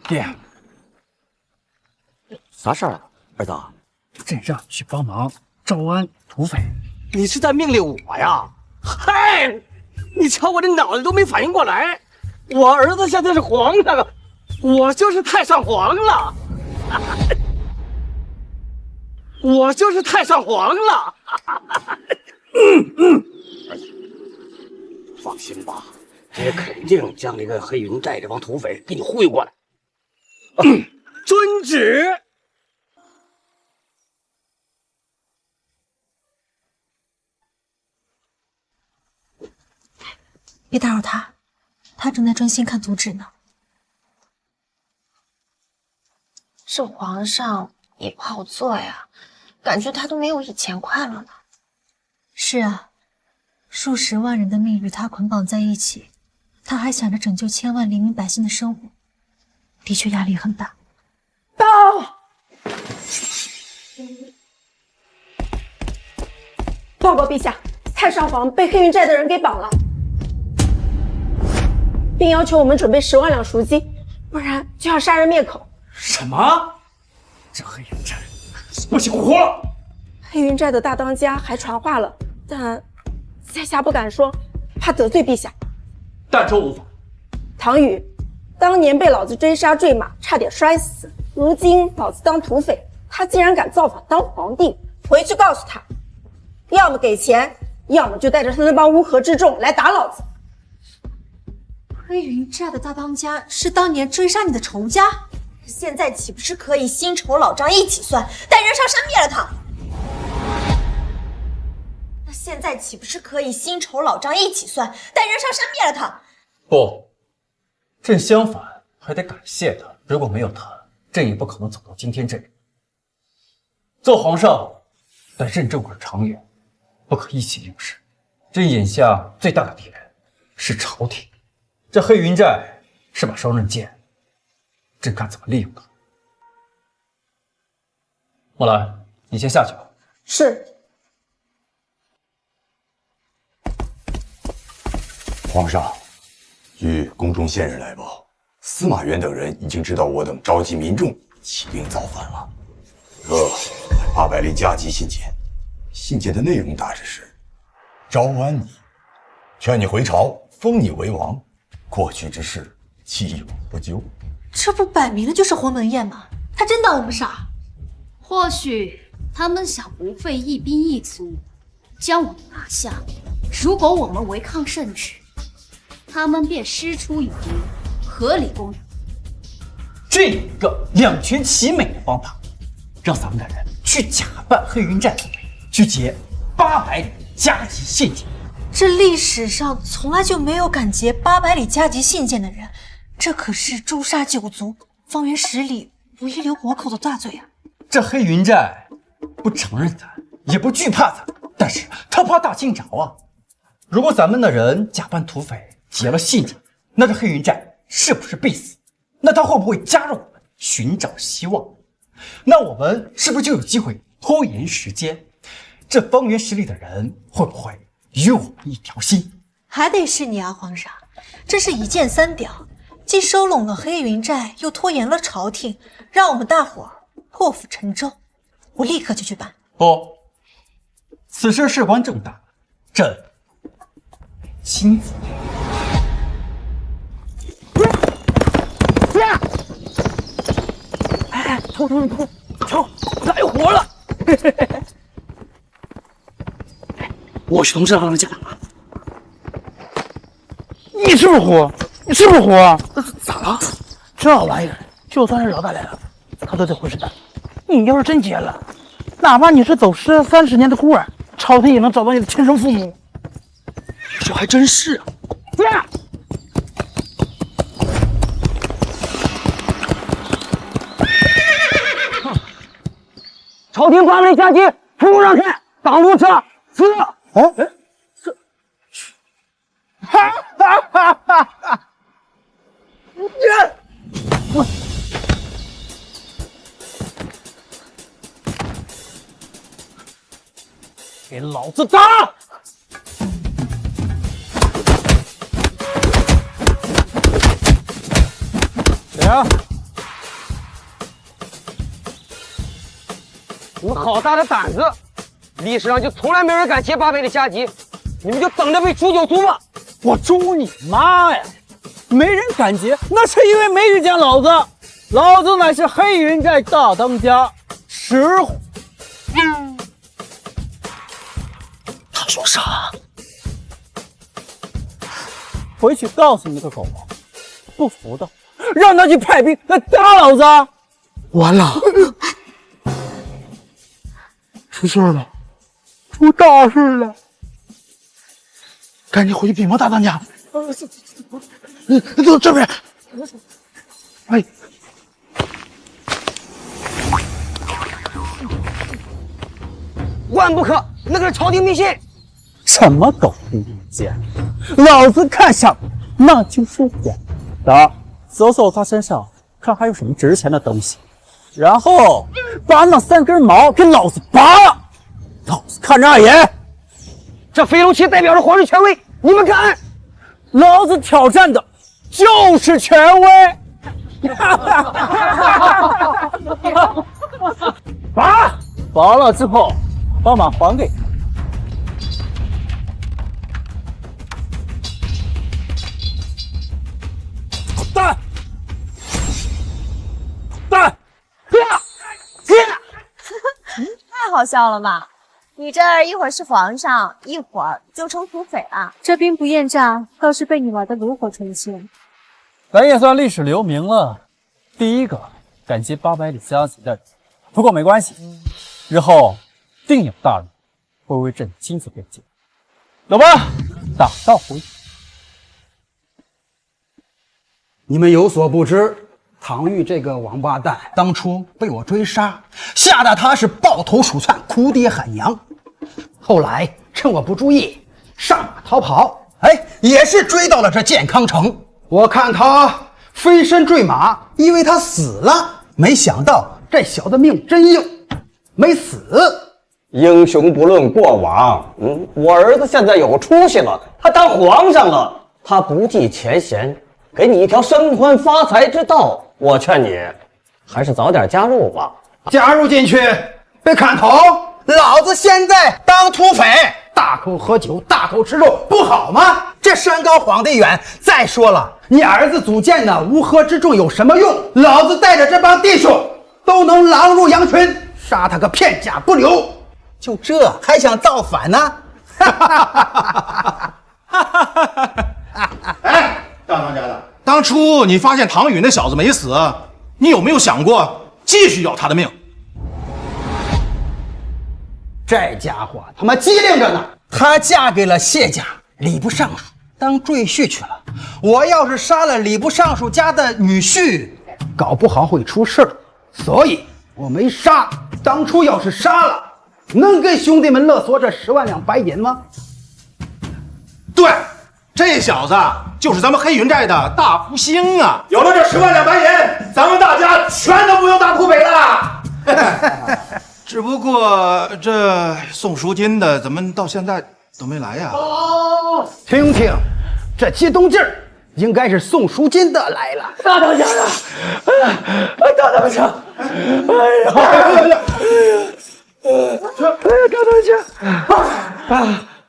爹，啥事儿啊，儿子？朕让你去帮忙招安土匪。你是在命令我呀？嗨，你瞧我这脑子都没反应过来，我儿子现在是皇上啊，我就是太上皇了，我就是太上皇了。儿子，放心吧，爹肯定将那个黑云寨这帮土匪给你忽悠过来。遵旨。别打扰他，他正在专心看图纸呢。这皇上也不好做呀，感觉他都没有以前快乐了。是啊，数10万人的命与他捆绑在一起，他还想着拯救千万黎民百姓的生活，的确压力很大。报！报告陛下，太上皇被黑云寨的人给绑了，并要求我们准备10万两赎金，不然就要杀人灭口。什么？这黑云寨不想活了！黑云寨的大当家还传话了，但在下不敢说，怕得罪陛下。但州无妨。唐宇当年被老子追杀坠马，差点摔死。如今老子当土匪，他竟然敢造反当皇帝。回去告诉他，要么给钱，要么就带着他那帮乌合之众来打老子。黑云寨的大当家是当年追杀你的仇家，现在岂不是可以新仇老账一起算，带人上山灭了他？那现在岂不是可以新仇老账一起算，带人上山灭了他？不，朕相反，还得感谢他。如果没有他，朕也不可能走到今天这里。做皇上，但任政管长远，不可意气用事。朕眼下最大的敌人是朝廷，这黑云寨是把双刃剑，朕看怎么利用它。莫兰，你先下去吧。是。皇上，据宫中线人来报，司马元等人已经知道我等召集民众起兵造反了。800粒加急信件，信件的内容大致是：招安你，劝你回朝，封你为王，过去之事既往不咎。这不摆明了就是鸿门宴吗？他真当我们傻？或许他们想不费一兵一卒将我们拿下，如果我们违抗圣旨，他们便师出有名，合理供养。朕有一个两全其美的方法，让咱们的人去假扮黑云寨总兵，去劫800里加急信件。这历史上从来就没有敢劫800里加急信件的人，这可是诛杀9族、方圆10里不遗留活口的大罪啊！这黑云寨不承认咱，也不惧怕咱，但是他怕大清朝啊！如果咱们的人假扮土匪劫了信件，那这黑云寨是不是必死？那他会不会加入我们寻找希望？那我们是不是就有机会拖延时间？这方圆10里的人会不会与我们一条心？还得是你啊，皇上！这是一箭3雕，既收拢了黑云寨，又拖延了朝廷，让我们大伙儿破釜沉舟。我立刻就去办。不，此事事关重大，朕亲自。哎，瞅，来火了！我去通知老人家。你是不是虎？你是不是虎？咋了？这玩意儿，就算是老大来了，他都得虎视眈眈。你要是真结了，哪怕你是走失30年的孤儿，朝廷也能找到你的亲生父母。这还真是啊！朝廷800里加急，出宫让开，挡路车，死！给老子打！谁啊？你们好大的胆子！历史上就从来没人敢劫800里加急，你们就等着被诛9族吧！我诛你妈呀！没人敢劫，那是因为没遇见老子。老子乃是黑云寨大当家，石虎。他说啥？回去告诉你那个狗王，不服的，让他去派兵来打老子。完了，出事了，出大事了！赶紧回去禀报大当家。走这边。哎，万不可，那个是朝廷密信。什么狗屁意见？老子看上那就是我的。搜搜他身上，看还有什么值钱的东西，然后把那3根毛给老子拔了，老子看着碍眼。这飞龙旗代表着皇室权威，你们敢？老子挑战的就是权威。拔了之后，把马还给他。太好笑了吧！你这儿一会儿是皇上，一会儿就成土匪了。这兵不厌诈，倒是被你玩得炉火纯青。咱也算历史留名了，第一个感激800里加急的人。不过没关系，日后定有大人会为朕亲自辩解。走吧，打道回府。你们有所不知，唐玉这个王八蛋当初被我追杀，吓得他是抱头鼠窜，哭爹喊娘。后来趁我不注意，上马逃跑，也是追到了这健康城。我看他飞身坠马，以为他死了，没想到这小子命真硬，没死。英雄不论过往，我儿子现在有出息了，他当皇上了，他不计前嫌，给你一条升官发财之道。我劝你还是早点加入吧。加入进去被砍头，老子现在当土匪，大口喝酒，大口吃肉，不好吗？这山高皇帝远。再说了，你儿子组建的乌合之众有什么用？老子带着这帮弟兄都能狼入羊群，杀他个片甲不留。就这还想造反呢？哎，大当家的，当初你发现唐宇那小子没死，你有没有想过继续要他的命？这家伙他妈机灵着呢，她嫁给了谢家礼部尚书当赘婿去了。我要是杀了礼部尚书家的女婿，搞不好会出事儿，所以我没杀。当初要是杀了，能给兄弟们勒索这10万两白银吗？对，这小子就是咱们黑云寨的大福星啊！有了这10万两白银，咱们大家全都不用当土匪了。只不过这送赎金的怎么到现在都没来呀？听听，这激动劲儿，应该是送赎金的来了。大当家的，大当家，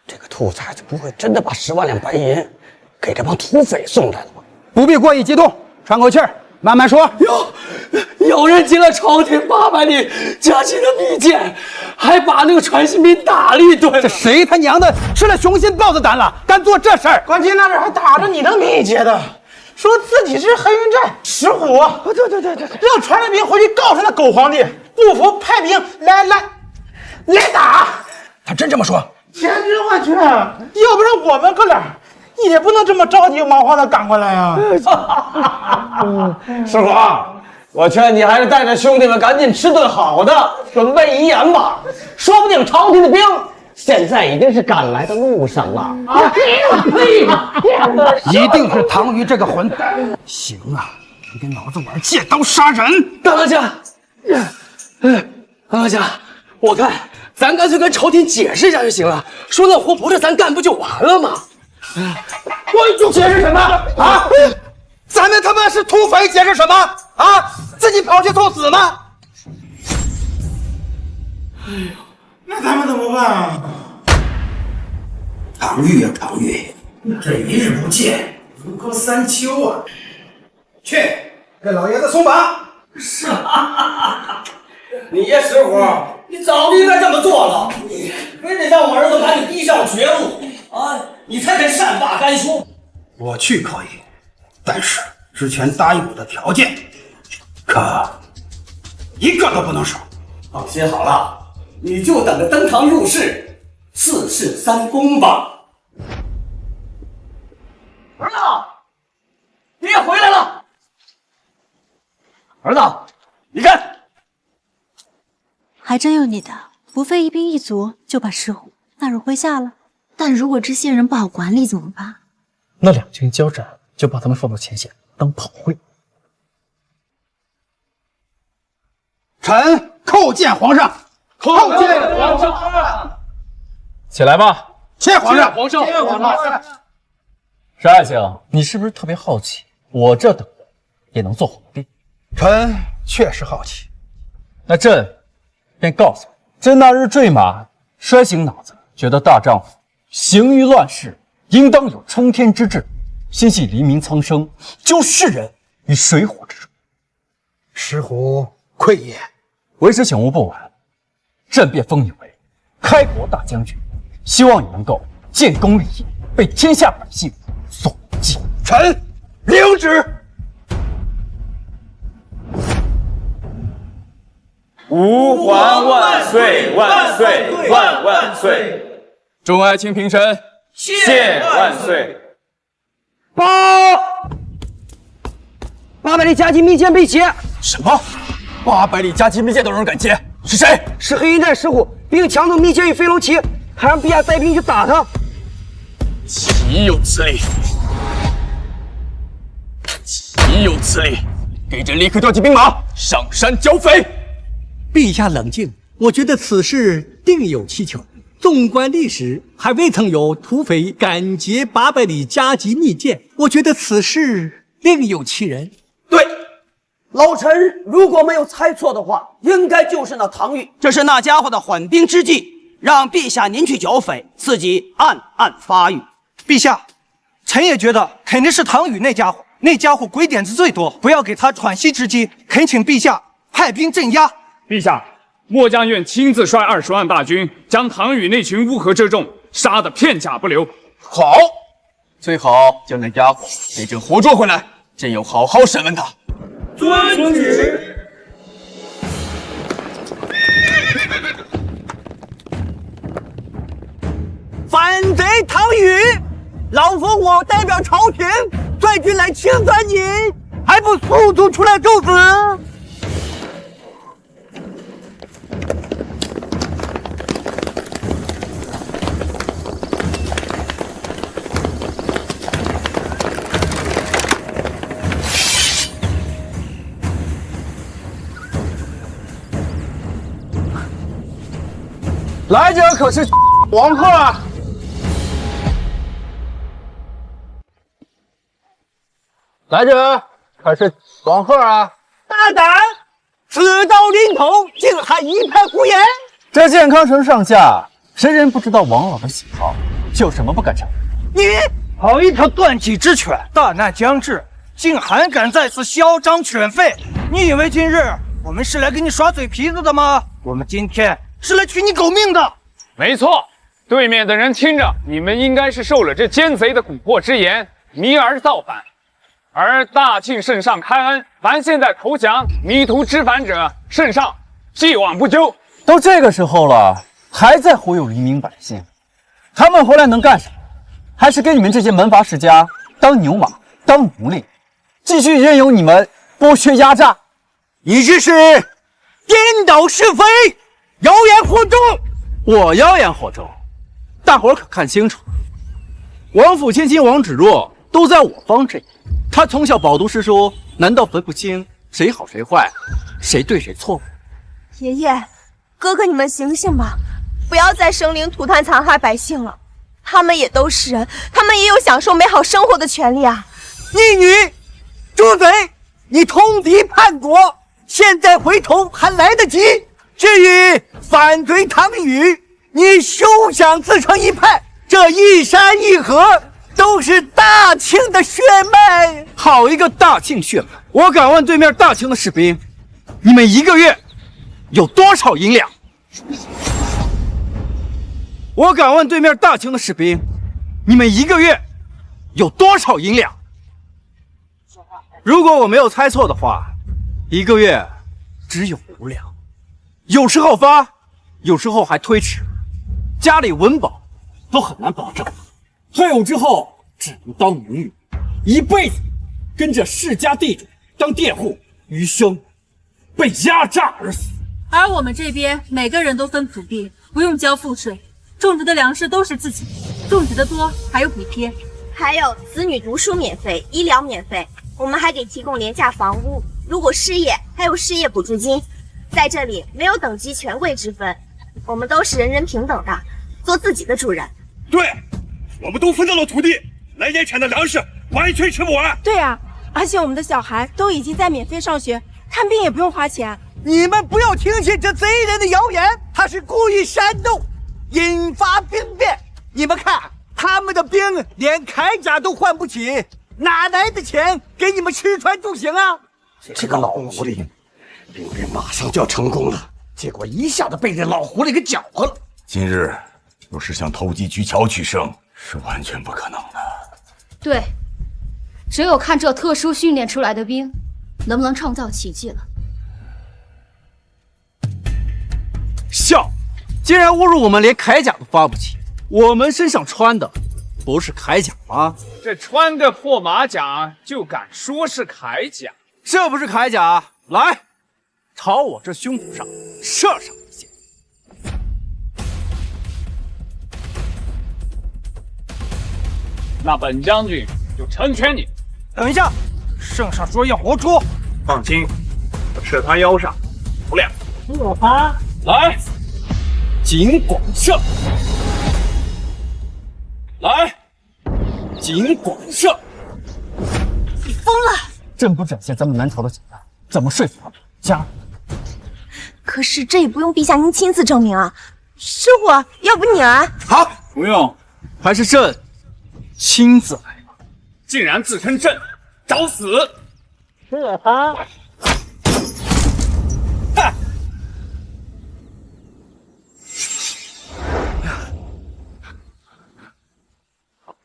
这个兔崽子不会真的把10万两白银给这帮土匪送来了吧？不必过于激动，喘口气儿，慢慢说。有人进了朝廷800里加急的密件，还把那个传信兵打了一顿。这谁他娘的吃了雄心豹子胆了，敢做这事儿？关键那阵还打着你的密接的，说自己是黑云寨石虎。对，让传令兵回去告诉那狗皇帝，不服派兵来打。他真这么说？简直我去！要不然我们哥俩也不能这么着急忙慌的赶过来呀。师傅，我劝你还是带着兄弟们赶紧吃顿好的，准备遗言吧。说不定朝廷的兵现在已经是赶来的路上了。一定是唐瑜这个混蛋！行啊，你跟老子玩借刀杀人！大当家，大当家，我看咱干脆跟朝廷解释一下就行了，说那活不是咱干，不就完了吗？我就解释什么啊？咱们他妈是土匪，解释什么啊？自己跑去送死吗？哎呦，那咱们怎么办啊？唐玉啊，唐玉，这一日不见，如隔3秋啊！去给老爷子松绑。是啊，你爷石虎，你早就应该这么做了，你非得让我儿子把你逼上绝路啊！你才肯善罢甘休。我去可以，但是之前答应我的条件，可一个都不能少。放心好了，你就等着登堂入室，4事3公吧。儿子，你也回来了。儿子，你看，还真有你的，不费一兵一卒就把石虎纳入麾下了。但如果这些人不好管理怎么办？那2军交战，就把他们放到前线当炮灰。臣叩见皇上，叩见皇上。起来吧，谢皇上，皇上，谢皇上。沙爱卿，你是不是特别好奇，我这等人也能做皇帝？臣确实好奇。那朕便告诉你，朕那日坠马，摔醒脑子，觉得大丈夫行于乱世，应当有冲天之志，心系黎民苍生，救世人于水火之中。石虎愧也。为师醒悟不晚，朕便封你为开国大将军，希望你能够建功立业，被天下百姓所敬。臣领旨。吾皇万岁万岁万万岁！众爱卿平身，谢万岁！800里加急密件被劫。什么？800里加急密件都有人敢劫？是谁？是黑云寨石虎，并抢走密件与飞龙旗，还让陛下带兵去打他。岂有此理！岂有此理！给朕立刻调集兵马，上山剿匪！陛下冷静，我觉得此事定有蹊跷。纵观历史，还未曾有土匪敢劫800里加急密件，我觉得此事另有其人。对，老臣如果没有猜错的话，应该就是那唐玉。这是那家伙的缓兵之计，让陛下您去剿匪，自己暗暗发育。陛下，臣也觉得肯定是唐宇那家伙，那家伙鬼点子最多，不要给他喘息之机。恳请陛下派兵镇压。陛下，末将愿亲自率20万大军，将唐宇那群乌合之众杀得片甲不留。好，最好将那家伙给朕活捉回来，朕要好好审问他。遵旨。反贼唐宇，老夫我代表朝廷率军来清算你，还不速速出来受死！来者可是王贺啊！来者可是王贺啊！大胆！此刀临头，竟还一派胡言！这健康城上下，谁人不知道王老的喜好？有什么不敢承认？你好一条断脊之犬！大难将至，竟还敢在此嚣张犬吠！你以为今日我们是来给你耍嘴皮子的吗？我们今天是来取你狗命的！没错，对面的人听着，你们应该是受了这奸贼的蛊惑之言，迷而造反。而大庆圣上开恩，凡现在投降、迷途知返者，圣上既往不咎。都这个时候了，还在忽悠黎民百姓，他们回来能干什么？还是给你们这些门阀世家当牛马、当奴隶，继续任由你们剥削压榨？你这是颠倒是非，妖言惑众！我妖言惑众，大伙儿可看清楚，王府千金王芷若都在我方这边。他从小饱读诗书，难道分不清谁好谁坏，谁对谁错吗？爷爷，哥哥，你们醒醒吧，不要再生灵涂炭残害百姓了。他们也都是人，他们也有享受美好生活的权利啊！逆女，住嘴！你通敌叛国，现在回头还来得及。至于反贼唐宇，你休想自成一派。这一山一河都是大庆的血脉。好一个大庆血脉！我敢问对面大庆的士兵，你们一个月有多少银两？我敢问对面大庆的士兵，你们一个月有多少银两？如果我没有猜错的话，一个月只有5两，有时候发，有时候还推迟，家里温饱都很难保证。退伍之后只能当奴隶，一辈子跟着世家地主当佃户，余生被压榨而死。而我们这边每个人都分土地，不用交赋税，种植的粮食都是自己的，种植的多还有补贴，还有子女读书免费，医疗免费，我们还给提供廉价房屋，如果失业还有失业补助金。在这里没有等级权贵之分，我们都是人人平等的，做自己的主人。对，我们都分到了土地，来年产的粮食完全吃不完。对啊，而且我们的小孩都已经在免费上学，看病也不用花钱。你们不要听信这贼人的谣言，他是故意煽动，引发兵变。你们看，他们的兵连铠甲都换不起，哪来的钱给你们吃穿住行啊？这个老狐狸，以为马上就要成功了，结果一下子被这老狐狸给搅和了。今日若是想投机取巧取胜，是完全不可能的。对，只有看这特殊训练出来的兵，能不能创造奇迹了。笑！竟然侮辱我们连铠甲都发不起，我们身上穿的不是铠甲吗？这穿个破马甲就敢说是铠甲？这不是铠甲，来，朝我这胸口上射上一箭。那本将军就成全你。等一下，圣上说要活出。放心，我射他腰上，不亮。射他！来，尽管射！来，尽管射！你疯了！朕不展现咱们南朝的简单，怎么说服他们？家人。可是这也不用陛下您亲自证明啊。师傅，要不你来？好，不用，还是朕亲自来吧。竟然自称朕，找死！射他！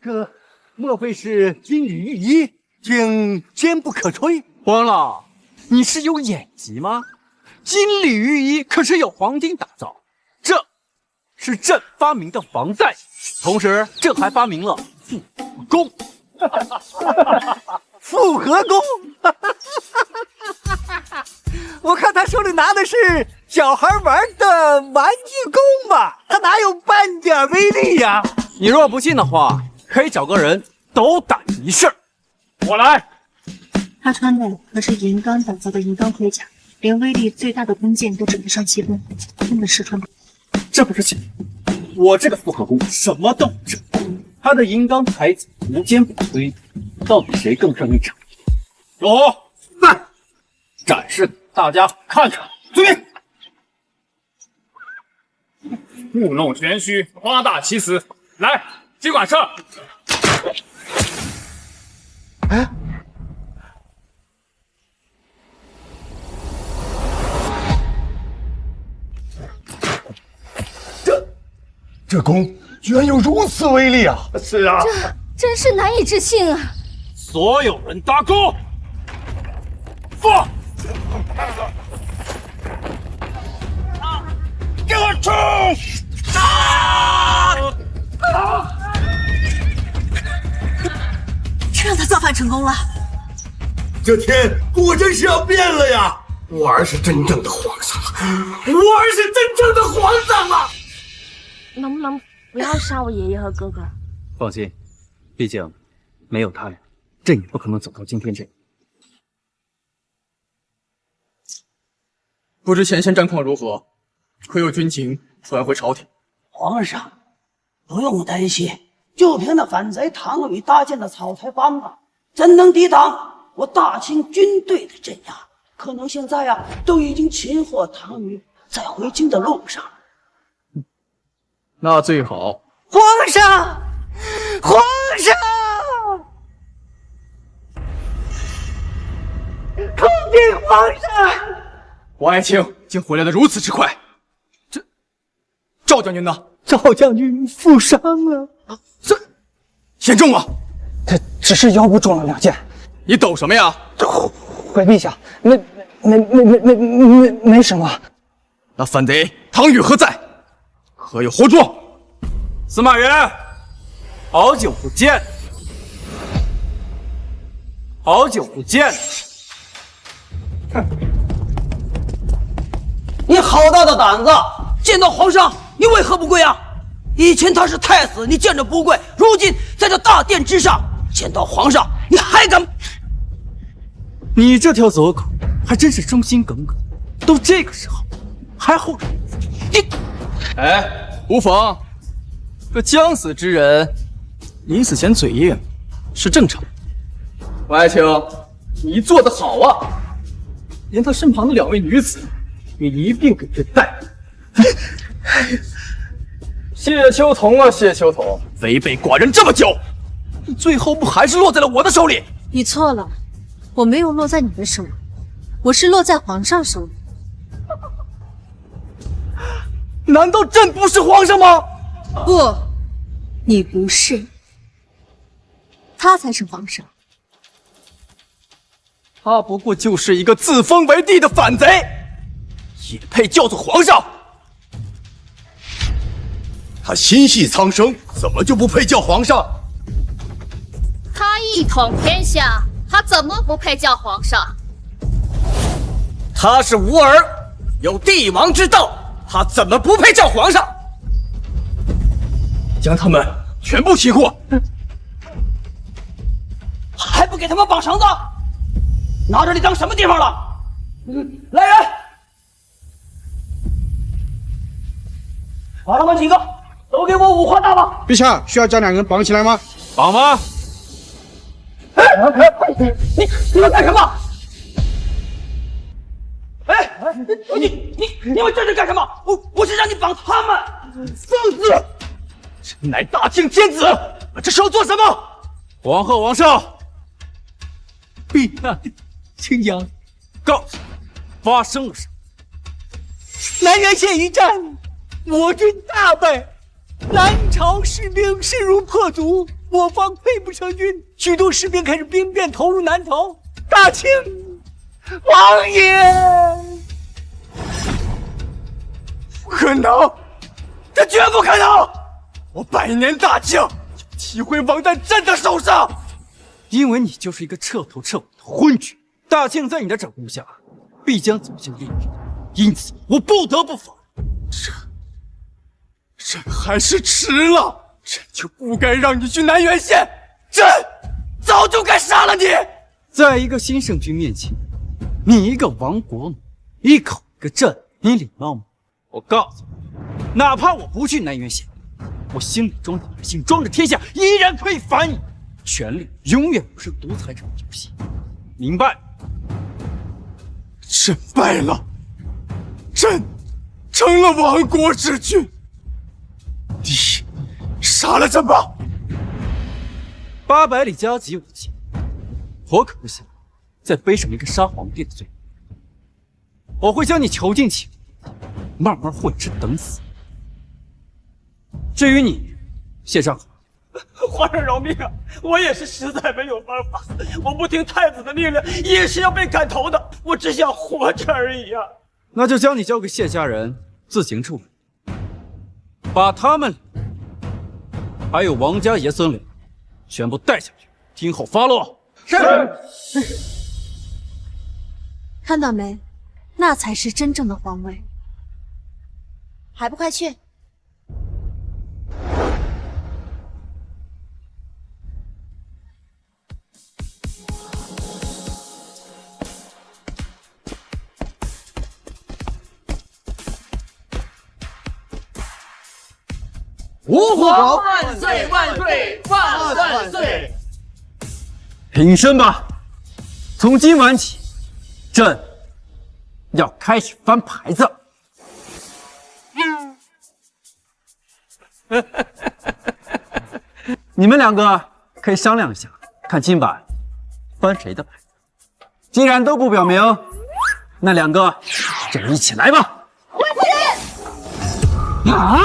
这莫非是金缕玉衣，竟坚不可摧？皇老，你是有眼疾吗？金缕玉衣可是由黄金打造，这是朕发明的防弹衣，同时朕还发明了复合弓。复合弓，我看他手里拿的是小孩玩的玩具弓吧，他哪有半点威力呀？你若不信的话，可以找个人斗胆一试。我来。他穿的可是银钢打造的银钢盔甲，连威力最大的弓箭都只能上7分，根本试穿不了。这不是假，我这个复合弓什么都不是，他的银钢铠甲无坚不摧，到底谁更胜一筹？有赞，展示给大家看看。遵命。故弄玄虚，夸大其词。来，尽管射！哎，这弓居然有如此威力啊！是啊，这真是难以置信啊！所有人搭弓，放！给我冲！这让他造反成功了。这天果真是要变了呀！我儿是真正的皇上，我儿是真正的皇上啊！能不能不要杀我爷爷和哥哥？放心，毕竟没有他俩，朕也不可能走到今天这步。不知前线战况如何？可有军情传回朝廷？皇上，不用担心，就凭那反贼唐宇搭建的草台班子，怎能抵挡我大清军队的镇压？可能现在啊，都已经擒获唐宇，在回京的路上。那最好。皇上，皇上，叩见皇上！王爱卿竟回来的如此之快，这赵将军呢？赵将军负伤了，这严重吗？他只是腰部中了2箭。你抖什么呀？回陛下，没什么。那反贼唐宇何在？可有活捉？司马元，好久不见，好久不见。你好大的胆子！见到皇上，你为何不跪啊？以前他是太子，你见着不跪；如今在这大殿之上，见到皇上，你还敢？你这条走狗还真是忠心耿耿，都这个时候还后着你。哎，无妨，这将死之人临死前嘴硬是正常的。王爱卿，你做得好啊！连他身旁的2位女子，你一并给朕带。谢秋桐啊，谢秋桐，违背寡人这么久，最后不还是落在了我的手里？你错了，我没有落在你的手里，我是落在皇上手里。难道朕不是皇上吗？不，你不是，他才是皇上。他不过就是一个自封为帝的反贼，也配叫做皇上？他心系苍生，怎么就不配叫皇上？他一统天下，他怎么不配叫皇上？他是无儿，有帝王之道，他怎么不配叫皇上？将他们全部起获！还不给他们绑绳子？拿这里当什么地方了？来人，把他们几个都给我五花大绑！陛下，需要将2人绑起来吗？绑吗？你们干什么？哎，你们这是干什么？我是让你绑他们！放肆！朕乃大清天子，这是要做什么？皇后、王少，陛下，请讲，告诉我发生了什么？南原县一战，我军大败，南朝士兵势如破竹，我方溃不成军，许多士兵开始兵变投入南朝。大清王爷，不可能，这绝不可能！我100年大清就岂会亡在朕的手上？因为你就是一个彻头彻尾的昏君，大庆在你的掌控下必将走向灭亡，因此我不得不否认。朕还是迟了，朕就不该让你去南原县，朕早就该杀了你！在一个新圣君面前，你一个亡国奴，一口一个朕，你礼貌吗？我告诉你，哪怕我不去南原县，我心里装着百姓，装着天下，依然可以反你。权力永远不是独裁者的游戏，明白？朕败了，朕成了亡国之君。你杀了朕吧！800里加急我急，我可不想再背上一个杀皇帝的罪。我会将你囚禁起来，慢慢混吃等死。至于你，谢尚河，皇上饶命啊！我也是实在没有办法，我不听太子的命令，也是要被砍头的。我只想活着而已啊！那就将你交给谢家人自行处理，把他们还有王家爷孙俩全部带下去，听候发落。是。看到没？那才是真正的皇位。还不快去！吾皇万岁万岁万万岁！挺身吧！从今晚起，朕要开始翻牌子。你们2个可以商量一下，看今晚翻谁的牌子。既然都不表明，那2个就一起来吧。回夫人！啊！